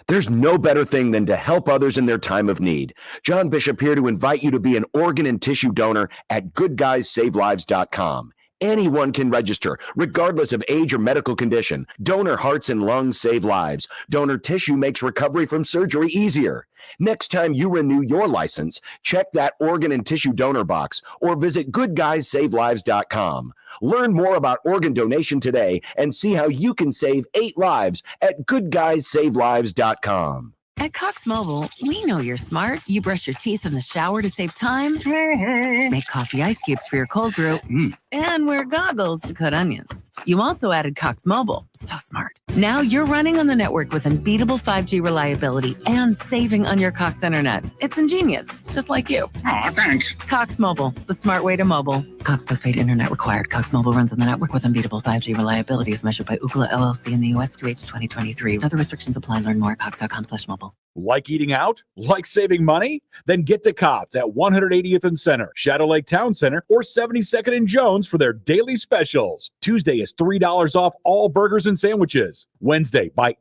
There's no better thing than to help others in their time of need. John Bishop here to invite you to be an organ and tissue donor at goodguysavelives.com. Anyone can register, regardless of age or medical condition. Donor hearts and lungs save lives. Donor tissue makes recovery from surgery easier. Next time you renew your license, check that organ and tissue donor box or visit goodguysavelives.com. Learn more about organ donation today and see how you can save 8 lives at goodguysavelives.com. At Cox Mobile, we know you're smart. You brush your teeth in the shower to save time, make coffee ice cubes for your cold brew, and wear goggles to cut onions. You also added Cox Mobile. So smart. Now you're running on the network with unbeatable 5G reliability and saving on your Cox internet. It's ingenious, just like you. Aw, thanks. Cox Mobile, the smart way to mobile. Cox postpaid internet required. Cox Mobile runs on the network with unbeatable 5G reliability as measured by Ookla LLC in the U.S. through H 2023. Other restrictions apply. Learn more at cox.com/mobile. Like eating out? Like saving money? Then get to Cobb's at 180th and Center, Shadow Lake Town Center, or 72nd and Jones for their daily specials. Tuesday is $3 off all burgers and sandwiches. Wednesday, buy